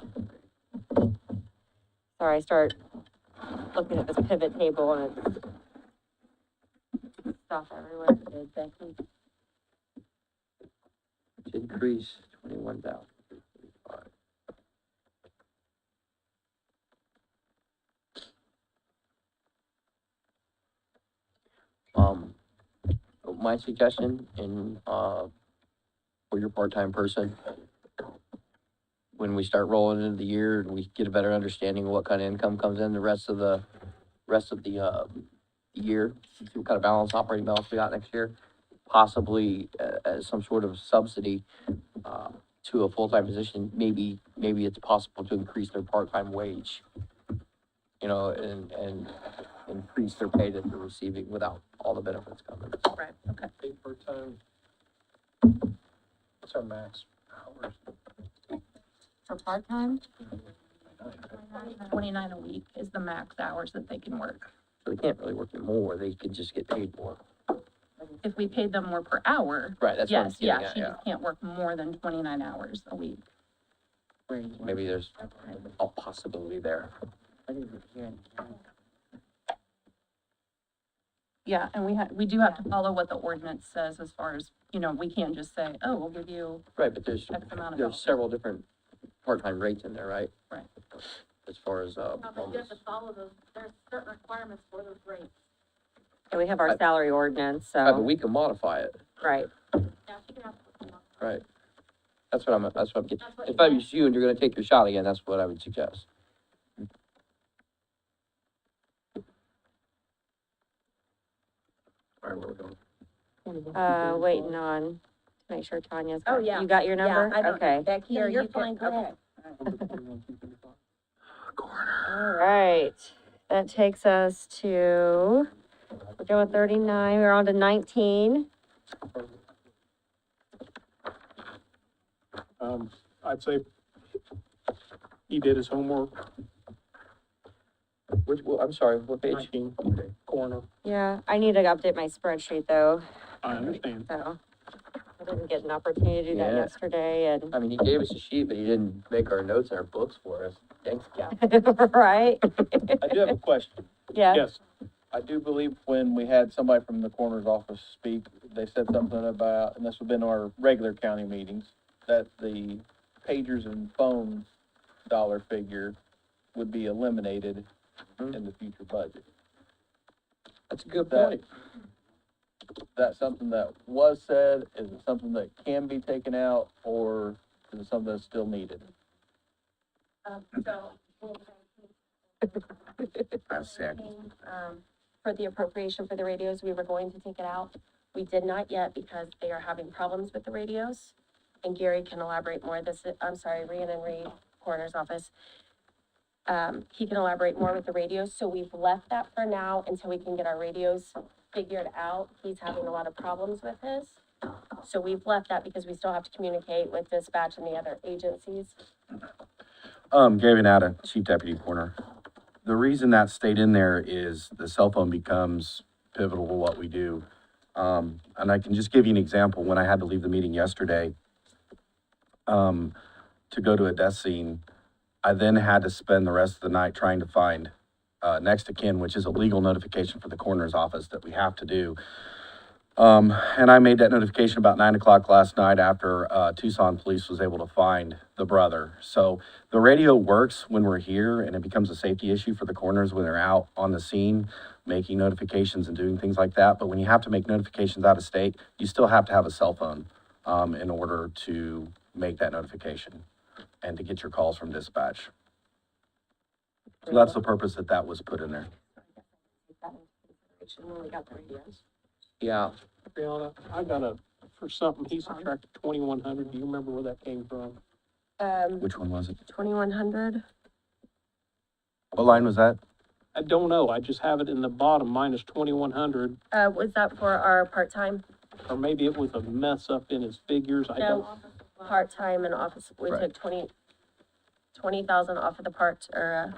Sorry, I start looking at this pivot table and it's stuff everywhere. Good, Becky. To increase 21,000. My suggestion for your part-time person, when we start rolling into the year and we get a better understanding of what kind of income comes in the rest of the year, see what kind of operating balance we got next year, possibly as some sort of subsidy to a full-time position, maybe it's possible to increase their part-time wage, you know, and increase their pay that they're receiving without all the benefits coming. Right, okay. Pay per time. What's our max hours? For part-time? 29 a week is the max hours that they can work. So they can't really work more, they can just get paid more. If we paid them more per hour, Right, that's what I'm yes, getting yeah, at, she yeah. just can't work more than 29 hours a week. Maybe there's a possibility there. Yeah, and we do have to follow what the ordinance says as far as, you know, we can't just say, oh, we'll give you Right, but there's X amount of there's dollars. several different part-time rates in there, right? Right. As far as, follow those, there's certain requirements for those rates. And we have our Right. salary ordinance, right, but so, we can modify it, right. right? That's what I'm getting, if I was you and you're gonna take your shot again, that's what I would suggest. All right, where we going? Waiting on, to make sure Tanya's Oh, got, yeah. you got your number? Yeah, I don't, Okay. Becky, No, are you're you fine, good? go Okay. All right, that takes us to, we're doing 39, we're on to 19. I'd say he did his homework. Which, well, I'm sorry, what page? 19, corner. Yeah, I need to update my spreadsheet though, I understand. so. I didn't get an opportunity to do that Yeah. yesterday and. I mean, he gave us a sheet, but he didn't make our notes and our books for us. Thanks, Cap. Right? I do have a question. Yeah. Yes, I do believe when we had somebody from the coroner's office speak, they said something about, and this would have been our regular county meetings, that the pagers and phones dollar figure would be eliminated in the future budget. That's a good That- point. That's something that was said, is it something that can be taken out, or is it something that's still needed? That's sick. For the appropriation for the radios, we were going to take it out. We did not yet because they are having problems with the radios. And Gary can elaborate more. Rhiannon Reed, coroner's office. He can elaborate more with the radios, so we've left that for now until we can get our radios figured out. He's having a lot of problems with his. So we've left that because we still have to communicate with dispatch and the other agencies. Gary Nata, Chief Deputy Coroner. The reason that stayed in there is the cell phone becomes pivotal to what we do. And I can just give you an example. When I had to leave the meeting yesterday, to go to a death scene, I then had to spend the rest of the night trying to find, next of kin, which is a legal notification for the coroner's office that we have to do. And I made that notification about 9 o'clock last night after, Tucson Police was able to find the brother. So the radio works when we're here, and it becomes a safety issue for the coroners when they're out on the scene, making notifications and doing things like that. But when you have to make notifications out of state, you still have to have a cell phone, in order to make that notification and to get your calls from dispatch. So that's the purpose that that was put in there. When we got the radios. Yeah, Brianna, I got for something, he subtracted 2,100. Do you remember where that came from? Which one was it? 2,100. What line was that? I don't know. I just have it in the bottom, minus 2,100, Was that for our part-time? or maybe it was a mess up in his figures. I don't. No, part-time and office, we Right. took 20,000 off of the part, or,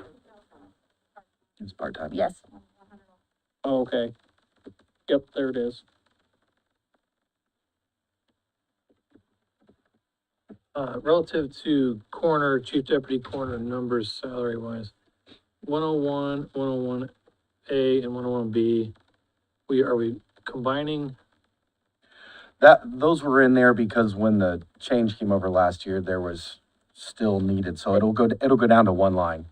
It's part-time. yes. Oh, okay. Yep, there it is. Relative to coroner, chief deputy coroner numbers salary wise, 101, 101A and 101B, are we combining? Those were in there because when the change came over last year, there was still needed, so it'll go down to one line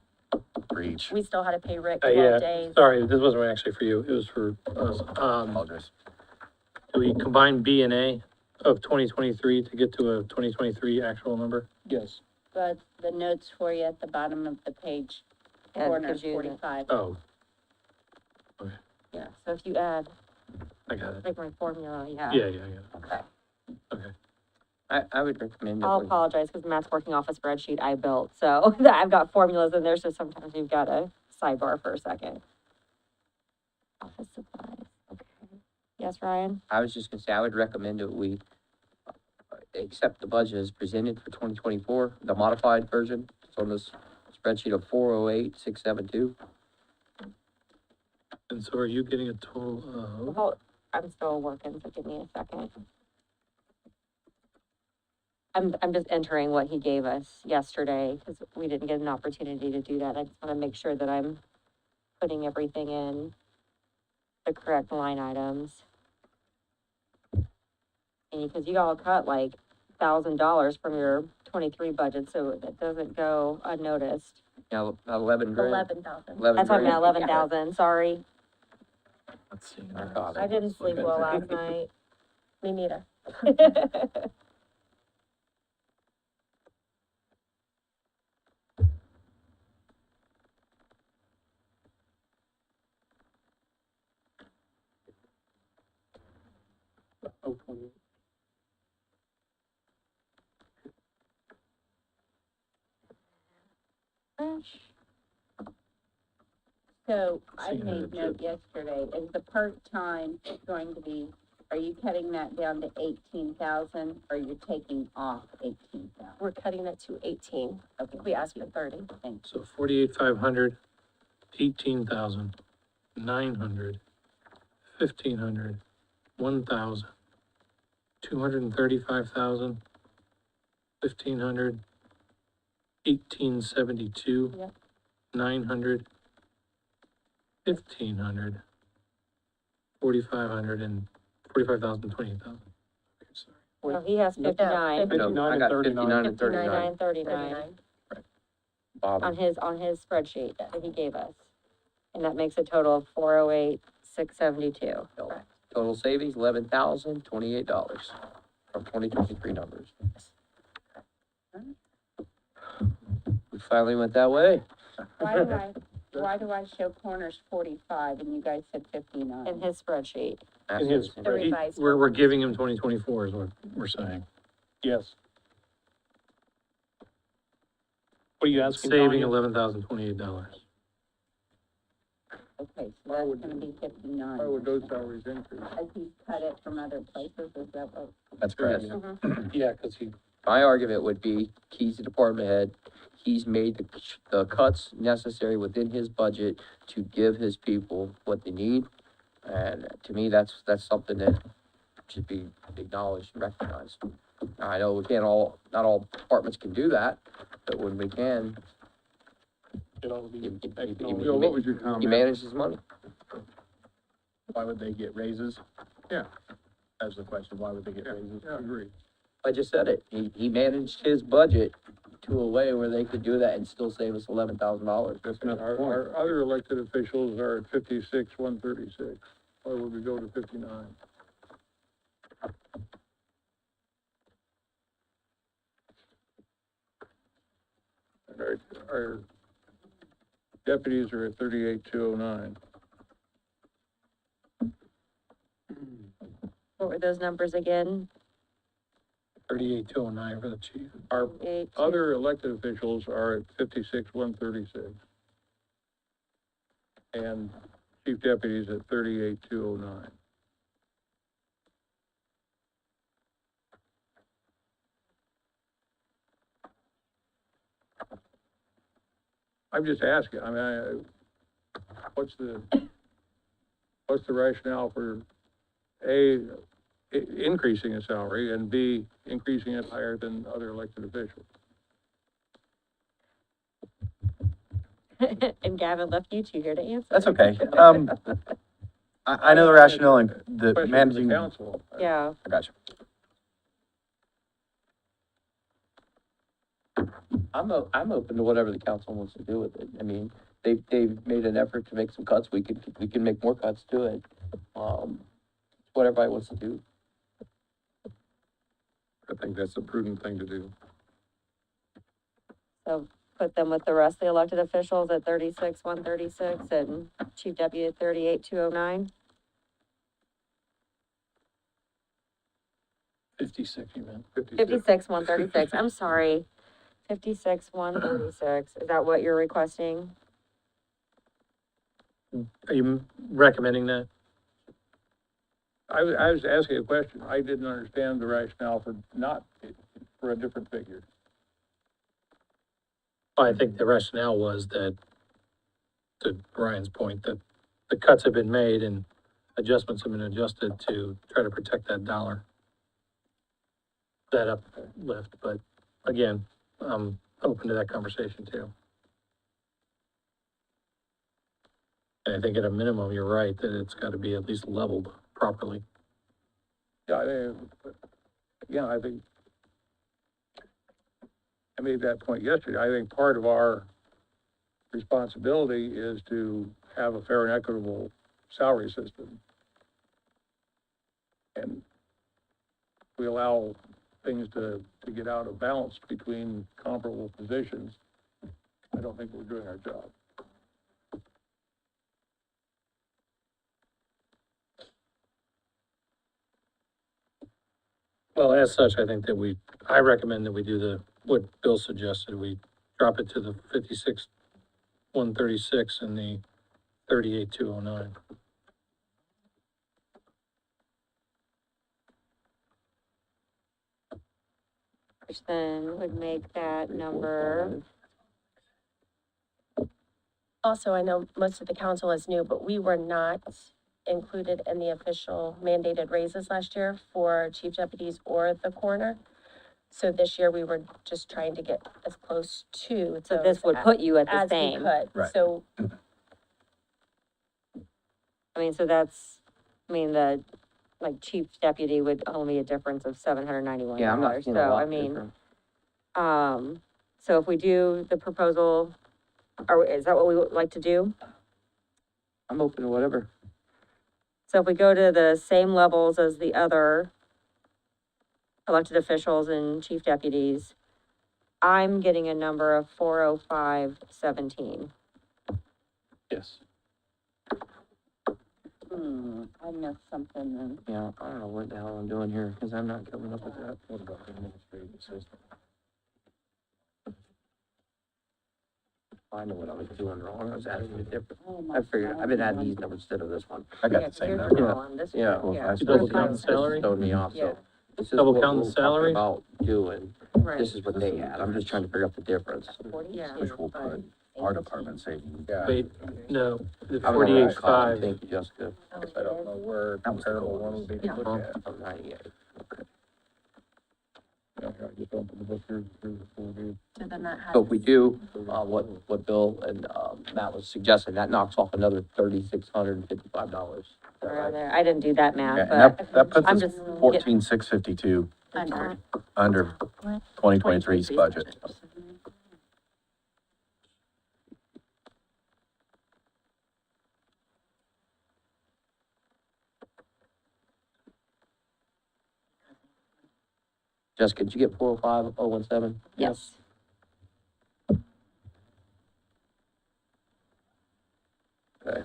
for each. We still had to pay Rick Yeah, 12 days. sorry, this wasn't actually for you, it was for us. Apologize. Do we combine B and A of 2023 to get to a 2023 actual number? Yes. But the notes for you at the bottom of the page, Yeah, it corner gives you the- 45. Oh, Yeah, so if you add, I got it. like my formula, yeah. Yeah. Okay. Okay. I would recommend that I'll we- apologize, because Matt's working off a spreadsheet I built, so I've got formulas in there, so sometimes you've got to sidebar for a second. Office supplies, okay. Yes, Ryan? I was just gonna say, I would recommend that we accept the budget as presented for 2024, the modified version. It's on this spreadsheet of 408,672. And so are you getting a total of? Well, I'm still working, so give me a second. I'm just entering what he gave us yesterday, because we didn't get an opportunity to do that. I just want to make sure that I'm putting everything in the correct line items. And because you all cut like $1,000 from your 23 budget, so that doesn't go unnoticed. Now, 11 grand. 11,000. 11 That's what I meant, grand. 11,000, sorry. Let's see. My God, I didn't sleep well last night. Me neither. Oh, 20. So I See, made note yesterday, is the part-time going to be are you cutting that down to 18,000 or you're taking off 18,000? We're cutting it to 18. Okay. We asked for 30. Thank So 48,500, 18,000, 900, 1,500, 1,000, 235,000, 1,500, 1,872, Yep. 900, 1,500, 4,500, and 45,000, 28,000. Okay, sorry. No, he has 59. No, I got 59 and 59, 39. 39 Bob, on his spreadsheet that he gave us. And that makes a total of 408, 672. total savings, $11,028 from 2023 numbers. We finally went that way. Why do I show corners 45 and you guys said 59? In his spreadsheet. In his, The revised we're one. giving him 2024 is what we're saying. Yes. What are you asking, Saving Tanya? $11,028. Okay, so Why that's would- gonna be 59. Why would those salaries increase? As he's cut it from other places, is that what? That's correct. Yeah, because he, My argument would be, he's the department head, he's made the cuts necessary within his budget to give his people what they need. And to me, that's something that should be acknowledged and recognized. I know we can't not all departments can do that, but when we can, It ought to be he Bill, what was your comment? manages money. Why would they get raises? Yeah. That's the question, why would they get raises? Yeah, I agree. I just said it, he managed his budget to a way where they could do that and still save us $11,000. That's not the Our, point. our other elected officials are at 56, 136. Why would we go to 59? And our deputies are at 38, 209. What were those numbers again? 38,209 for the chief. Our 8, other elected officials are at 56, 136. And chief deputies at 38, 209. I'm just asking, I mean, what's the rationale for A, increasing a salary, and B, increasing it higher than other elected officials? and Gavin left you two here to answer. That's okay. I know the rationale and the Question for managing. the council. Yeah. I got you. I'm open to whatever the council wants to do with it. I mean, they've made an effort to make some cuts. We can make more cuts to it. What everybody wants to do. I think that's a prudent thing to do. So put them with the rest of the elected officials at 36, 136, and chief deputy at 38, 209. 56, you meant. 56, 136. I'm sorry. 56, 136. Is that what you're requesting? Are you recommending that? I was asking a question. I didn't understand the rationale for a different figure. I think the rationale was that, to Brian's point, that the cuts have been made and adjustments have been adjusted to try to protect that dollar. That uplift, but again, I'm open to that conversation too. And I think at a minimum, you're right, that it's gotta be at least leveled properly. Yeah, I think, I made that point yesterday. I think part of our responsibility is to have a fair and equitable salary system. And we allow things to get out of balance between comparable positions. I don't think we're doing our job. Well, as such, I think that I recommend that we do what Bill suggested, we drop it to the 56, 136 and the 38, 209. which then would make that number. Also, I know most of the council is new, but we were not included in the official mandated raises last year for chief deputies or the coroner. So this year we were just trying to get as close to. So this those would put you at the as we same. could. Right. So I mean, so that's, I mean, the, like, chief deputy would only be a difference of $791. Yeah, I'm not seeing a So, lot I mean, different. so if we do the proposal, is that what we would like to do? I'm open to whatever. So if we go to the same levels as the other elected officials and chief deputies, I'm getting a number of 40517. Yes. I missed something then. Yeah, I don't know what the hell I'm doing here, because I'm not coming up with that. What about the administrative assistant? I know what I was doing wrong, I was adding a different, Oh, my I figured, I've been adding God. these numbers instead of this one. I got Yeah, the same here's number. the one, this one, Yeah. yeah. You double count the salary? Throwed me off, Yeah. so. This is Double what count the we're talking salary? About doing, Right. this is what they had, I'm just trying to figure out the difference. Yeah. Which will put our department savings. Wait, no, the I'm gonna write a column. 48.5. Thank you, Jessica. I don't know where That was the comparable goal. one would be to look at. From 98. Yeah, I just opened the book here, here's the full view. so then that has. So if we do, what Bill and, Matt was suggesting, that knocks off another $3,655. Around there. I didn't do that Yeah, math, and but that puts I'm us just 14,652 Under. under 2023's budget. Jessica, did you get 405017? yes. Okay.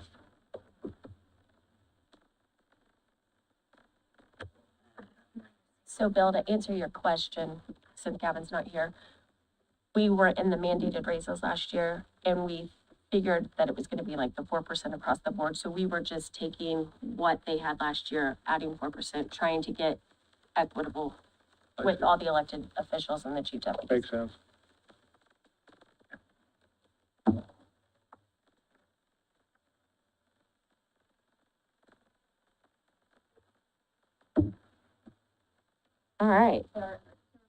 So Bill, to answer your question, since Gavin's not here, we were in the mandated raises last year and we figured that it was gonna be like the 4% across the board. So we were just taking what they had last year, adding 4%, trying to get equitable with all the elected officials and the chief deputies. Makes sense. All right,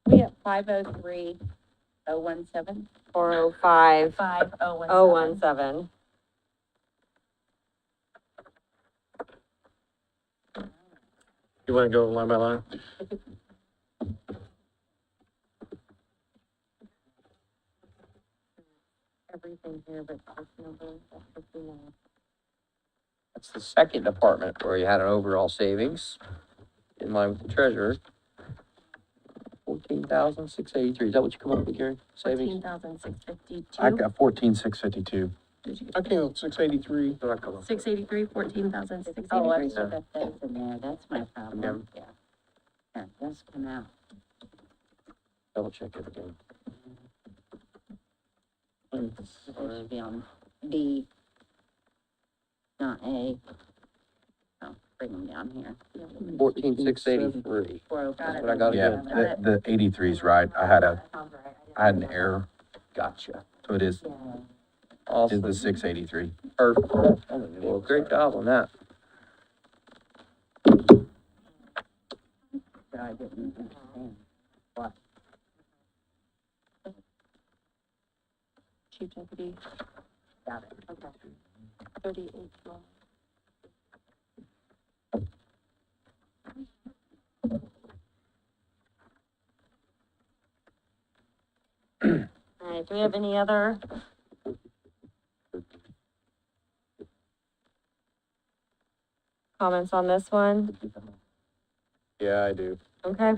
We have 503017. 405 5017. 017. You wanna go line by line? Everything here but this number, that's 59. That's the second department where you had an overall savings in line with the treasurer. 14,683, is that what you come up with, Gary? Savings? 14,652. I got 14,652. Did you I get came up with 683. 683, 14,683? Oh, I should have those in there, that's my problem. Yeah. Yeah, those come out. Double check everything. It should be on B, not A. Oh, bring them down here. 14,683. 405. That's what I got Yeah, again. the 83 is right. I had an error, Gotcha. so it is Awesome. the 683. Perfect. Well, great job on that. I didn't understand. Chief deputy, Got it, okay. 38. All right, do we have any other? Comments on this one? Yeah, I do. Okay,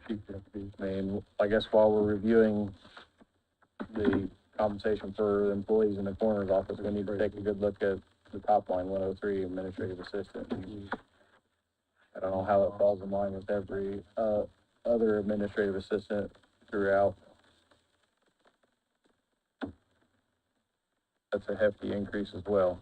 Chief Deputy. I mean, I guess while we're reviewing the compensation for employees in the coroner's office, we need to take a good look at the top line, 103, administrative assistant. I don't know how it falls in line with every, other administrative assistant throughout. That's a hefty increase as well.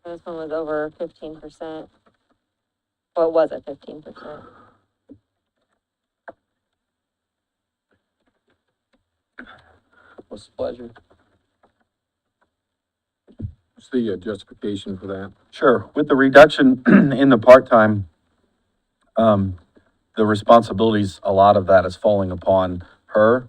This one was over 15%. Well, it was at 15%. What's the pleasure? What's the justification for that? Sure. With the reduction in the part-time, the responsibilities, a lot of that is falling upon her.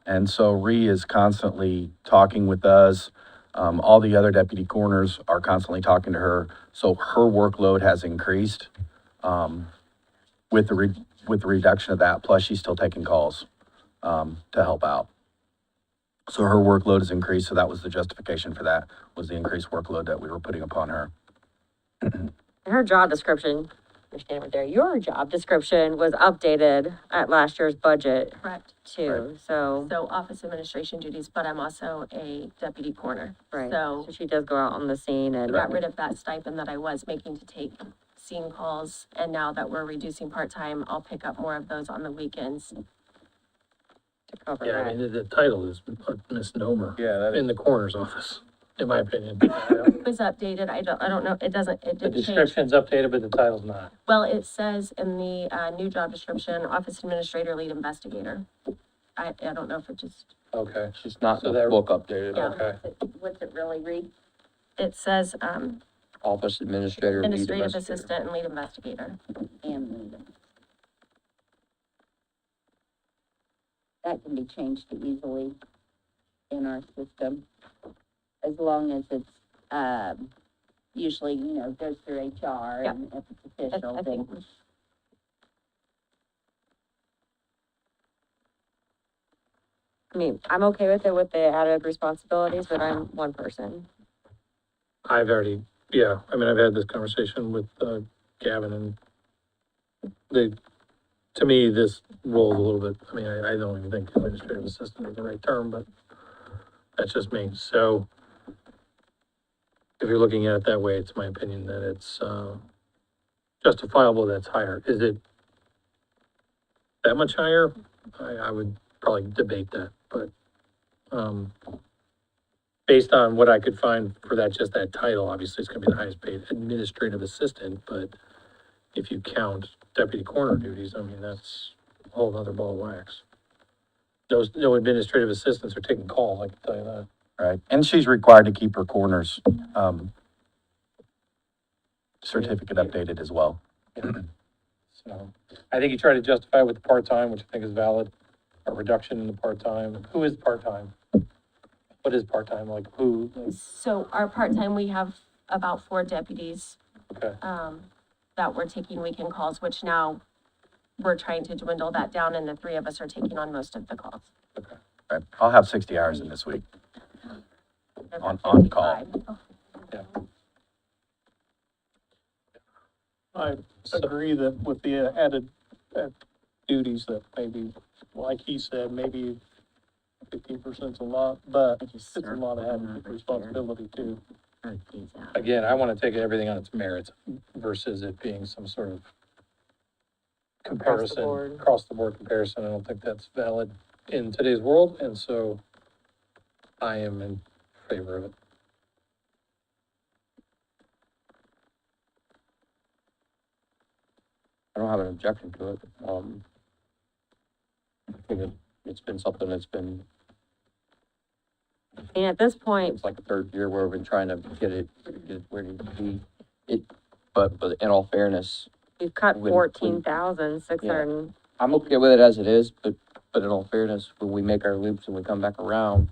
And so Ree is constantly talking with us. All the other deputy coroners are constantly talking to her. So her workload has increased, with with the reduction of that. Plus she's still taking calls, to help out. So her workload has increased. So that was the justification for that, was the increased workload that we were putting upon her. Her job description, you're standing right there, your job description was updated at last year's budget Correct. too, so, So office administration duties, but I'm also a deputy coroner. right. So So she does go out on the scene I and, got rid of that stipend that I was making to take scene calls, and now that we're reducing part-time, I'll pick up more of those on the weekends. to cover Yeah, I that. mean, the title is a misnomer Yeah, that in is, the coroner's office, in my opinion. It was updated, I don't know, it The did change. description's updated, but the title's not. Well, it says in the, new job description, office administrator, lead investigator. I don't know if it just, Okay. She's not So in the that- book updated. Yeah. Okay. What's it really read? it says, Office administrator. lead administrative investigator. assistant and lead investigator. And lead. That can be changed easily in our system, as long as it's, usually, goes through HR Yeah. and if it's I official, think then. I mean, I'm okay with it with the added responsibilities, but I'm one person. I've already, yeah, I mean, I've had this conversation with, Gavin, and to me, this rolls a little bit, I mean, I don't even think administrative assistant is the right term, but that's just me, so if you're looking at it that way, it's my opinion that it's, justifiable that's higher. Is it that much higher? I would probably debate that, but, based on what I could find for that, just that title, obviously it's gonna be the highest paid administrative assistant, but if you count deputy coroner duties, I mean, that's a whole nother ball of wax. No administrative assistants are taking calls, I can tell you that. Right, and she's required to keep her coroner's, certificate updated as well. So, I think you try to justify it with the part-time, which I think is valid, a reduction in the part-time. Who is part-time? What is part-time, like who, like, So our part-time, we have about 4 deputies, okay, that we're taking weekend calls, which now we're trying to dwindle that down, and the 3 of us are taking on most of the calls. Right, I'll have 60 hours in this week. There's On about call. 55. I agree that with the added duties that maybe, like he said, maybe 15%'s a lot, but it's a lot of added responsibility too. again, I wanna take everything on its merits versus it being some sort of comparison, board. across the board comparison. I don't think that's valid in today's world, and so I am in favor of it. I don't have an objection to it. I think it's been something that's been, And at this point, it's like the third year where we've been trying to get it where it needs to be. But in all fairness, we've cut when- 14,600. I'm okay with it as it is, but in all fairness, when we make our loops and we come back around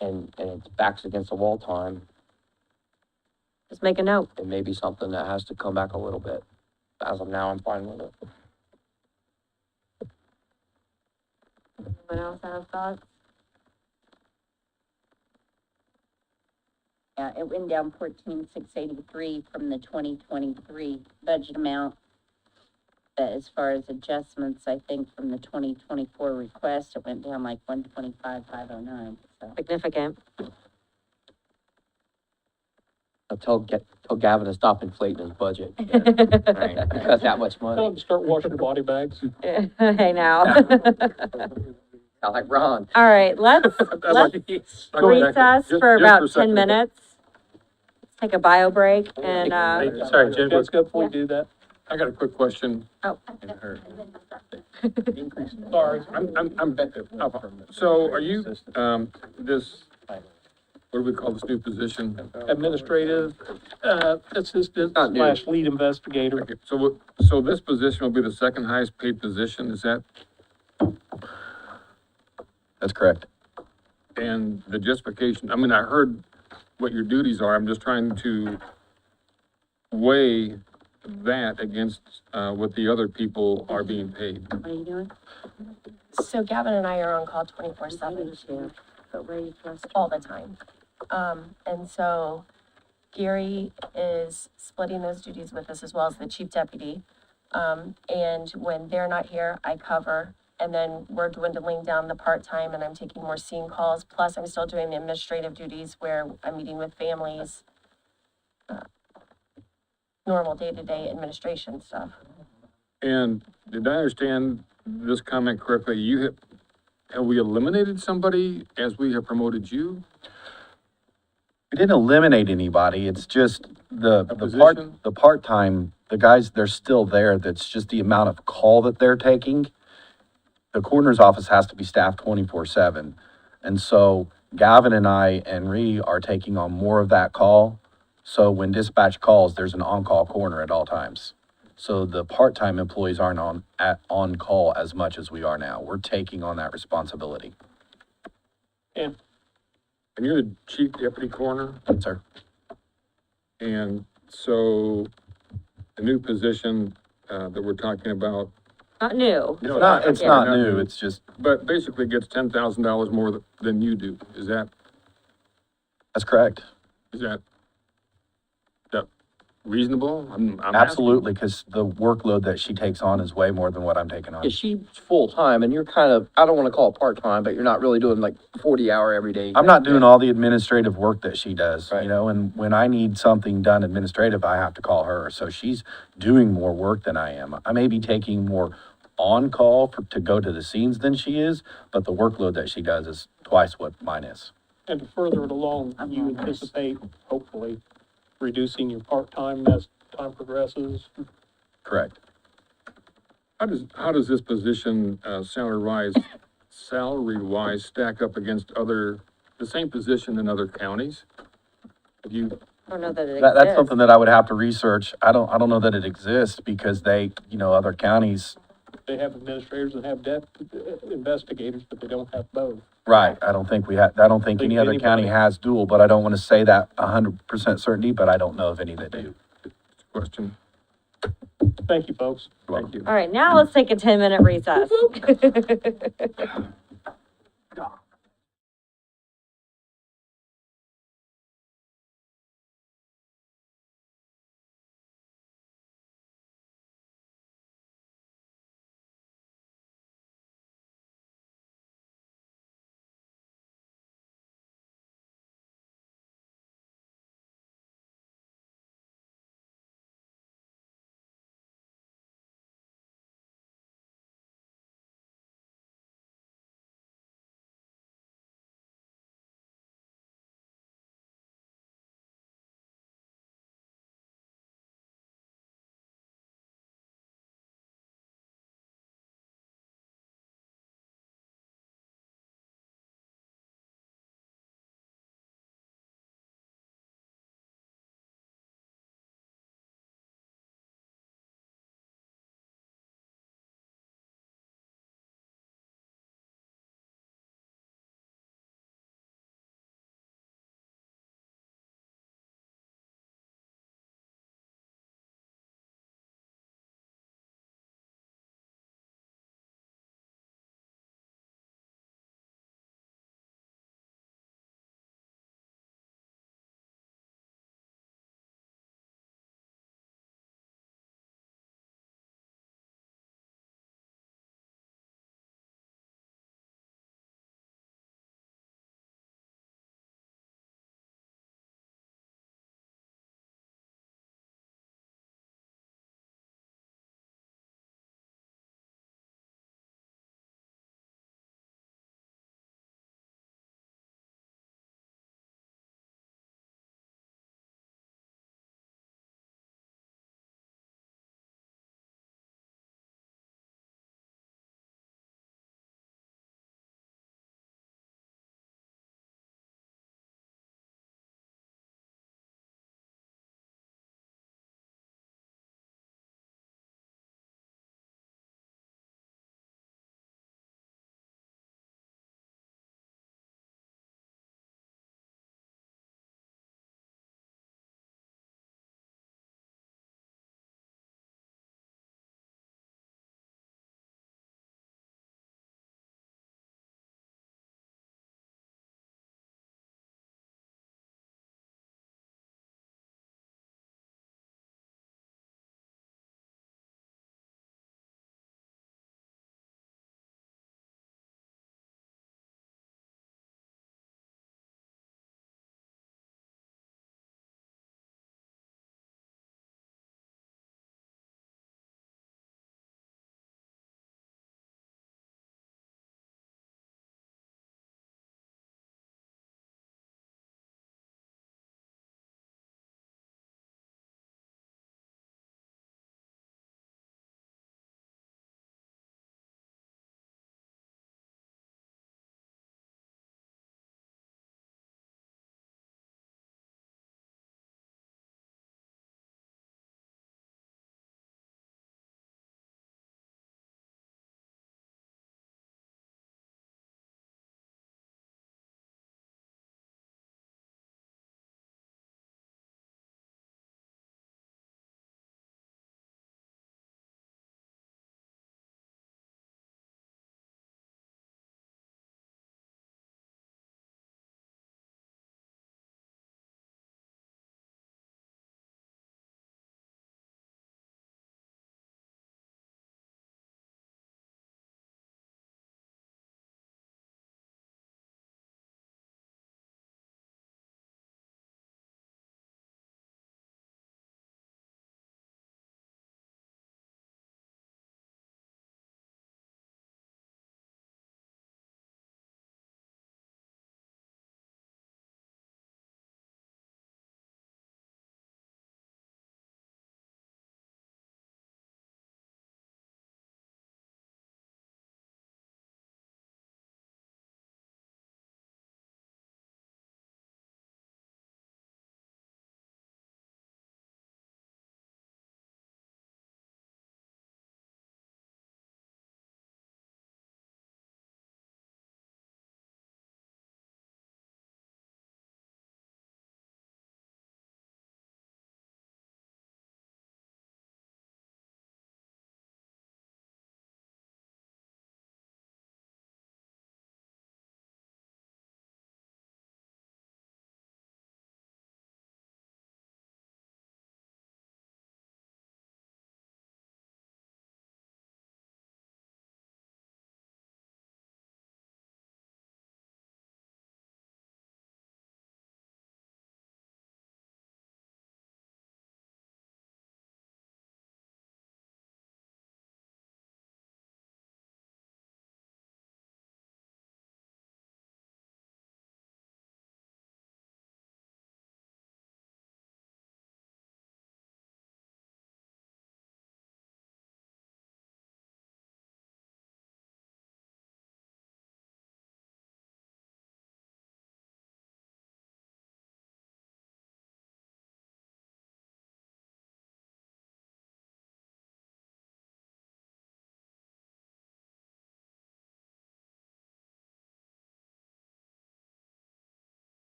and it's backs against the wall time, Just make a note. it may be something that has to come back a little bit. As of now, I'm fine with it. Anyone else have thoughts? Yeah, it went down 14,683 from the 2023 budget amount. But as far as adjustments, I think from the 2024 request, it went down like 125,509, so. Significant. I'll tell Gavin to stop inflating his budget. Right, I got that much Tell money. them to start washing your body bags. Hey now. Sound like Ron. All right, let's Go back- recess just for a about 10 second. minutes. Let's take a bio break and, Hey, Sorry, Jim. Jessica, before we do that, I got a quick question. oh, sorry. So are you, this, what do we call this new position? Administrative, assistant Not new. slash lead investigator. Okay, so this position will be the second highest paid position, is that, That's correct. and the justification, I mean, I heard what your duties are, I'm just trying to weigh that against, what the other people are being paid. what are you doing? So Gavin and I are on call 24/7 But where are you supposed all the time. And so Gary is splitting those duties with us as well as the chief deputy. And when they're not here, I cover. And then we're dwindling down the part-time and I'm taking more scene calls. Plus, I'm still doing the administrative duties where I'm meeting with families. Normal day-to-day administration stuff. And did I understand this comment correctly? Have we eliminated somebody as we have promoted you? We didn't eliminate anybody, it's just A position? the part-time, the guys, they're still there, that's just the amount of call that they're taking. The coroner's office has to be staffed 24/7. And so Gavin and I and Ree are taking on more of that call. So when dispatch calls, there's an on-call coroner at all times. So the part-time employees aren't on call as much as we are now. We're taking on that responsibility. And you're the chief deputy coroner? Yes, sir. And so the new position, that we're talking about, Not new. It's not new, it's just, but basically gets $10,000 more than you do. that's correct. Is that reasonable? I'm asking. Absolutely, because the workload that she takes on is way more than what I'm taking on. Yeah, she's full-time and you're kind of, I don't wanna call it part-time, but you're not really doing like 40-hour every day. I'm not doing all the administrative work that she does, Right. you know, and when I need something done administrative, I have to call her. So she's doing more work than I am. I may be taking more on-call to go to the scenes than she is, but the workload that she does is twice what mine is. And to further it along, you anticipate, hopefully, reducing your part-time as time progresses. Correct. How does this position, salary-wise stack up against the same position in other counties? Have you, I don't know that it That's exists. something that I would have to research. I don't know that it exists because other counties, They have administrators and have investigators, but they don't have both. right, I don't think any other county anybody- has dual, but I don't want to say that 100% certainty, but I don't know of any that do. question? Thank you, folks. Thank you. All right, now let's take a 10-minute recess.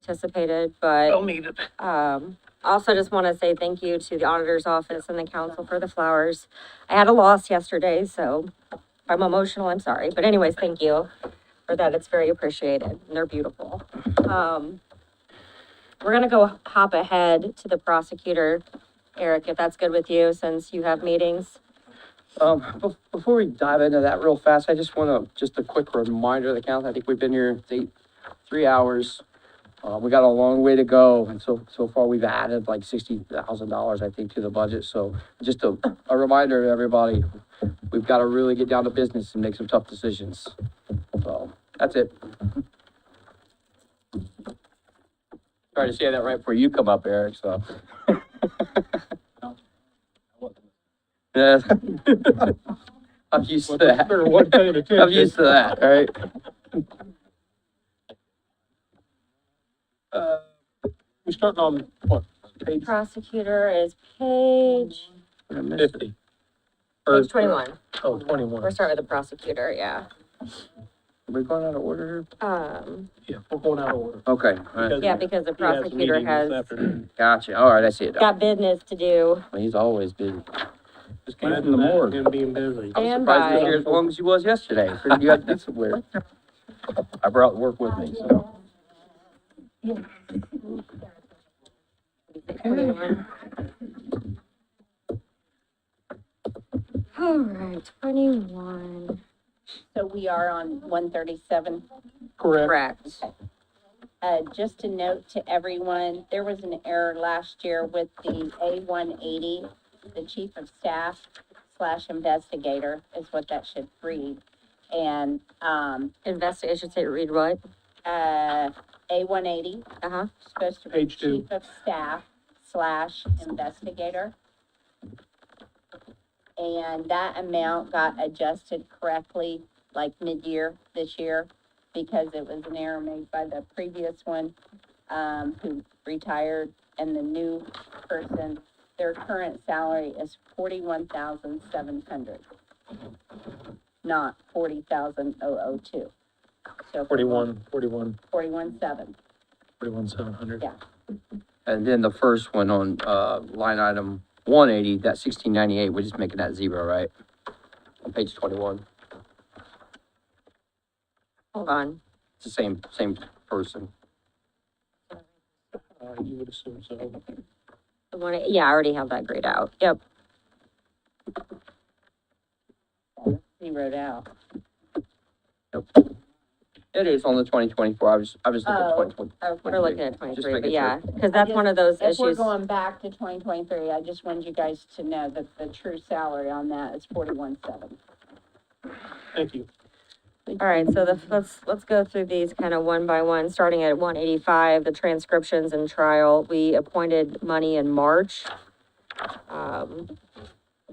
anticipated, but. Don't need it. Also just want to say thank you to the auditor's office and the council for the flowers. I had a loss yesterday, so if I'm emotional, I'm sorry. But anyways, thank you for that. It's very appreciated. And they're beautiful. We're gonna go hop ahead to the prosecutor. Eric, if that's good with you, since you have meetings. Before we dive into that real fast, I just want just a quick reminder of the council. I think we've been here 3 hours. We got a long way to go, and so far we've added like $60,000, I think, to the budget. So just a reminder to everybody, we've got to really get down to business and make some tough decisions. So that's it. Sorry to say that right before you come up, Eric, so. Yeah. I'm used to that. I'm used to that, all right? We're starting on what? Page Prosecutor is page 50. Page 21. Oh, 21. We're starting with the prosecutor, yeah. We're going out of order Yeah, we're going out of order. here? Okay, all right. Yeah, because the He has a prosecutor meeting has this afternoon. Gotcha, all right, I see it now. got business to do. Well, he's always busy. Just came from the morgue. Him being busy. Stand Surprised he's by. here as long as he was yesterday. Figured you had to be somewhere. I brought work with me, so. All right, 21. So we are on 137. Correct. Just a note to everyone, there was an error last year with the A180, the chief of staff / investigator is what that should read. And, Investigate, should say read what? A180, Uh-huh. supposed to be Page 2. chief of staff / investigator. And that amount got adjusted correctly, like mid-year this year, because it was an error made by the previous one, who retired, and the new person, their current salary is 41,700, not 40,002. So 41,700. 41,700. Yeah. And then the first one on, line item 180, that 1698, we're just making that 0, right? On page 21. Hold on. It's the same person. You would assume so. The one, yeah, I already have that grayed out. Yep. Zeroed out. It is on the 2024, I was looking at Oh, 2020. okay. We're looking at Just 23, making but yeah, sure. because that's one of those If we're issues. going back to 2023, I just wanted you guys to know that the true salary on that is 41,700. Thank you. All right, so let's go through these kind of one by one, starting at 185, the transcriptions and trial. We appointed money in March.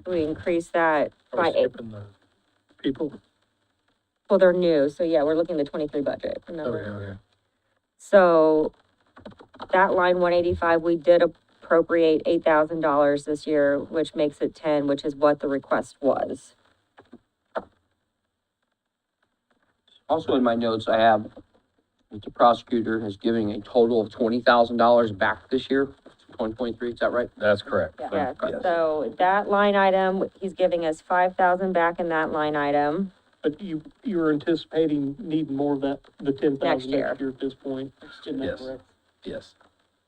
We increased that Are by we skipping the people? well, they're new, so yeah, we're looking at the 23 budget, remember? Okay. So that line 185, we did appropriate $8,000 this year, which makes it 10, which is what the request was. Also in my notes, I have that the prosecutor is giving a total of $20,000 back this year, 2023, is that right? That's correct. Yeah, so that line item, he's giving us 5,000 back in that line item. But you were anticipating needing more of that, the 10,000 Next year. next year at this point? Isn't that Yes. correct? Yes.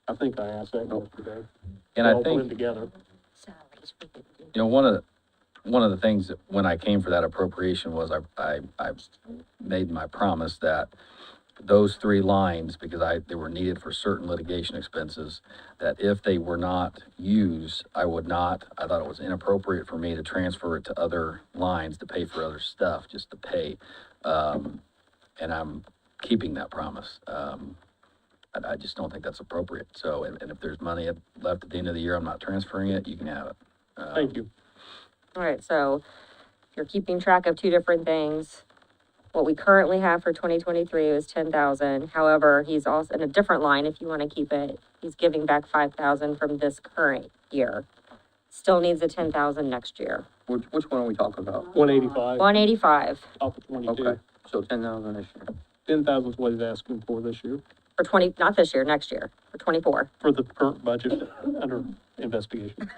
I think I asked that yesterday. And They I all blend think, together. you know, one of the things that when I came for that appropriation was I made my promise that those 3 lines, because they were needed for certain litigation expenses, that if they were not used, I thought it was inappropriate for me to transfer it to other lines to pay for other stuff, just to pay. And I'm keeping that promise. I just don't think that's appropriate. So, and if there's money left at the end of the year, I'm not transferring it, you can have it. Thank you. All right, so if you're keeping track of 2 different things, what we currently have for 2023 is 10,000. However, he's also in a different line, if you want to keep it, he's giving back 5,000 from this current year. Still needs a 10,000 next year. Which one are we talking about? 185 185. off of 22. Okay, so 10,000 this year. 10,000 is what he's asking for this year. For 20, not this year, next year, for 24. For the current budget under investigation,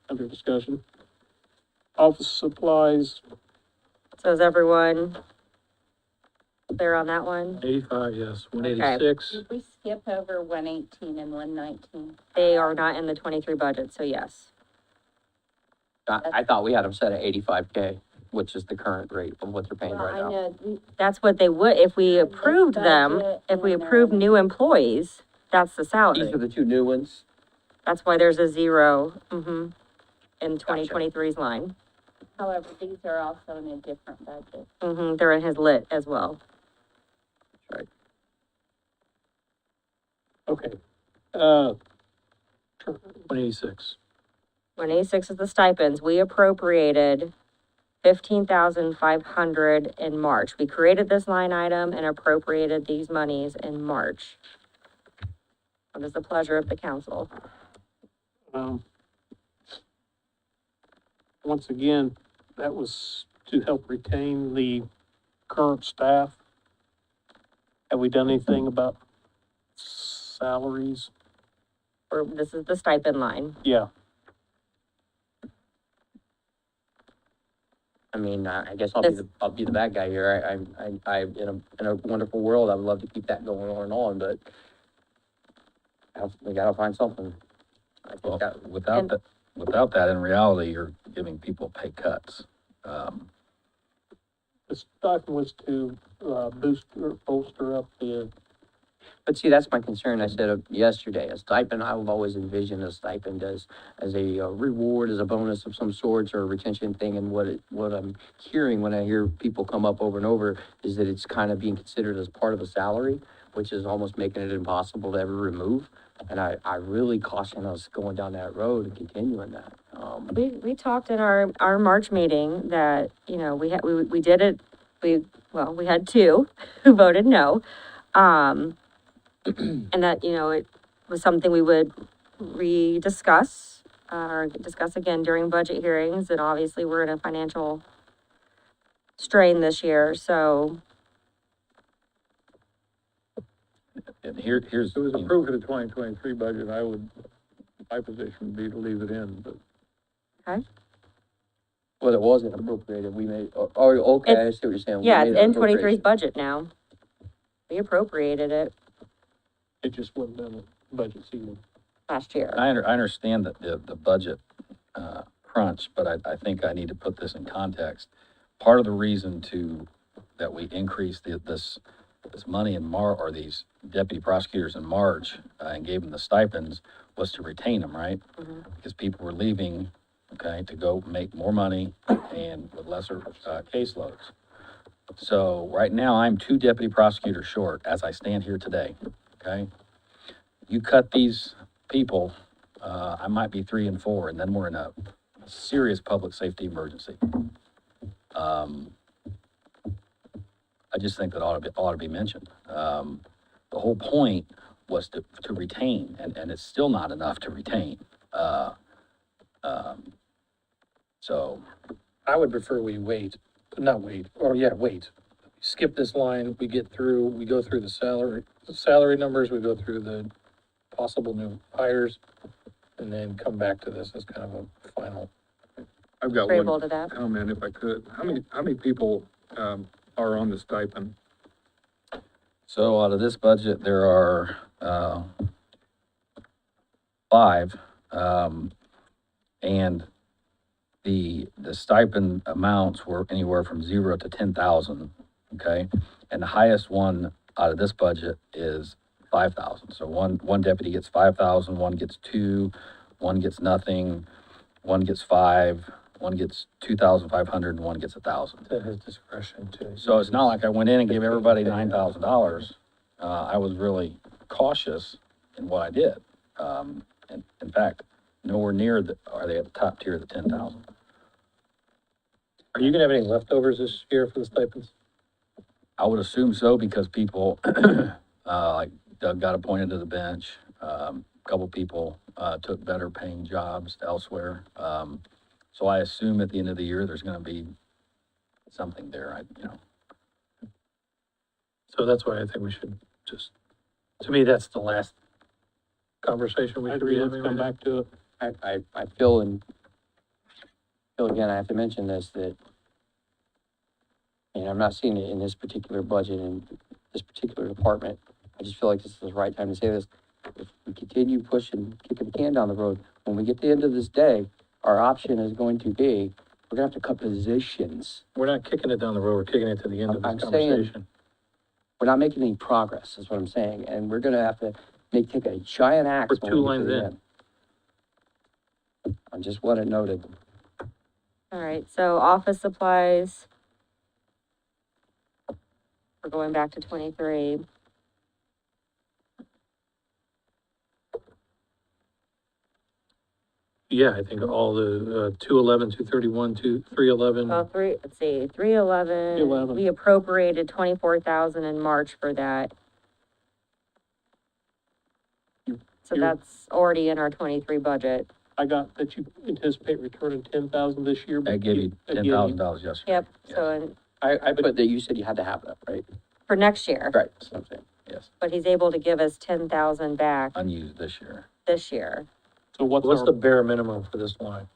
under discussion. Office supplies, So is everyone clear on that one? 85, yes, 186. Did we skip over 118 and 119? They are not in the 23 budget, so yes. I thought we had them set at 85K, which is the current rate of what they're paying Well, right I now. know, That's what they would, if we approved them, budget if we and, approved new employees, that's the These salary. are the two new ones. That's why there's a zero, in 2023's line. however, these are also in a different budget. They're in his lit as well. okay. 186. 186 is the stipends. We appropriated 15,500 in March. We created this line item and appropriated these monies in March. What is the pleasure of the council? Once again, that was to help retain the current staff. Have we done anything about salaries? Or this is the stipend line. Yeah, I mean, I guess I'll be the bad guy here. In a wonderful world, I would love to keep that going on, but we gotta find something. I think Well, that, without that, in reality, you're giving people pay cuts. the stipend was to, bolster up the, but see, that's my concern. I said yesterday, a stipend, I've always envisioned a stipend as a reward, as a bonus of some sorts, or a retention thing. And what I'm hearing when I hear people come up over and over is that it's kind of being considered as part of a salary, which is almost making it impossible to ever remove. And I really caution us going down that road and continuing that. We talked in our March meeting that, you know, we did it, we had two who voted no. And that, you know, it was something we would rediscuss, or discuss again during budget hearings, and obviously we're in a financial strain this year, so. And here's, If it was approved for the 2023 budget, my position would be to leave it in, but Well, it wasn't appropriated. We made, okay, I see what you're saying. We Yeah, made it's an in 23's appropriation. budget now. We appropriated it it just wasn't done at budget season. last year. I understand that the budget, crunch, but I think I need to put this in context. Part of the reason that we increased this money in or these deputy prosecutors in March, and gave them the stipends, was to retain them, right? Because people were leaving, okay, to go make more money and with lesser, caseloads. So right now, I'm 2 deputy prosecutors short as I stand here today, okay? You cut these people, I might be 3 and 4, and then we're in a serious public safety emergency. I just think that ought to be mentioned. The whole point was to retain, and it's still not enough to retain. So, I would prefer we wait. Skip this line, we go through the salary numbers, we go through the possible new hires, and then come back to this as kind of a final. I've got Agreeable one to that. comment if I could. How many people, are on the stipend? so out of this budget, there are, 5, and the stipend amounts were anywhere from 0 to 10,000, okay? And the highest one out of this budget is 5,000. So one deputy gets 5,000, one gets 2, one gets nothing, one gets 5, one gets 2,500, and one gets 1,000. To his discretion too. So it's not like I went in and gave everybody $9,000. I was really cautious in what I did. And in fact, nowhere near are they at the top tier of the 10,000. Are you gonna have any leftovers this year for the stipends? I would assume so because people, like Doug got appointed to the bench. A couple people, took better paying jobs elsewhere. So I assume at the end of the year, there's gonna be something there, So that's why I think we should just To me, that's the last conversation we I should be agree, let's having come right now. back to it. I feel, and feel again, I have to mention this, that, and I'm not seeing it in this particular budget and this particular department. I just feel like this is the right time to say this. If we continue pushing, kicking the can down the road, when we get to the end of this day, our option is going to be, we're gonna have to cut positions. We're not kicking it down the road, we're kicking it to the end of I'm this saying- conversation. We're not making any progress, is what I'm saying, and we're gonna have to take a giant axe. We're when we two get to lines the in. end. I just want it noted. All right, so office supplies. We're going back to 23. Yeah, I think all the, 211, 231, 311. Let's see, 311. 311. We appropriated 24,000 in March for that. So you're- that's already in our 23 budget. I got that you anticipate returning 10,000 this year. I but gave you again, $10,000 yesterday. Yep, so in, I put that, you said you had to have that, right? for next year, Right, that's what I'm saying. Yes, but he's able to give us 10,000 back unused this year. this year. So what's What's our, the bare minimum for this line?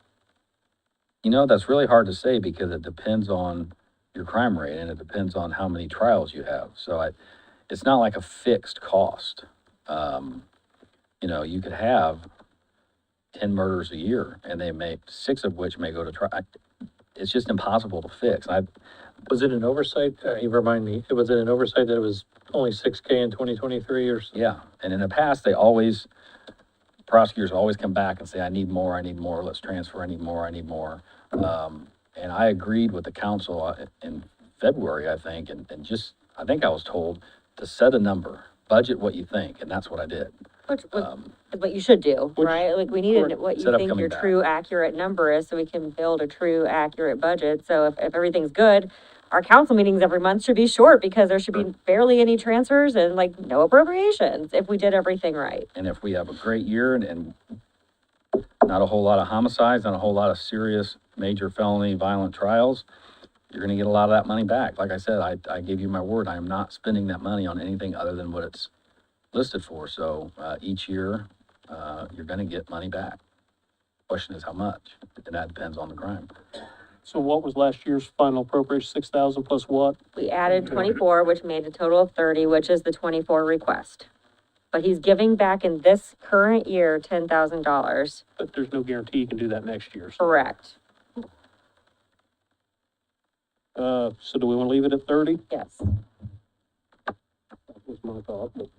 You know, that's really hard to say because it depends on your crime rate and it depends on how many trials you have. So it's not like a fixed cost. You know, you could have 10 murders a year and 6 of which may go to trial. It's just impossible to fix. Was it an oversight? You remind me, was it an oversight that it was only 6K in 2023 or? Yeah, and in the past, prosecutors always come back and say, I need more, let's transfer, I need more. And I agreed with the council in February, I think, and I think I was told to set a number, budget what you think, and that's what I did. Which is what you should do, right? Like, we need what you Instead of think coming your back. true accurate number is, so we can build a true accurate budget. So if everything's good, our council meetings every month should be short, because there should be barely any transfers and like no appropriations if we did everything right. And if we have a great year and not a whole lot of homicides, not a whole lot of serious major felony violent trials, you're gonna get a lot of that money back. Like I said, I gave you my word, I am not spending that money on anything other than what it's listed for. So, each year, you're gonna get money back. Question is how much, and that depends on the crime. so what was last year's final appropriation, 6,000 plus what? We added 24, which made a total of 30, which is the 24 request. But he's giving back in this current year $10,000. But there's no guarantee you can do that next year. So, Correct. so do we want to leave it at 30? Yes. That was my thought, but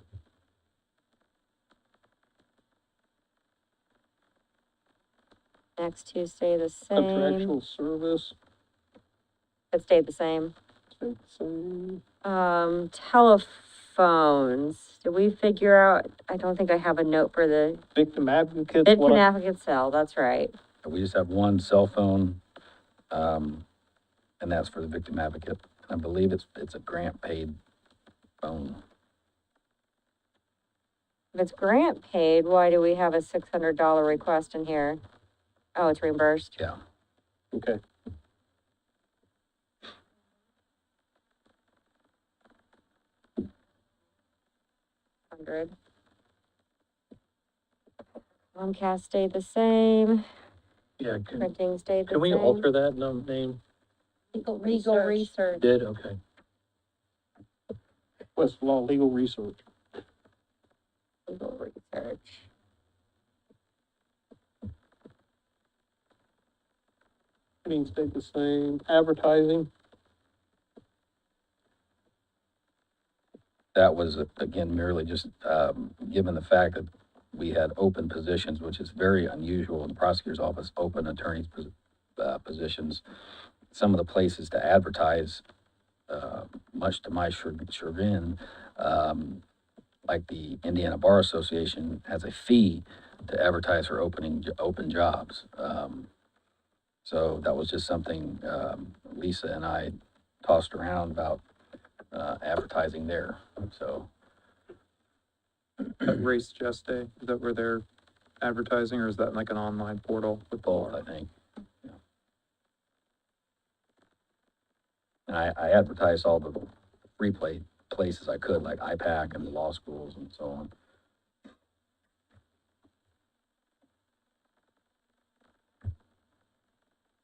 Next two stay the same. contractual service, It stayed the same. stay the same. Telephones. Did we figure out, I don't think I have a note for the Victim advocates, Victim Advocate Cell, that's right. We just have one cell phone, and that's for the victim advocate. I believe it's a grant paid phone. If it's grant paid, why do we have a $600 request in here? Oh, it's reimbursed. Yeah. Okay. $100. Comcast stayed the same, Yeah, printing stayed the can we same. alter that name? Legal research. Did, okay. Westlaw Legal Research. Legal research. Printing stayed the same. Advertising, That was, again, merely just, given the fact that we had open positions, which is very unusual in the prosecutor's office, open attorneys' positions. Some of the places to advertise, much to my chagrin, like the Indiana Bar Association has a fee to advertise for open jobs. So that was just something, Lisa and I tossed around about, advertising there, so. Race Just Day, is that where they're advertising, or is that like an online portal with Both, I think. Yeah. And I advertise all the free play places I could, like IPAC and the law schools and so on.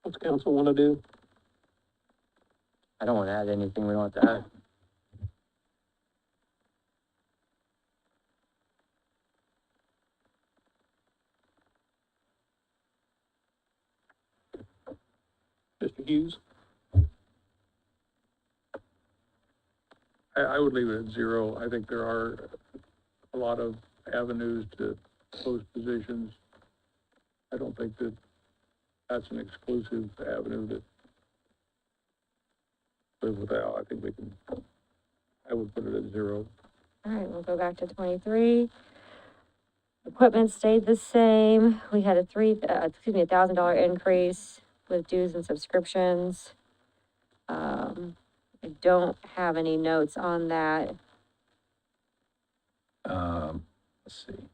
What's council wanna do? I don't wanna add anything we don't have to add. Mr. Hughes? I would leave it at 0. I think there are a lot of avenues to post positions. I don't think that that's an exclusive avenue that live without. I think we can, I would put it at 0. All right, we'll go back to 23. Equipment stayed the same. We had a $1,000 increase with dues and subscriptions. I don't have any notes on that. Let's see.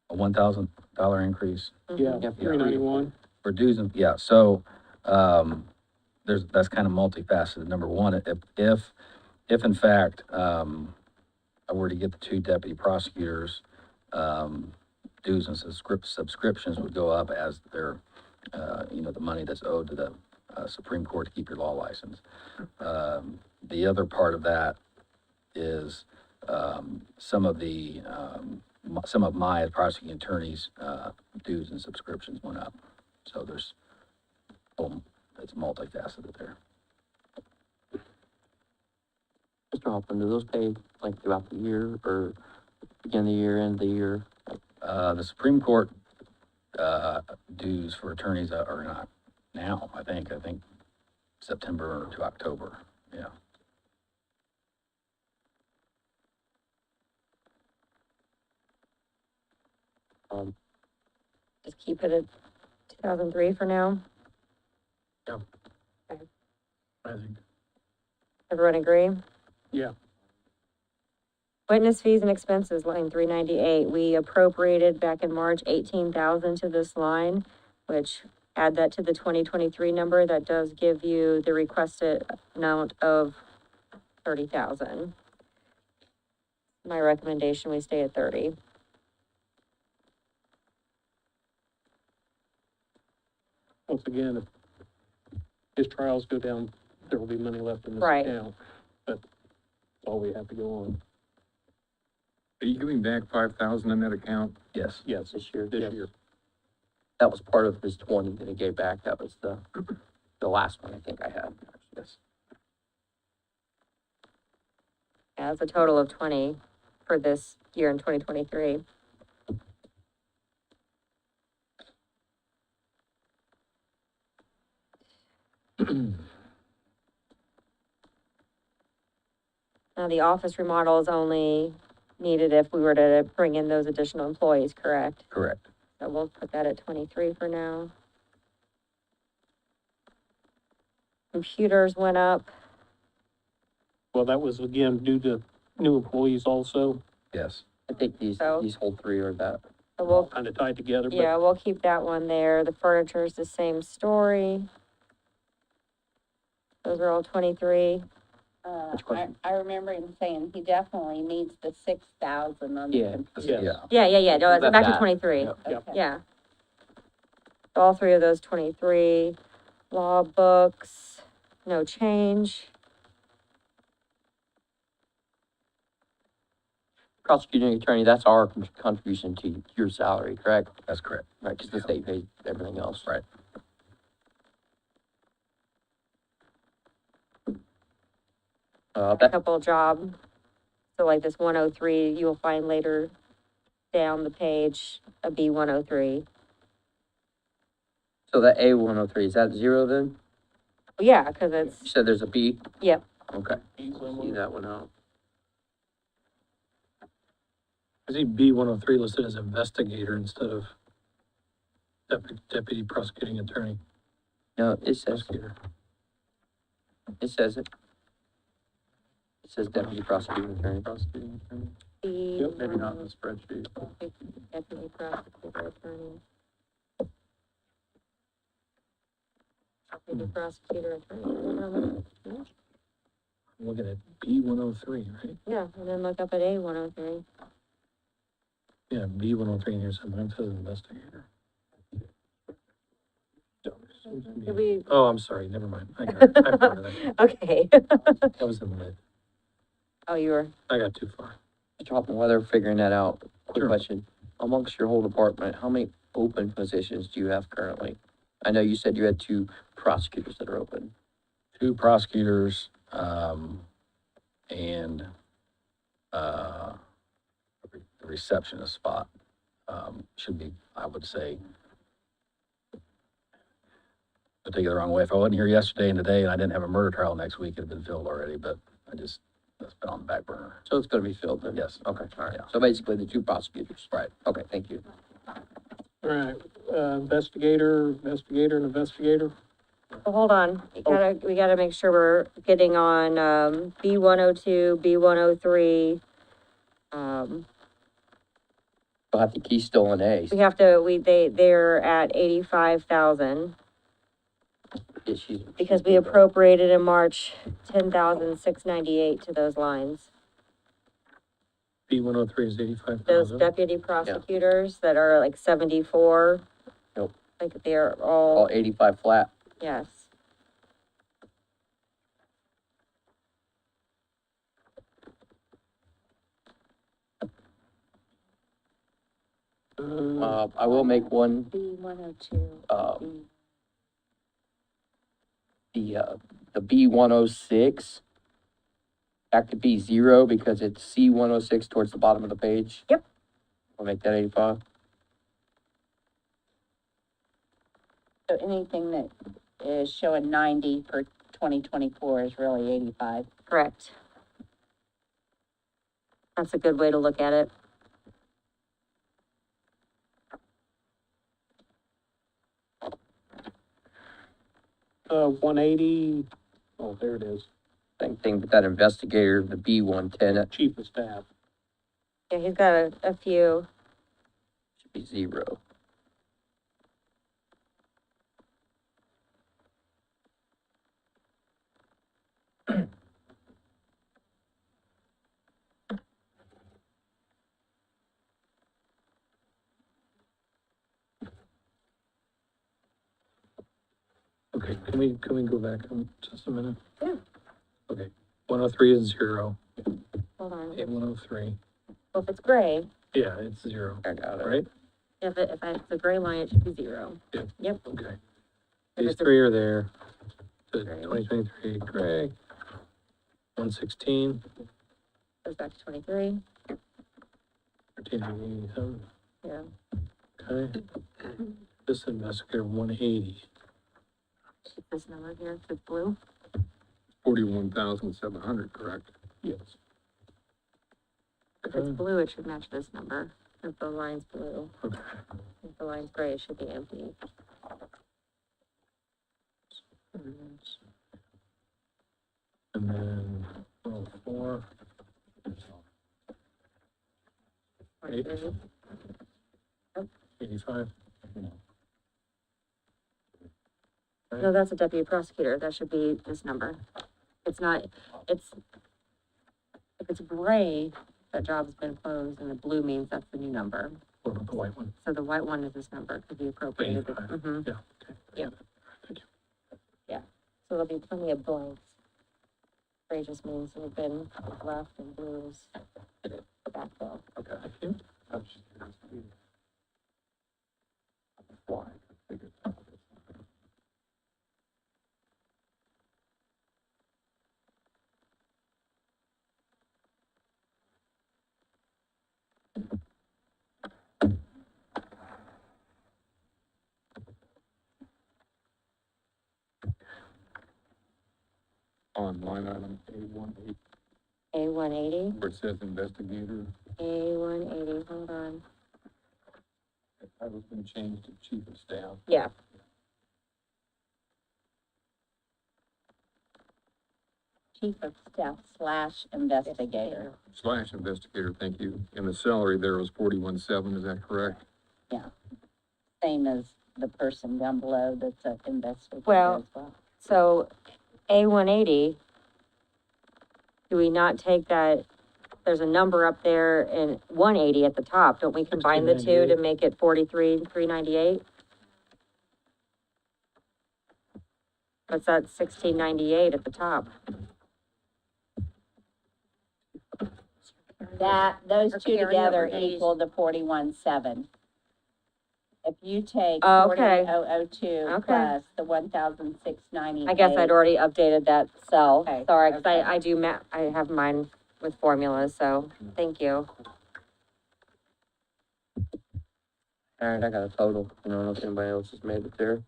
A $1,000 increase Yeah, Yeah. 391. for dues and, yeah, so, that's kind of multifaceted. Number one, if in fact, I were to get the 2 deputy prosecutors, dues and subscriptions would go up as their, the money that's owed to the Supreme Court to keep your law license. The other part of that is some of my prosecuting attorneys' dues and subscriptions went up. So it's multifaceted there. Mr. Hoffman, do those pay like throughout the year or begin of the year, end of the year? The Supreme Court dues for attorneys are not now, I think September to October, yeah. Just keep it at 2003 for now. I think. Everyone agree? Yeah. Witness fees and expenses, line 398. We appropriated back in March 18,000 to this line, which add that to the 2023 number. That does give you the requested amount of 30,000. My recommendation, we stay at 30. Once again, if his trials go down, there will be money left in this Right. account. But that's all we have to go on. Are you giving back 5,000 in that account? Yes. Yes, This year? this year. That was part of his 20 that he gave back. That was the last one I think I had. Yes. Yeah, it's a total of 20 for this year in 2023. Now, the office remodel is only needed if we were to bring in those additional employees, correct? Correct. So we'll put that at 23 for now. Computers went up. Well, that was again due to new employees also, Yes. I think these whole 3 are that. So we'll, kind of tied together, but yeah, we'll keep that one there. The furniture is the same story. Those are all 23. I remember him saying he definitely needs the 6,000 on the Yeah. computer. Yeah. Yeah. No, it's back to That. 23. Yep. Okay. Yeah. All 3 of those 23. Law books, no change. Prosecuting attorney, that's our contribution to your salary, correct? That's correct. Right, because the state pays everything else. Right. A couple job. So like this 103, you'll find later down the page, a B103. So that A103, is that 0 then? Yeah, because You it's, said there's a B? yep. Okay. See that one out. I see B103 listed as investigator instead of deputy prosecuting attorney. No, it says, Prosecutor. it says it. It says deputy prosecuting attorney. Yep, Maybe not in the spreadsheet. Deputy prosecutor attorney. Deputy prosecutor attorney. Looking at B 103, right? Yeah, and then look up at A 103. Yeah, B 103 in here somewhere, it says investigator. Did we? Oh, I'm sorry, never mind. I got it. I found it. Okay. That was in the mid. Oh, you were, I got too far. Mr. Hoffman, while they're figuring that out, quick Sure. question. Amongst your whole department, how many open positions do you have currently? I know you said you had 2 prosecutors that are open. 2 prosecutors, and, the receptionist spot, should be, I would say, don't take it the wrong way. If I wasn't here yesterday and today and I didn't have a murder trial next week, it'd been filled already, but that's been on the back burner. So it's gonna be filled then? Yes. Okay, all right. Yeah. So basically the 2 prosecutors. Right. Okay, thank you. All right, investigator, and investigator. well, hold on, we gotta make sure we're getting on, B 102, B 103. We'll have to key still an A. We have to, they're at 85,000. Yeah, she's- Because we appropriated in March 10,698 to those lines. B 103 is Those 85,000. deputy prosecutors that are like 74. Nope. Like they're All all, 85 flat. yes. I will make one, B 102. the B 106 back to B 0 because it's C 106 towards the bottom of the page. Yep. We'll make that 85. So anything that is showing 90 for 2024 is really 85. Correct. That's a good way to look at it. One eighty, oh, there it is, Same thing with that investigator, the B 110, that chief of staff. Yeah, he's got a few. should be 0. Okay, can we go back just a minute? Yeah. Okay, 103 is 0, Hold on. A 103, Well, if it's gray, yeah, it's 0, I got it. right? if it's a gray line, it should be 0. Yeah. Yep. Okay. If These it's a- 3 are there. The Gray. 2023 gray, 116, Goes back to 23. 1387, Yeah. okay. This investigator, 180. This number here, if it's blue. 41,700, correct? Yes. If it's blue, it should match this number. If the line's blue. Okay. If the line's gray, it should be empty. And then 104, 23. 85. No, that's a deputy prosecutor. That should be this number. It's not, if it's gray, that job's been closed, and the blue means that's the new number. What about the white one? So the white one is this number, because we appropriated it. 85. Mhm. Yeah, okay. Yeah. Thank you. So there'll be plenty of blanks. Gray just means we've been left, and blue is the backfill. Okay, thank you. On line item A18, A 180, where it says investigator, A 180, hold on. that was been changed to chief of staff. Yeah, Chief of staff / investigator. Slash investigator, thank you. And the salary there was 41,700, is that correct? Same as the person down below that's an investigator Well- as well. so A 180 do we not take that, there's a number up there and 180 at the top, don't we combine the two to 1698. make it 43,398? What's that, 1698 at the top? Those Or two carry together over days. equal the 41,700. If you take Oh, okay. 40,002 Okay. plus the 1,698. I guess I'd already updated that cell, Okay, sorry, cause okay. I do I have mine with formulas, so, thank you. All right, I got a total. I don't know if anybody else has made it there.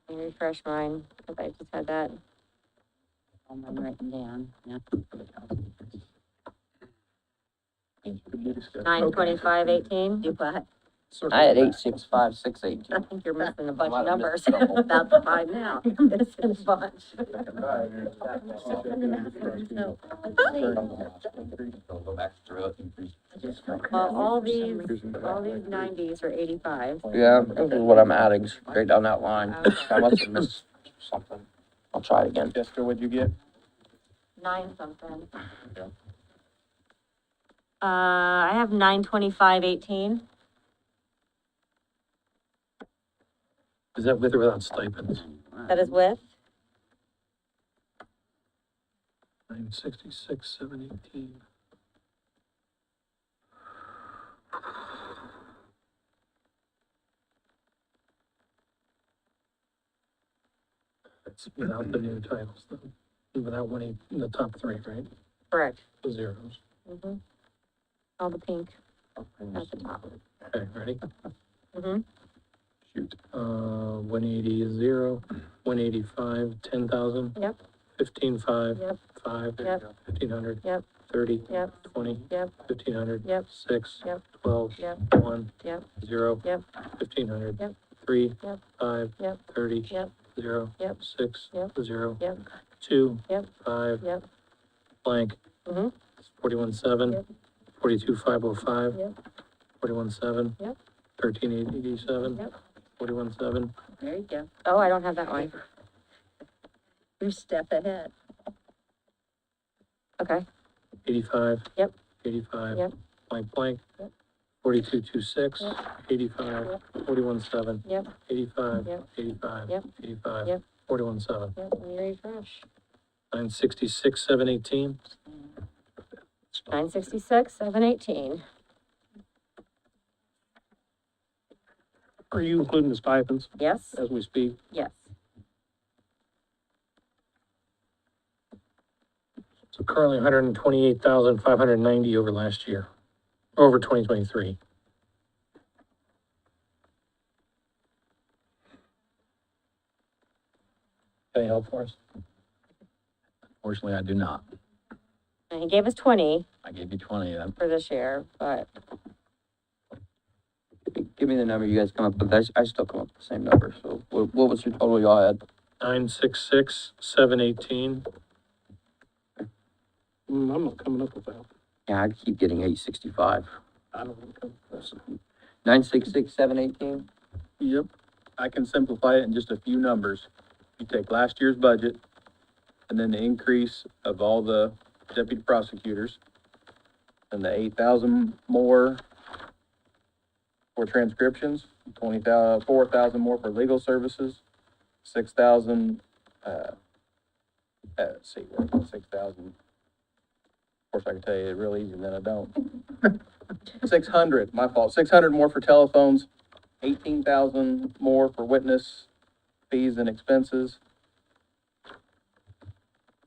Let me refresh mine, cause I just had that. All mine written down, yeah. 92518. Do what? I had 865,618. I think you're missing a bunch might of have numbers. missed a couple. About to find out. You're missing a bunch. Go back through it. Well, all these 90s are 85. Yeah, this is what I'm adding, straight down that line. I must have missed something. I'll try it again. Jessica, what'd you get? 9 something. I have 92518. Is that with or without stipends? That is with? 966, 718. That's without the new titles, though. Without one in the top three, right? Correct. The zeros. Mm-hmm. All the pink at the top. Okay, ready? Mm-hmm. Shoot. 180 is 0, 185, 10,000. Yep. 15,500. Yep. 5. Yep. 1,500. Yep. 30. Yep. 20. Yep. 1,500. Yep. 6. Yep. 12. Yep. 1. Yep. 0. Yep. 1,500. Yep. 3. Yep. 5. Yep. 30. Yep. 0. Yep. 6. Yep. 0. Yep. 2. Yep. 5. Yep. Blank. Mm-hmm. 41,700. Yep. 42,505. Yep. 41,700. Yep. 13,887. Yep. 41,700. There you go. Oh, I don't have that one. You're a step ahead. Okay. 85. Yep. 85. Yep. Blank, blank. Yep. 4226. Yep. 85. Yep. 41,700. Yep. 85. Yep. 85. Yep. 85. Yep. 41,700. Yep, let me refresh. 966, 718. 966, 718. Are you including the stipends Yes, as we speak? yes. So currently 128,590 over last year, over 2023. Any help for us? Unfortunately, I do not. And he gave us 20 I gave you 20, for this year, but Give me the number you guys come up with. I still come up with the same number. So what was your total y'all had? 966, 718. I'm not coming up with that. Yeah, I keep getting 865. I don't want to come up with that. 966, 718. Yep. I can simplify it in just a few numbers. You take last year's budget and then the increase of all the deputy prosecutors and the 8,000 more for transcriptions, 4,000 more for legal services, 6,000, let's see, where's the 6,000? Of course, I can tell you it real easy, and then I don't. 600, my fault, 600 more for telephones, 18,000 more for witness fees and expenses,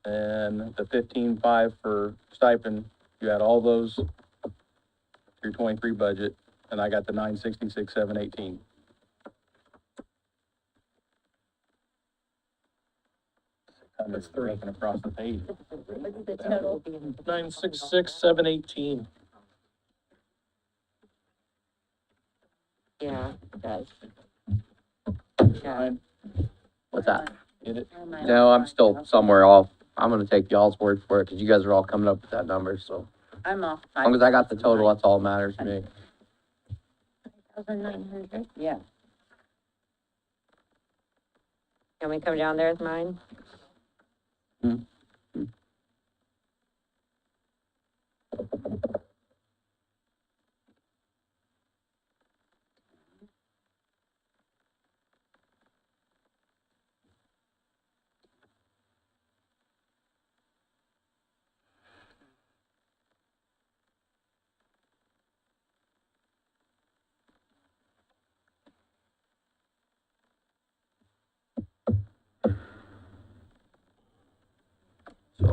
and the 15,500 for stipend. You add all those to your 23 budget, and I got the 966, 718. That's three. Looking across the page. What's the total? 966, 718. yeah, it does. Yeah. Fine. What's that? Get it? No, I'm still somewhere off. I'm gonna take y'all's word for it, because you guys are all coming up with that number, so. I'm off. As long as I got the total, that's all that matters to me. 1,900. Yeah. Can we come down there with mine?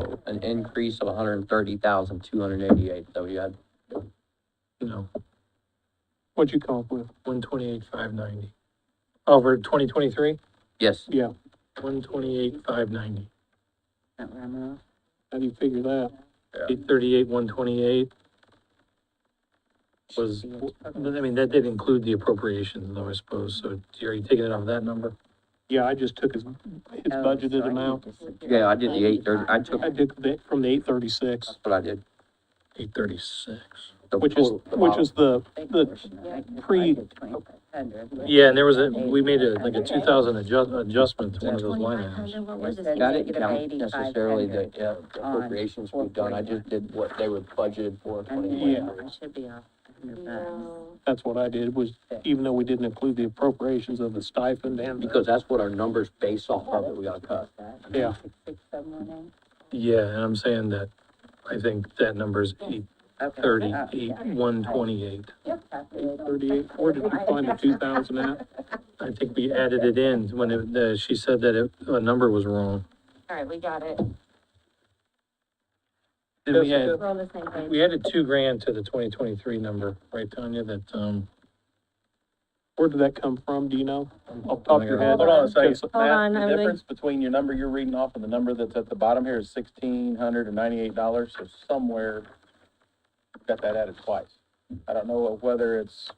So an increase of 130,288, so you had, No, What'd you come up with? 128,590. Over 2023? yes, Yeah, 128,590. That where I'm at? how do you figure that? 838, 128 was, I mean, that did include the appropriations though, I suppose. So are you taking it off that number? Yeah, I just took his Oh, budgeted so I amount. need to sit yeah, I did the 830, I took, I did from the 836, that's what I did. 836. The which is, total- the which bottom. is pre- Yeah, and there was we made like a 2,000 adjustment to one of those line items. I didn't count necessarily the appropriations we've done, I just did what they were budgeted for in 2023. Yeah. I should be off $100. That's what I did, was even though we didn't include the appropriations of the stipend and. Because that's what our numbers base off of that we gotta cut. Yeah. Yeah, and I'm saying that I think that number's 838, 128. 38, where did you find the 2,000 at? I think we added it in when she said that a number was wrong. All right, we got it. And we had, We're on the same page. we added $2,000 to the 2023 number, right, Tanya, that, Where did that come from, do you know? Off the top of your head? Hold on a second, Because- on, Matt, I'm the like- difference between your number you're reading off and the number that's at the bottom here is $1,698, so somewhere got that added twice. I don't know whether it's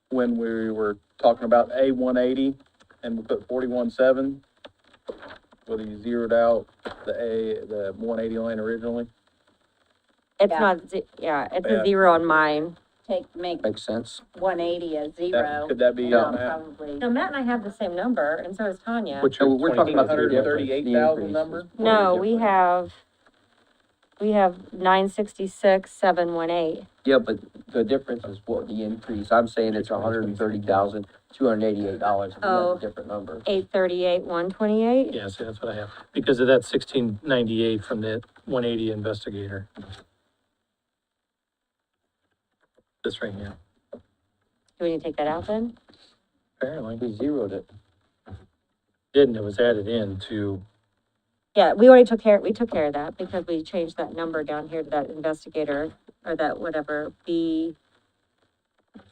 when we were talking about A 180 and we put 41.7, whether you zeroed out the 180 line originally. It's Yeah. not, yeah, it's a Yeah. 0 on mine. Make Makes sense. 180 a zero. Could that be, Yeah. Matt? Probably. No, Matt and I have the same number, and so does Tanya. which So we're talking about 138,000 number? No, we have 966,718. Yeah, but the difference is what the increase, I'm saying it's $130,288, and Oh. that's a different number. 838, 128. Yeah, see, that's what I have. Because of that 1698 from the 180 investigator. This right here, Do we need to take that out then? apparently. We zeroed it. Didn't, it was added in to, Yeah, we already took care of that because we changed that number down here to that investigator or that whatever, B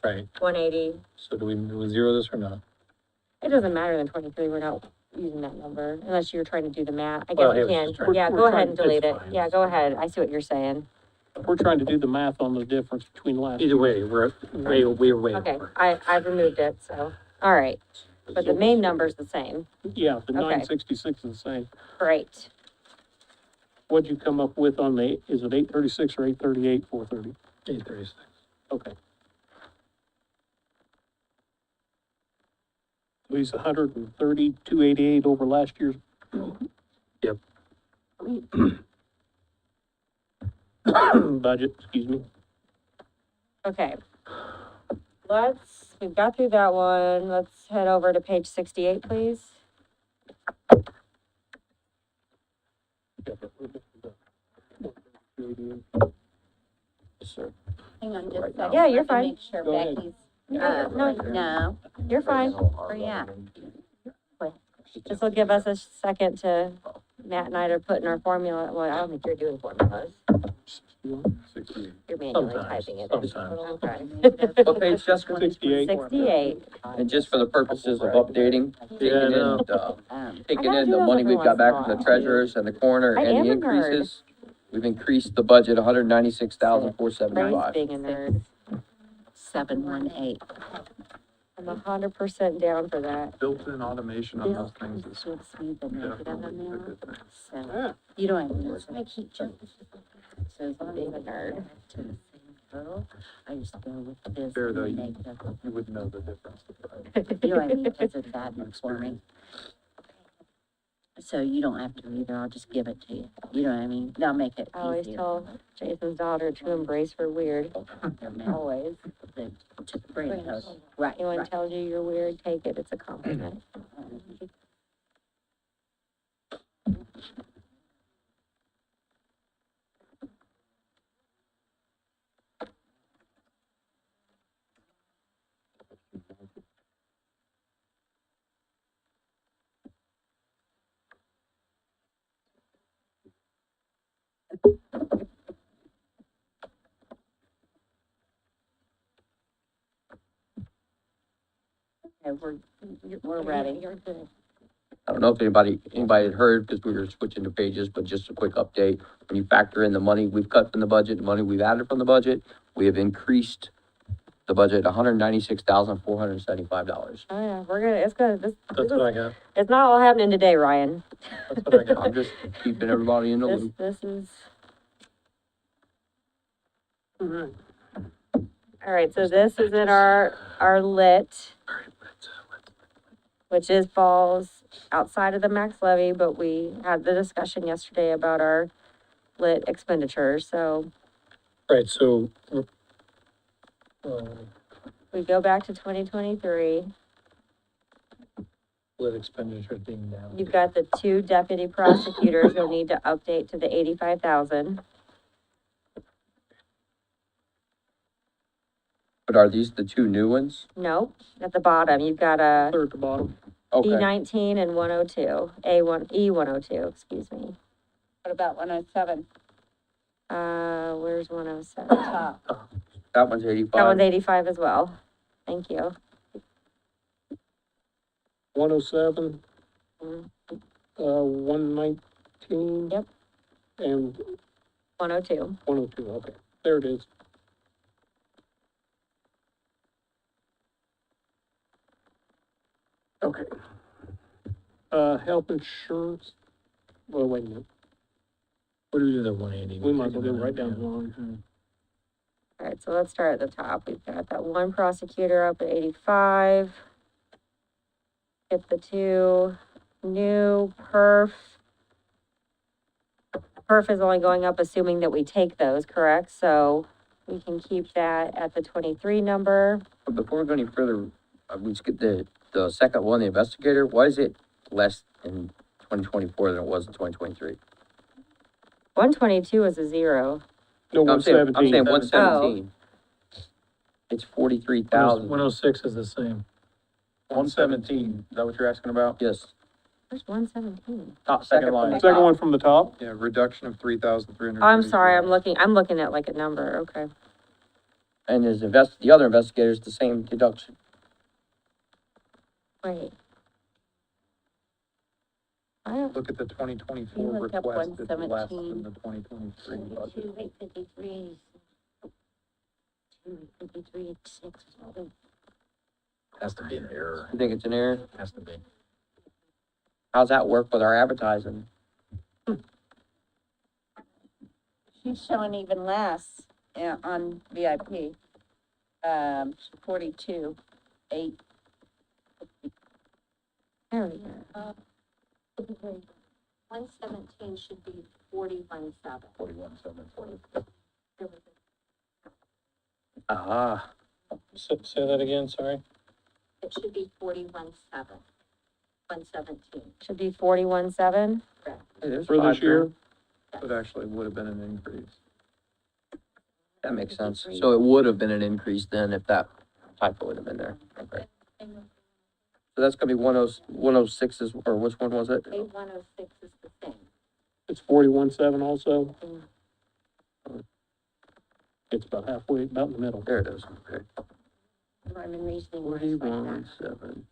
right. 180. So do we zero this or not? It doesn't matter in 23, we're not using that number unless you're trying to do the math. I guess Well, we it was can. just trying- Yeah, we're go ahead trying- and delete it's it. fine. Yeah, go ahead. I see what you're saying. We're trying to do the math on the difference between last. Either way, we're way Okay, over. I've removed it, so, all right. But the main number's the same. Yeah, the Okay. 966 is the same. Great. What'd you come up with on the, is it 836 or 838, 430? 836. Okay. So he's 130,288 over last year's. Yep. Budget, excuse me. Okay. We've got through that one. Let's head over to page 68, please. Yes, sir. Hang on just a Right second. Yeah, you're let me fine. Make sure Go ahead. Becky's, No, no, you're fine. where you at? This will give us a second to, Matt and I are putting our formula, well, I don't think you're doing formulas. You're manually Sometimes, typing it in. sometimes. Okay. What page, Jessica? 68. 68. And just for the purposes of updating, taking Yeah, I in, know. taking gotta in do the those money every we've got once in a back from the while. treasurers and the coroner I and am the a nerd. increases, we've increased the budget Praise 196,475. being a nerd. 718. I'm 100% down for that. Built-in automation on those things is Gives me the negative definitely a amount, good thing. so you don't have to. I keep jumping. So as long as Being a I nerd. get to the same total, I just go with this Fair though, and you- negative. You would know the difference. You know what I mean, because it's admin for me. So you don't have to either, I'll just give it to you. You know what I mean? That'll make it I always easier. tell Jason's daughter to embrace her weird. Always. To bring it up. Right, Anyone right. tells you you're weird, take it. It's a compliment. we're ready. You're good. I don't know if anybody had heard, because we were switching to pages, but just a quick update. When you factor in the money we've cut from the budget, the money we've added from the budget, we have increased the budget $196,475. Oh, yeah, we're gonna, it's gonna, That's what I got. it's not all happening today, Ryan. That's what I got. I'm just keeping everybody in the This, loop. this is, All right. all right, so this is in our lit, which is falls outside of the max levy, but we had the discussion yesterday about our lit expenditures, so Right, so, we go back to 2023. lit expenditures being down. You've got the 2 deputy prosecutors you'll need to update to the 85,000. But are these the 2 new ones? Nope, at the bottom, you've got a Third to bottom. Okay. E19 and 102, E102, excuse me. What about 107? Where's 107? Top. That one's 85. That one's 85 as well. Thank you. 107, Mm, 119. Yep. And 102. 102, okay, there it is. Okay. Health insurance, well, wait a minute, What do we do with the 180? we might as well go right down the line. All right, so let's start at the top. We've got that 1 prosecutor up at 85. Get the 2 new perf. Perf is only going up assuming that we take those, correct? So we can keep that at the 23 number. But before we go any further, we skip the second one, the investigator. Why is it less in 2024 than it was in 2023? 122 is a 0. No, I'm saying 117. 117. It's 43,000. 106 is the same. 117, is that what you're asking about? Yes. Where's 117? Top Second line. Second one from the top? Yeah, reduction of 3,300. Oh, I'm sorry, I'm looking at like a number, okay. And is the other investigators the same deduction? Wait. I don't, Look at the 2024 You look up request, it's less 117. than the 2023 budget. 853, 253, 6. Has to be an error, You think it's an error? has to be. How's that work with our advertising? She's showing even less on VIP. 42, 8. there we go. 117 should be 41.7. 41,740. Ah, Say that again, sorry? It should be 41.7. 117. Should be 41.7. hey, there's For this 5 year? grand. It actually would have been an increase. That makes sense. So it would have been an increase then if that typo would have been there. Okay. So that's gonna be 106 is, or which one was it? A106 is the same. It's 41.7 also? Mm. It's about halfway, about in the middle. There it is, okay. Rhyme and reasoning works like that. 41.7.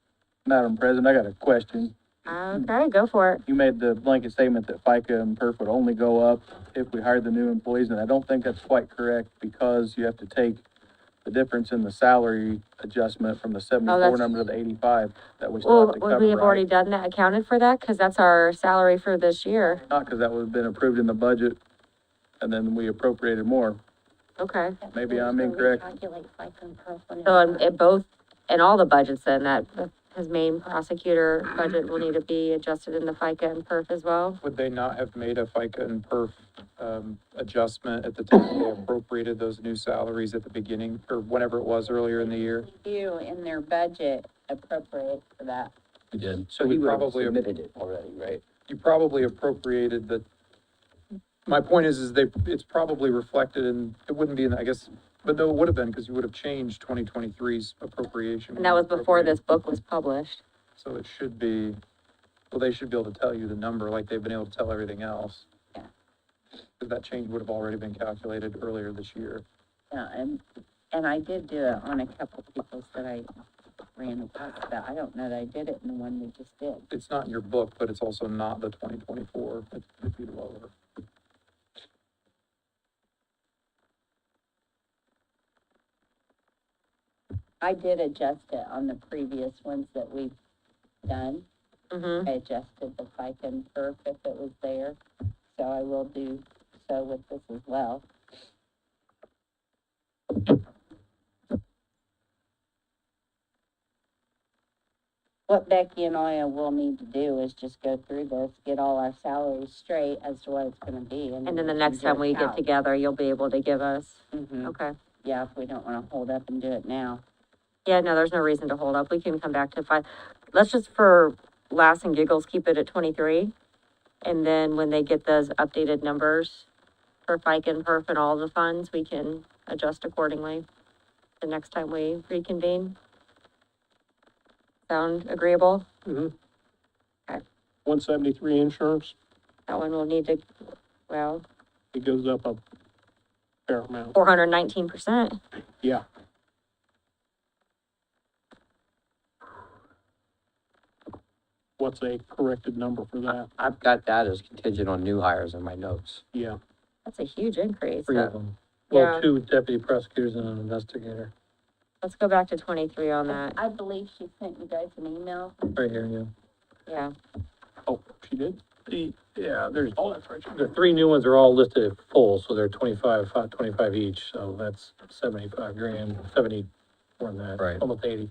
Madam President, I got a question. Okay, go for it. You made the blanket statement that FICA and PERF would only go up if we hired the new employees, and I don't think that's quite correct because you have to take the difference in the salary adjustment from the 74 that's- number to the 85 that we still Well, have to would cover, we have already right? done that, accounted for that? Because that's our salary for this year. Not because that would have been approved in the budget and then we appropriated more. Okay. Maybe I'm incorrect. Calculate FICA and PERF when So in both, in all the budgets then, that his main prosecutor budget will need to be adjusted in the FICA and perf as well? Would they not have made a FICA and perf, adjustment at the time they appropriated those new salaries at the beginning, or whenever it was earlier in the year? you in their budget appropriate for that. We did. So We he would have probably- submitted it already, right? You probably appropriated the, my point is it's probably reflected in, it wouldn't be in, I guess, but no, it would have been, because you would have changed 2023's appropriation. And that was before this book was published. So it should be, well, they should be able to tell you the number like they've been able to tell everything else. Yeah. Because that change would have already been calculated earlier this year. Yeah, and I did do it on a couple people's that I ran across that. I don't know that I did it in the one we just did. It's not in your book, but it's also not the 2024, it's 50 lower. I did adjust it on the previous ones that we've done. Mm-hmm. I adjusted the FICA and perf if it was there, so I will do so with this as well. What Becky and I will need to do is just go through this, get all our salaries straight as to what it's gonna be. And then the next time we get together, you'll be able to give us, Mm-hmm. okay. Yeah, if we don't wanna hold up and do it now. Yeah, no, there's no reason to hold up. We can come back to 5. Let's just for laughs and giggles, keep it at 23. And then when they get those updated numbers for FICA and perf and all the funds, we can adjust accordingly the next time we reconvene. Sound agreeable? Mm-hmm. Okay. 173 insurance, That one will need to, well, it goes up a fair amount. 419%. Yeah. What's a corrected number for that? I've got that as contingent on new hires in my notes. Yeah. That's a huge increase. 3 of So them. Yeah. Well, 2 deputy prosecutors and an investigator, let's go back to 23 on that. I believe she sent you guys an email. right here, yeah. Yeah. Oh, she did? Yeah, there's, Oh, that's right. the 3 new ones are all listed at full, so they're 25 each, so that's 75 grand, 70, more than that. Right. Almost 80.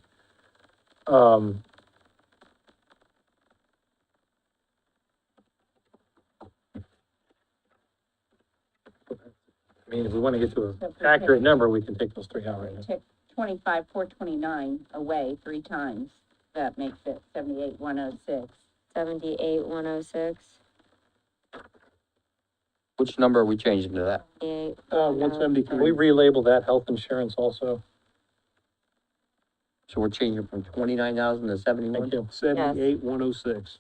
I mean, if we want to get to an accurate number, we can take those 3 out right now. Took 25,429 away 3 times. That makes it 78,106. 78,106. Which number are we changing to that? 173. Can we relabel that health insurance also? So we're changing from 29,000 to 71? Thank you. 78,106.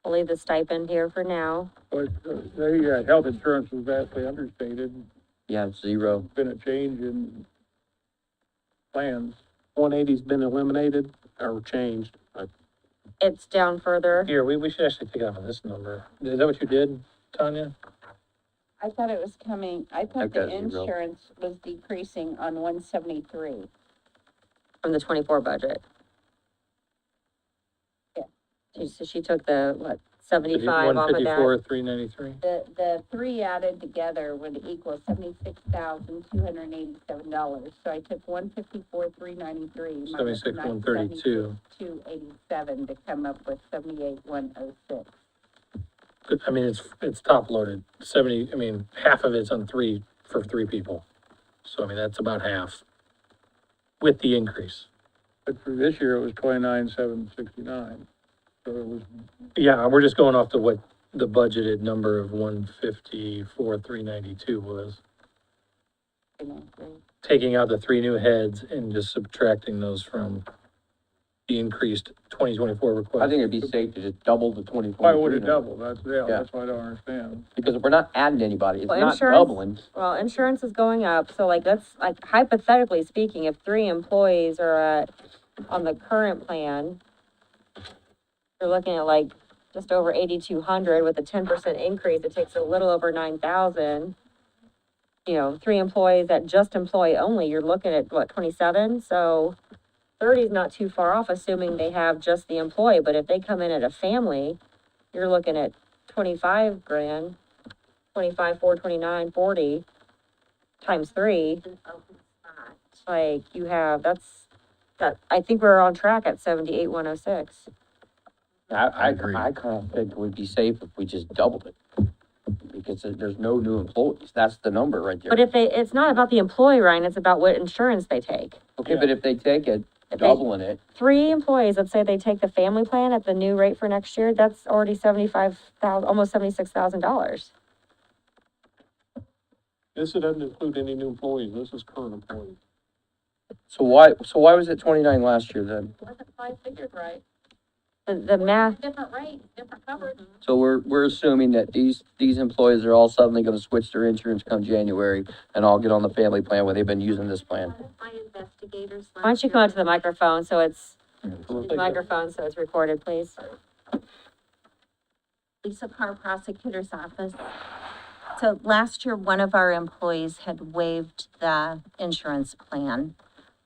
We'll leave the stipend here for now. But, the, health insurance was vastly understated, Yeah, it's 0. been a change in plans. 180's been eliminated or changed. It's down further. Here, we should actually take it off of this number. Is that what you did, Tanya? I thought it was coming, I thought I've got the 0. insurance was decreasing on 173. From the 24 budget. Yeah. So she took the, what, 75 off of that? 154, 393. The 3 added together would equal $76,287. So I took 154,393 minus 76,132. 287 to come up with 78,106. I mean, it's top loaded, 70, I mean, half of it's on 3, for 3 people. So, I mean, that's about half with the increase. But for this year, it was 29,769. So it was, Yeah, we're just going off to what the budgeted number of 154,392 was. Taking out the 3 new heads and just subtracting those from the increased 2024 request. I think it'd be safe to just double the 2023. why would it number. double? That's what I don't understand. Because if we're not adding anybody, it's Well, not insurance- doubling. Well, insurance is going up, so like, that's, like hypothetically speaking, if 3 employees are at, on the current plan, you're looking at like just over 8,200 with a 10% increase, it takes a little over 9,000. You know, 3 employees that just employee only, you're looking at what, 27? So 30 is not too far off, assuming they have just the employee, but if they come in at a family, you're looking at 25 grand, 25, 429, 40 times 3. Like you have, I think we're on track at 78,106. I agree. I kind of think it would be safe if we just doubled it. Because there's no new employees. That's the number right there. But if it's not about the employee, Ryan, it's about what insurance they take. Okay, but if they take it, If they- doubling it, 3 employees, let's say they take the family plan at the new rate for next year, that's already 75,000, almost $76,000. This doesn't include any new employees. This is current employees. so why was it 29 last year then? Wasn't 5 figures right? The math, Different rates, different coverage. So we're assuming that these employees are all suddenly gonna switch their insurance come January and all get on the family plan where they've been using this plan. My investigators. why don't you come up to the microphone so it's, recorded, please? Lisa Carr, Prosecutor's Office. So last year, one of our employees had waived the insurance plan.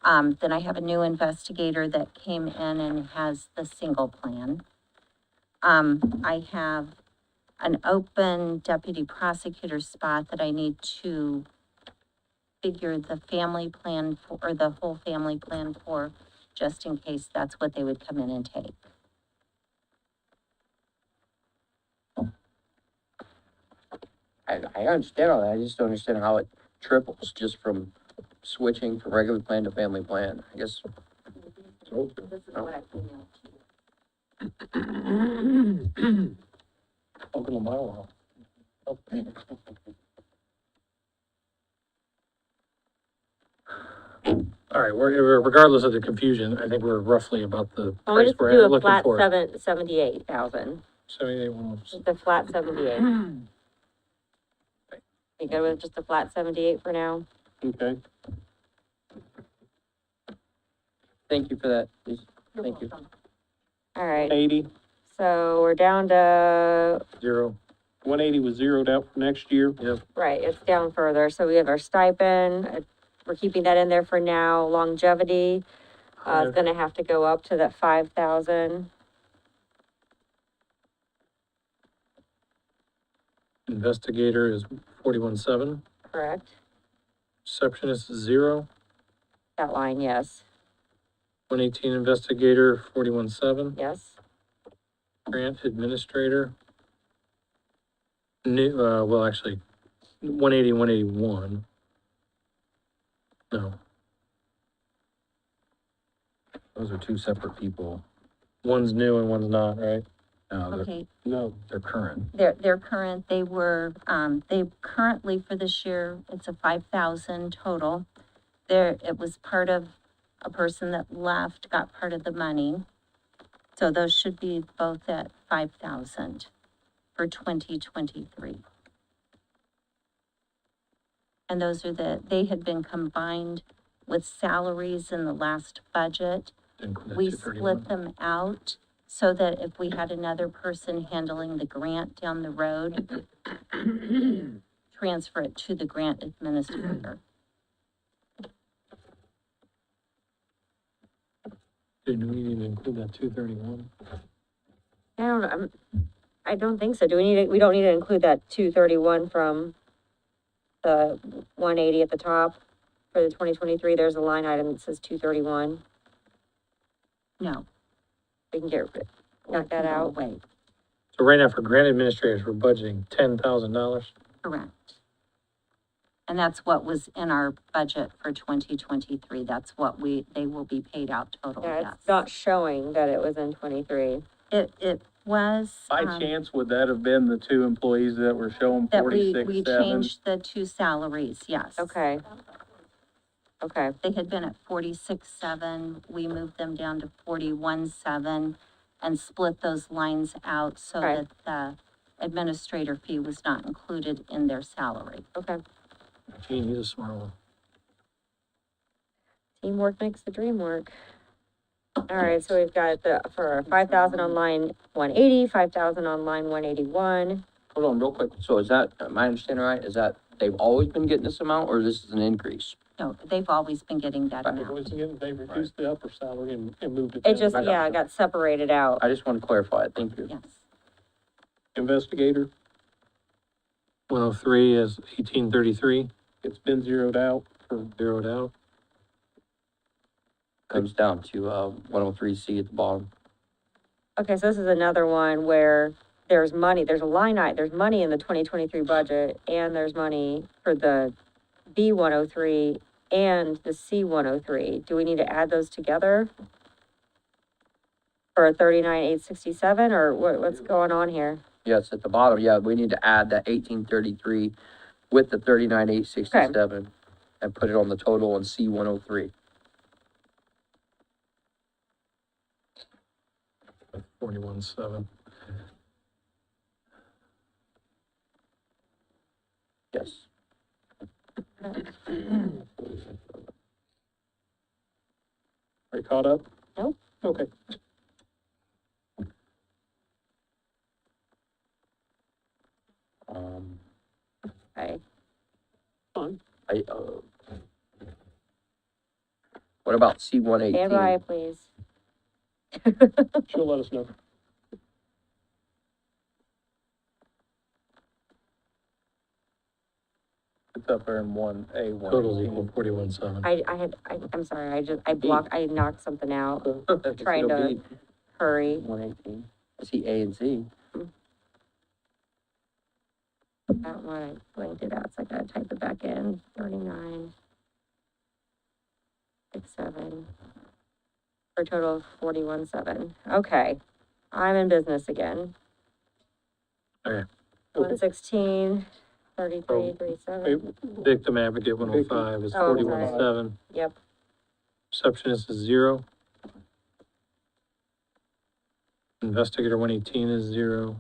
Then I have a new investigator that came in and has the single plan. I have an open deputy prosecutor spot that I need to figure the family plan for, or the whole family plan for, just in case that's what they would come in and take. I understand all that, I just don't understand how it triples just from switching from regular plan to family plan, I guess. This is what I emailed to you. Welcome to my world. All right, regardless of the confusion, I think we're roughly about the Why don't we price just do we're a looking flat for. 78,000, 78, the flat 78. You good with just a flat 78 for now? Okay. Thank you for that, please, thank you. All right, 80, so we're down to, 0. 180 was zeroed out for next year. Yep. right, it's down further. So we have our stipend, we're keeping that in there for now. Longevity, it's gonna have to go up to that 5,000. Investigator is 41.7. Correct? Receptionist is 0. That line, yes, 118 investigator, 41.7. yes. Grant administrator. New, well, actually, 180, 181. No, Those are two separate people. one's new and one's not, right? No, Okay, No, they're current. they're current, they were, they currently for this year, it's a 5,000 total. There, it was part of a person that left, got part of the money. So those should be both at 5,000 for 2023. And those are they had been combined with salaries in the last budget. Include that We 231. split them out so that if we had another person handling the grant down the road, transfer it to the grant administrator. Do we need to include that 231? I don't think so. We don't need to include that 231 from the 180 at the top for the 2023. There's a line item that says 231. No. We can knock that out. Wait, So right now for grant administrators, we're budgeting $10,000. correct. And that's what was in our budget for 2023. That's what they will be paid out total, Yeah, yes. it's not showing that it was in 23. It was. By chance, would that have been the two employees that were showing That we 46, 7? changed the two salaries, yes. Okay. Okay, They had been at 46.7, we moved them down to 41.7 and split those lines out so Okay. that the administrator fee was not included in their salary. okay. Gene, he's a smart one. Teamwork makes the dream work. All right, so we've got for 5,000 on line 180, 5,000 on line 181. Hold on real quick, so is that, am I understanding right, is that they've always been getting this amount, or this is an increase? No, they've always been getting that They've amount. always been they reduced the upper salary and moved it It down. just, yeah, it got separated out. I just want to clarify it, thank you. Yes. investigator, 103 is 1833, it's been zeroed out. zeroed out. Comes down to, 103C at the bottom. Okay, so this is another one where there's money, there's a line item, there's money in the 2023 budget, and there's money for the B103 and the C103. Do we need to add those together? For 39,867, or what's going on here? Yes, at the bottom, yeah, we need to add that 1833 with the 39,867 and put it on the total on C103. 41.7. Yes. Are you caught up? Nope. Okay. Okay. Fine. What about C one Stand by, eighteen? please. She'll let us know. It's up there in Total's equal 41.7. I'm sorry, I knocked something out, trying to hurry. 118. I see A and C. That one, I blanked it out, so I gotta type it back in, 39. 6.7. For a total of 41.7. Okay, I'm in business again. Okay. 116, 33, 37. Victim advocate 105 is Oh, I'm sorry. 41.7. Yep. Receptionist is 0. Investigator 118 is 0.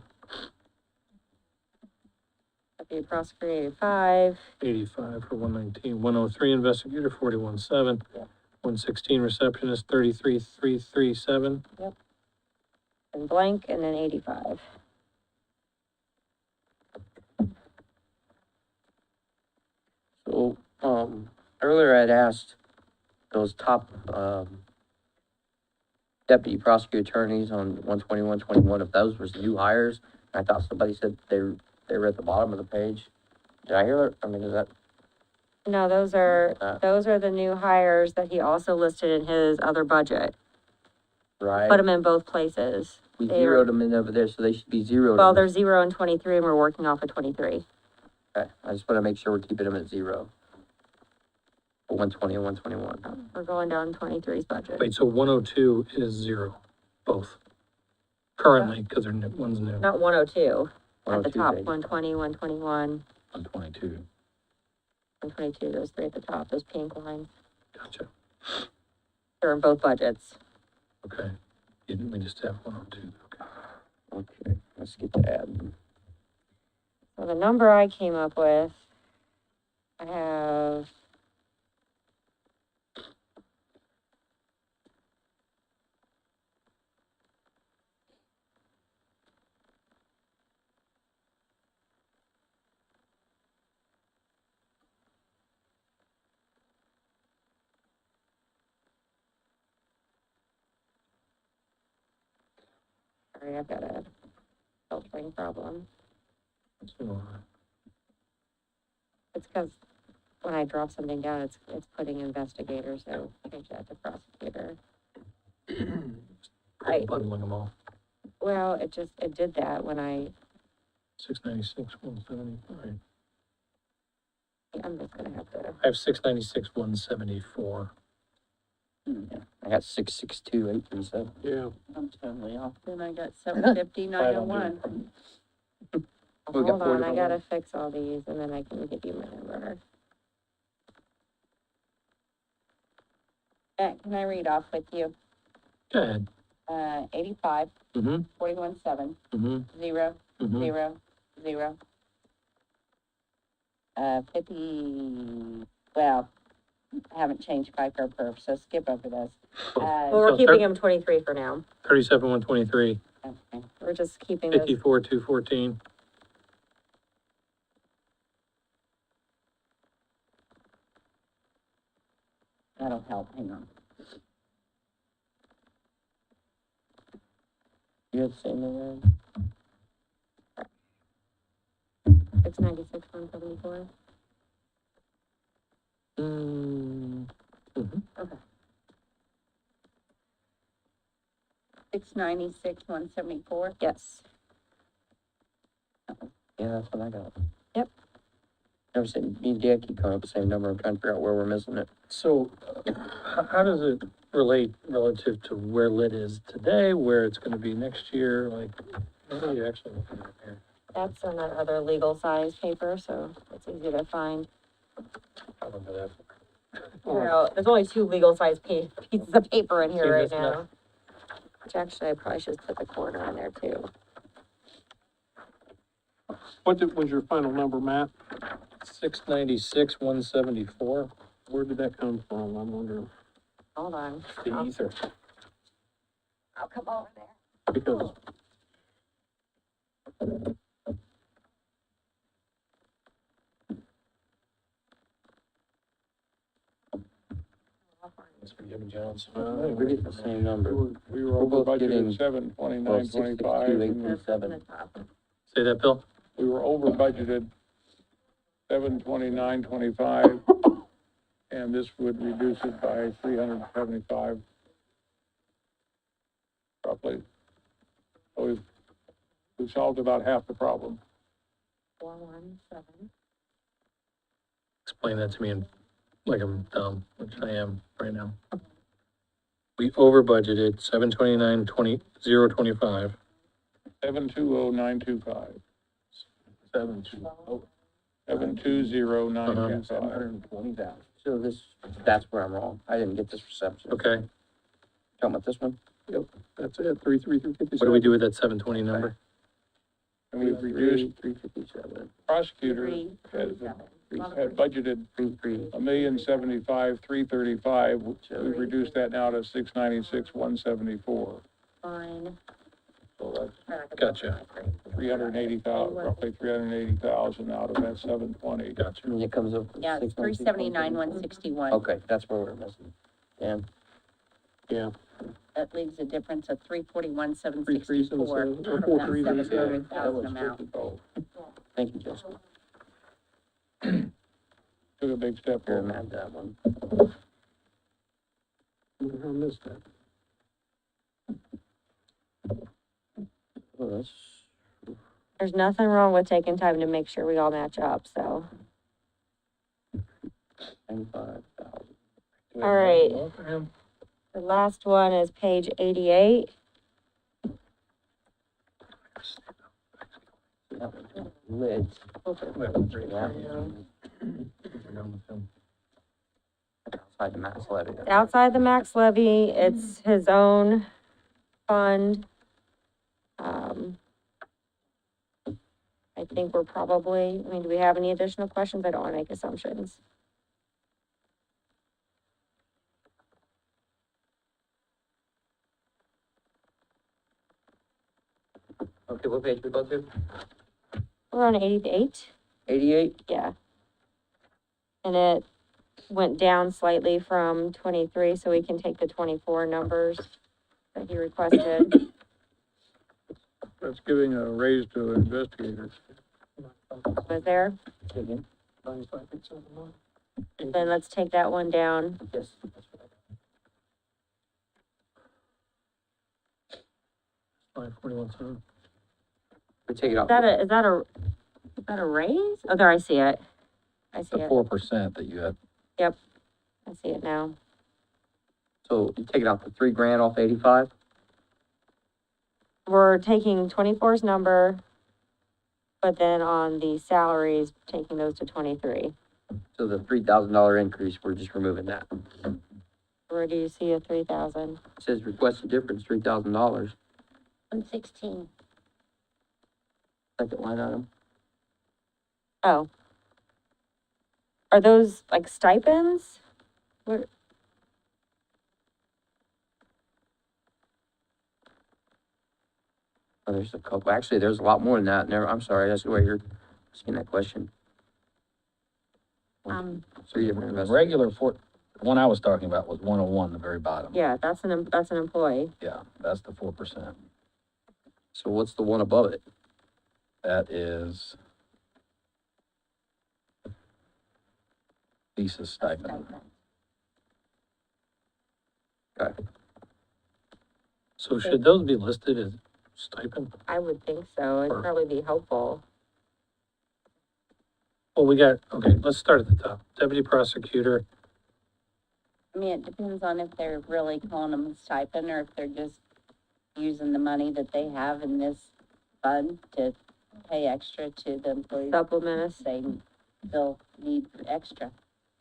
Deputy prosecutor 85. 85 for 119. 103 investigator 41.7. Yep. 116 receptionist 33,337. Yep. And blank, and then 85. So, earlier I'd asked those top, deputy prosecutor attorneys on 121, 21, if those was new hires. I thought somebody said they were at the bottom of the page. Did I hear that? I mean, is that, No, those are the new hires that he also listed in his other budget. right? Put them in both places. We they are- zeroed them in over there, so they should be zeroed. Well, they're 0 and 23, and we're working off of 23. Okay, I just wanna make sure we're keeping them at 0. For 120 and 121. We're going down 23's budget. Wait, so 102 is 0, both. Currently, because they're new, one's new. Not 102. At the 102 top, page. 120, 121, 122. 122, those three at the top, those pink lines. Gotcha. They're in both budgets. Okay. Didn't we just have 102? Okay. Okay, let's get to admin. So the number I came up with, I have sorry, I've got a filtering problem. So, It's because when I drop something down, it's putting investigator, so change that to prosecutor. bundling them all. Well, it did that when I, 696, 175. I'm just gonna have to, I have 696, 174. I got 662, 837. Yeah. I'm totally off. Then I got 750, 901. We got hold four on, I different gotta ones. fix all these, and then I can give you my number. Can I read off with you? Go ahead. 85, Mm-hmm, 41.7, mm-hmm, 0, mm-hmm. 0, 0. 50, well, I haven't changed FICO perf, so skip over this. Well, we're So keeping them 23 for now. 37, 123. Okay. We're just keeping those. 54, 214. That'll help, hang on. You had the same number? 696, 174. Mm-hmm. 696, 174. Yes. Yeah, that's what I got. Yep. I was saying, me and Dan keep coming up with the same number. I'm trying to figure out where we're missing it. So, how does it relate relative to where lit is today, where it's gonna be next year? Like, what are you actually looking at here? That's in that other legal size paper, so it's easy to find. I don't know that. There's only two legal size pieces of paper in here See, right that's now. Which actually, I probably should put the corner in there too. Was your final number, Matt? 696, 174. Where did that come from? I'm wondering. Hold on. Fees or, I'll come over there. because Jimmy Jones. We're getting the same number. We were We're both over budgeted getting, 729, 25. 827. Say that, Bill? We were over budgeted 729.25, and this would reduce it by 375 roughly. So we've solved about half the problem. 417. Explain that to me in, like I'm dumb, which I am right now. We over budgeted 729.25. 720,925. 720,925. 720,000. So that's where I'm wrong. I didn't get this reception. Okay, Oh, Talking about this one? that's it, 33357. what do we do with that 720 number? And we've reduced, 357. prosecutor had budgeted 1,075,335. We've reduced that now to 696,174. Fine. So that's Gotcha. 380,000, roughly 380,000 out of that 720. Gotcha. And it comes up. Yeah, it's 379, 161. Okay, that's where we're missing. Damn. Yeah. That leaves a difference of 341, 337, 764 or from that 437. 700,000 amount. Thank you, Jessica. Took a big step You're forward. mad that one. I missed that. Oh, that's, There's nothing wrong with taking time to make sure we all match up, so. 95,000. All right. The last one is page 88. That one's lit. Outside the max levy. It's outside the max levy, it's his own fund. I think we're probably, I mean, do we have any additional questions? I don't wanna make assumptions. Okay, what page we go to? We're on 88, 88? yeah. And it went down slightly from 23, so we can take the 24 numbers that he requested. That's giving a raise to investigators. Was there? Again? Then let's take that one down. Yes. 541. We take it out. Is that a raise? Oh, there, I see it. I see The it. 4% that you had, Yep. I see it now. So you take it out to $3,000 off 85? We're taking 24's number, but then on the salaries, taking those to 23. So the $3,000 increase, we're just removing that. Where do you see a 3,000? It says requested difference, $3,000. 116. Second line item. Oh. Are those like stipends? What? Oh, there's a couple, actually, there's a lot more than that. Never, I'm sorry, that's why you're asking that question. Three different the investments. regular the one I was talking about was 101, the very bottom. Yeah, that's an employee. Yeah, that's the 4%. So what's the one above it? That is Lisa's stipend. Okay. So should those be listed as stipend? I would think so. It'd probably be helpful. Well, we got, okay, let's start at the top. Deputy prosecutor, I mean, it depends on if they're really calling them a stipend or if they're just using the money that they have in this fund to pay extra to the employees. Supplement us. They'll need extra,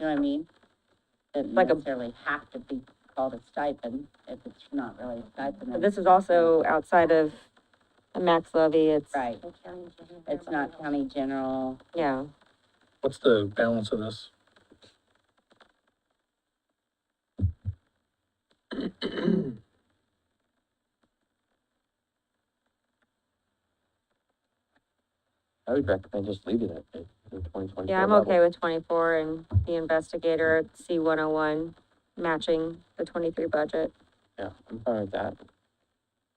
you know what I mean? Doesn't Like a- necessarily have to be called a stipend, if it's not really a stipend. But this is also outside of a max levy, it's, Right, it's not county general. yeah. What's the balance of this? I would recommend just leaving it at the 2024 Yeah, I'm level. okay with 24 and the investigator at C101 matching the 23 budget. Yeah, I'm fine with that.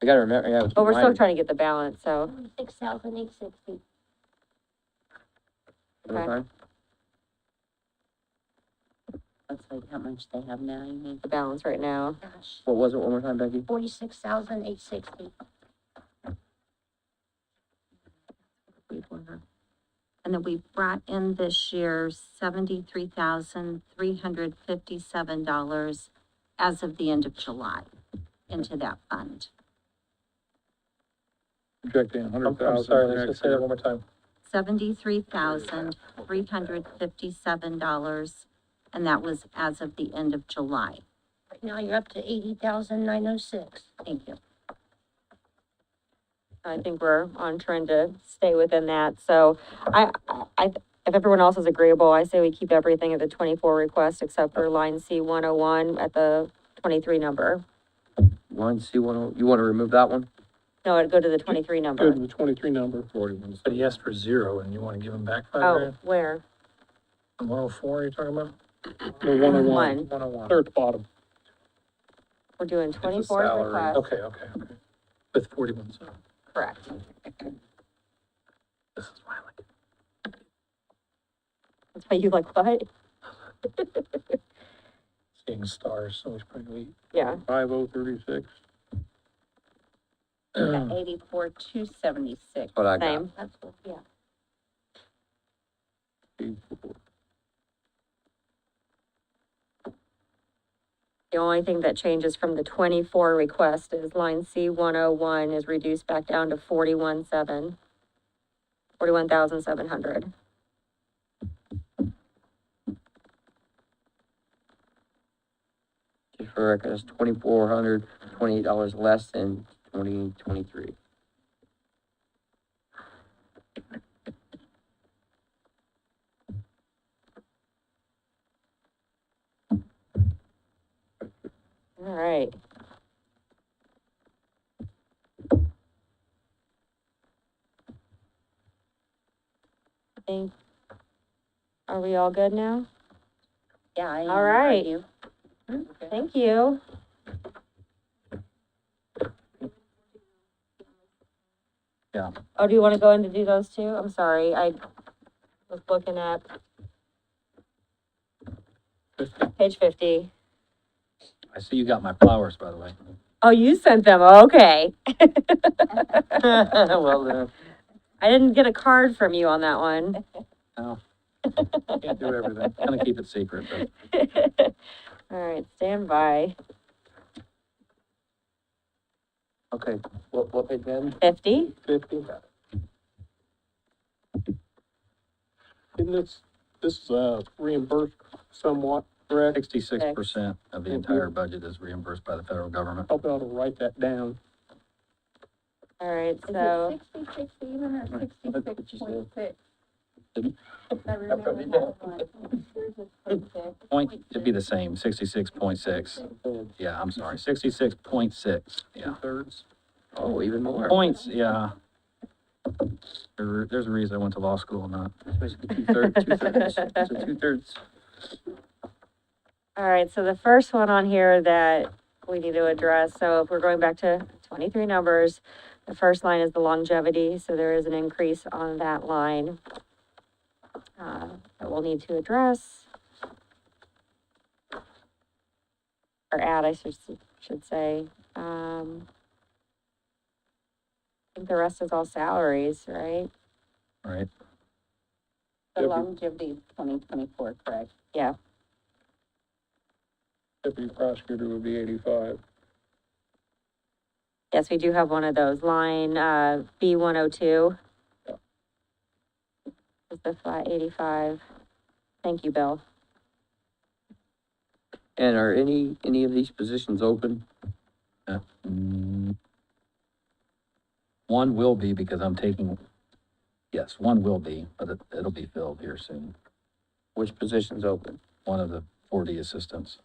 We gotta remember, yeah. But we're still trying to get the balance, so, 6,860. okay. That's like how much they have now, you mean? The balance right now. Gosh, What was it one more time, Becky? 46,860. And then we brought in this year $73,357 as of the end of July into that fund. Projecting I'm 100,000 sorry, for Lisa, next say that year. one more time. $73,357, and that was as of the end of July. Right now you're up to 80,906. Thank you. I think we're on trend to stay within that, so if everyone else is agreeable, I say we keep everything at the 24 request except for line C101 at the 23 number. Line C10, you wanna remove that one? No, it'd go to the 23 Go number. to the 23 number. 41. But he asked for 0, and you wanna give him back 5 Oh, grand? where? 104, you're talking about? The 101, One. 101. third bottom. We're doing It's a 24 salary. request, Okay. With 41 cents. correct. This is why I like it. That's why you like what? Seeing stars, so much pretty Yeah, 5036. neat. 84,276. What I got. same. That's what, yeah. The only thing that changes from the 24 request is line C101 is reduced back down to 41,700. Just for record, it's $2,428 less than 2023. All right. Think, are we all good now? Yeah, I am. All right. Are you? Thank you. Yeah. Oh, do you want to go in to do those two? I'm sorry, I was looking at page 50. I see you got my flowers, by the way. Oh, you sent them, okay. Well, then. I didn't get a card from you on that one. No, can't do everything. Gonna keep it secret, but All right, stand by. Okay, what page then? 50? 50. Isn't this is reimbursed somewhat, correct? 66% of the entire budget is reimbursed by the federal government. I'll be able to write that down. All right, Is so, it 66 even or 66.6? Didn't- I remember that one. Yours is 0.6. It'd be the same, 66.6. Yeah, I'm sorry, 66.6, yeah. Two-thirds. Oh, even more. Points, yeah. There's a reason I went to law school, not. It's basically two-thirds, so two-thirds. all right, so the first one on here that we need to address, so if we're going back to 23 numbers, the first line is the longevity, so there is an increase on that line that we'll need to address. Or add, I should say. I think the rest is all salaries, right? Right. The Deputy- longevity is 2024, correct? Yeah, Deputy prosecutor would be 85. yes, we do have one of those, line, B102. Yeah. Is the flat 85. Thank you, Bill. And are any of these positions open? One will be because I'm taking, yes, one will be, but it'll be filled here soon. Which position's open? One of the 4D assistants.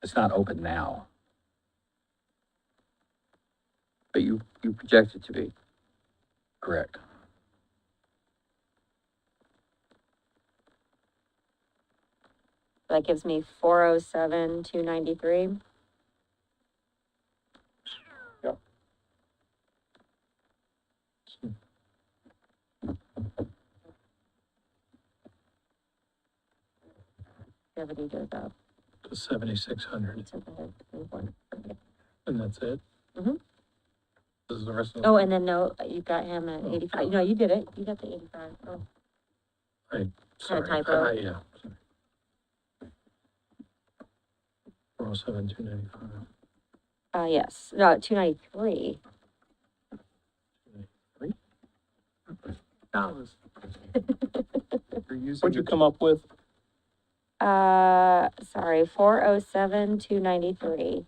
It's not open now. But you project it to be. Correct. That gives me 407, 293. Yep. Longevity goes up. To 7,600, to the 21. and that's it? Mhm. This is the rest of Oh, and then no, you got him at 85. No, you did it. You got the 85. Oh, Sorry. typo. Yeah. 407, 295. Yes. No, 293. Dollars. What'd you come up with? Sorry, 407, 293.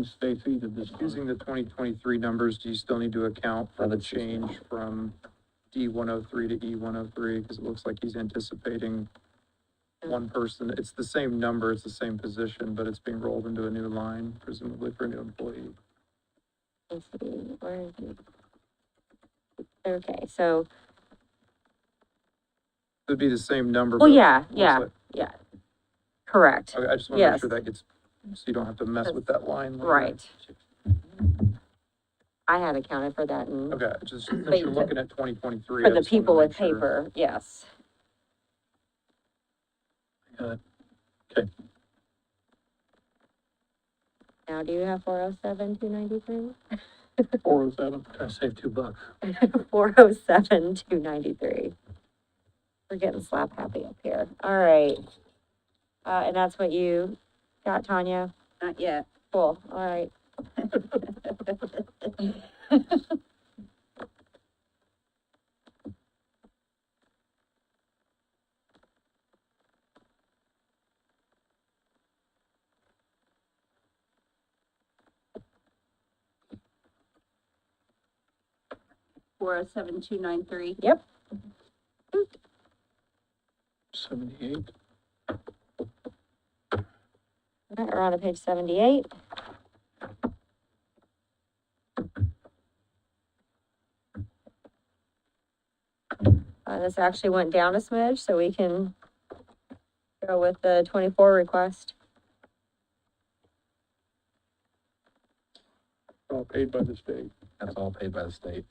Stacy did this. Using the 2023 numbers, do you still need to account for the That's just- change from D103 to E103? Because it looks like he's anticipating one person. It's the same number, it's the same position, but it's being rolled into a new line, presumably for a new employee. Let's see, where is he? Okay, so, It'd be the same number. well, but yeah, looks yeah, like- yeah. Correct. Okay, I just want to make Yes. sure that gets, so you don't have to mess with that line later. Right. I had accounted for that and Okay, just, since But you're looking at 2023. for I the just wanted to people with make sure. paper, yes. Got it. Okay. Now, do you have 407, 293? 407. Trying to save $2. 407, 293. We're getting slap happy up here. All right. And that's what you got, Tanya? Not yet. Cool, all right. 407, 293. Yep. 78. All right, we're on to page 78. This actually went down a smidge, so we can go with the 24 request. All paid by the state. That's all paid by the state.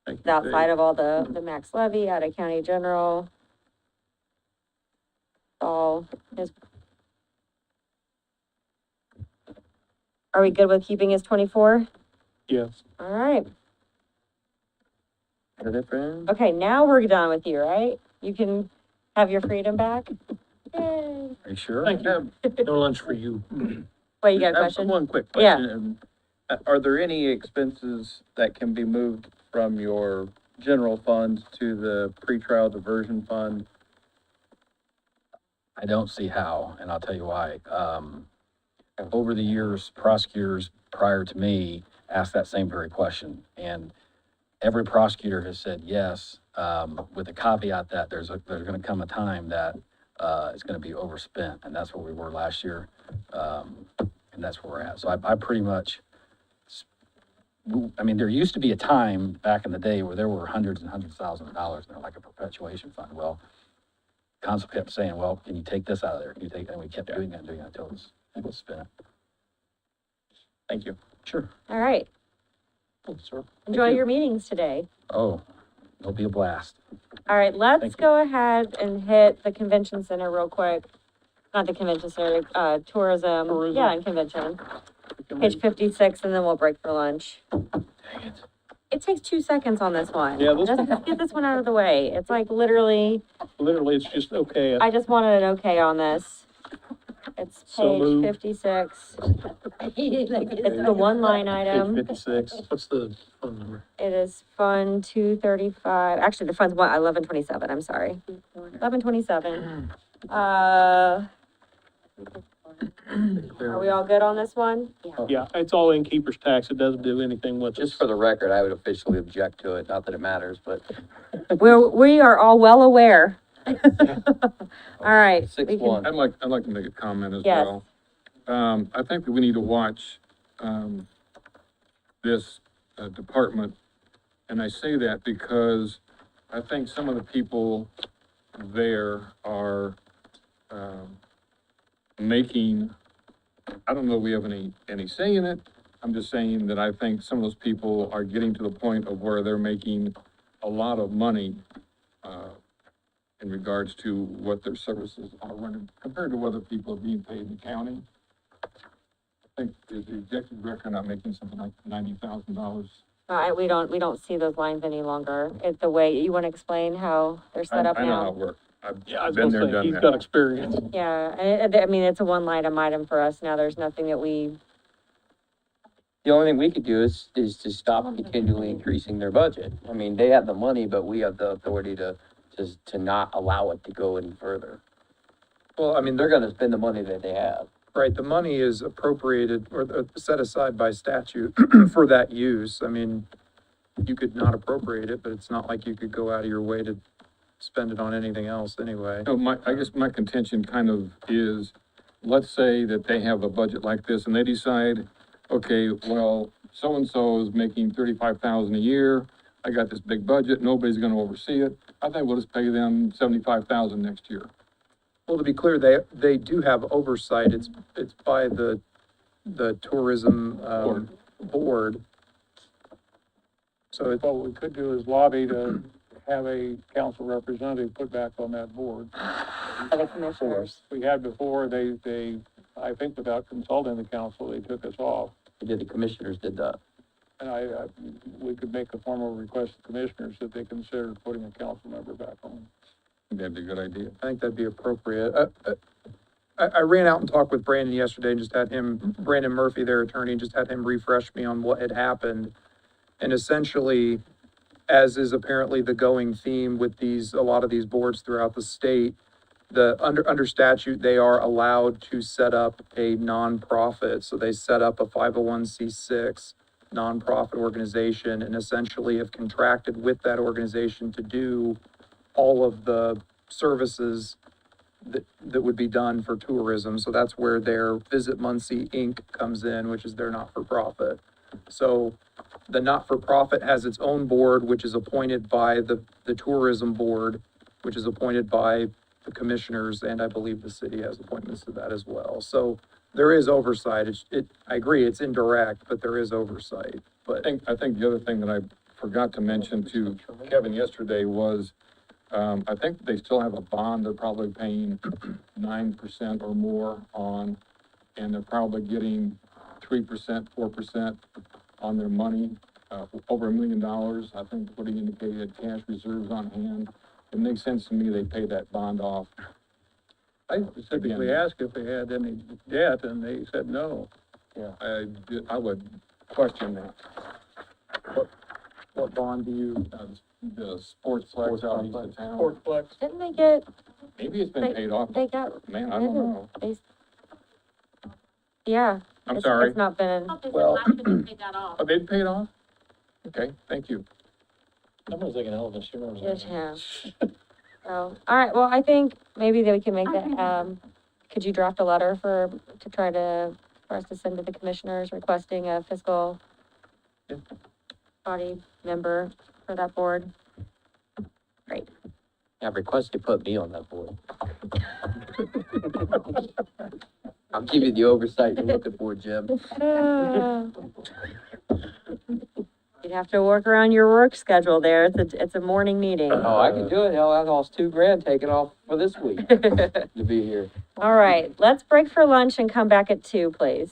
Thank It's you, outside Dave. of all the max levy, out of county general. All is. Are we good with keeping his 24? Yes. All right. Is that it for him? Okay, now we're done with you, right? You can have your freedom back. Yay. Are you sure? Thank you. No lunch for you. Wait, you got a I have question? One quick Yeah. question. Are there any expenses that can be moved from your general fund to the pretrial diversion fund? I don't see how, and I'll tell you why. Over the years, prosecutors prior to me asked that same very question, and every prosecutor has said yes, with the caveat that there's gonna come a time that, it's gonna be overspent, and that's where we were last year. And that's where we're at. So I pretty much, I mean, there used to be a time back in the day where there were hundreds and hundreds of thousands of dollars, and they're like a perpetuation fund. Well, council kept saying, well, can you take this out of there? Can you take, and we kept doing that until it was spent. Thank you. Sure. All right. Thanks, sir. Enjoy your meetings today. Oh, it'll be a blast. All right, let's Thank you. go ahead and hit the convention center real quick. Not the convention center, tourism. Tourism. Yeah, and convention. Page 56, and then we'll break for lunch. Dang it. It takes 2 seconds on this one. Yeah, this- Let's get this one out of the way. It's like literally, Literally, it's just okay. I just wanted an okay on this. It's So page moved. 56. It's the one line Page item. 56. What's the phone number? It is Fund 235, actually, the fund's 1127, I'm sorry. 1127. Are we all good on this one? Yeah, it's all in keeper's tax. It doesn't do anything with Just us. for the record, I would officially object to it, not that it matters, but. We are all well aware. All right. we can- 6-1. I'd like to make a comment as Yes. well. I think that we need to watch, this, department. And I say that because I think some of the people there are, making, I don't know if we have any say in it. I'm just saying that I think some of those people are getting to the point of where they're making a lot of money, in regards to what their services are running, compared to what other people are being paid in the county. I think is the executive director not making something like $90,000. We don't see those lines any longer. It's the way, you want to explain how they're set up I know how now? it works. Yeah, I I've was been gonna there, say, done he's that. got experience. Yeah, I mean, it's a one item for us now. There's nothing that we, The only thing we could do is to stop continually increasing their budget. I mean, they have the money, but we have the authority to not allow it to go any further. Well, I mean, They're gonna spend the money that they have. right, the money is appropriated or set aside by statute for that use. I mean, you could not appropriate it, but it's not like you could go out of your way to spend it on anything else anyway. So I guess my contention kind of is, let's say that they have a budget like this and they decide, okay, well, so-and-so is making 35,000 a year. I got this big budget, nobody's gonna oversee it. I think we'll just pay them 75,000 next year. Well, to be clear, they do have oversight. It's by the tourism, board. So What we could do is lobby to have a council representative put back on that board. for the commissioners. We had before, they, I think without consulting the council, they took us off. The commissioners did that. And we could make a formal request to commissioners that they consider putting a council member back on. That'd be a good idea. I think that'd be appropriate. I ran out and talked with Brandon yesterday and just had him, Brandon Murphy, their attorney, just had him refresh me on what had happened. And essentially, as is apparently the going theme with a lot of these boards throughout the state, under statute, they are allowed to set up a nonprofit. So they set up a 501c6 nonprofit organization and essentially have contracted with that organization to do all of the services that would be done for tourism. So that's where their Visit Muncie Inc. comes in, which is their not-for-profit. So the not-for-profit has its own board, which is appointed by the tourism board, which is appointed by the commissioners, and I believe the city has appointments to that as well. So there is oversight. I agree, it's indirect, but there is oversight. But I think the other thing that I forgot to mention to Kevin yesterday was, I think they still have a bond they're probably paying 9% or more on, and they're probably getting 3%, 4% on their money, over $1 million. I think what he indicated, cash reserves on hand. It makes sense to me they pay that bond off. I specifically asked if they had any debt, and they said no. Yeah, I would question that. what bond do you? The sports flex out east of town. Sportsplex. Didn't they get, Maybe it's been paid off. they got, Man, I don't know. yeah. I'm it's- sorry. It's not been, Well, oh, they paid off? Okay, thank you. Someone's like an Elvis, you know. yeah. So, all right, well, I think maybe that we can make that, could you draft a letter for us to send to the commissioners requesting a fiscal body member for that board? Great. Yeah, request to put me on that board. I'll give you the oversight you're looking for, Jim. You'd have to work around your work schedule there. It's a morning meeting. Oh, I can do it. Hell, that costs $2,000 taken off for this week to be here. All right, let's break for lunch and come back at 2, please.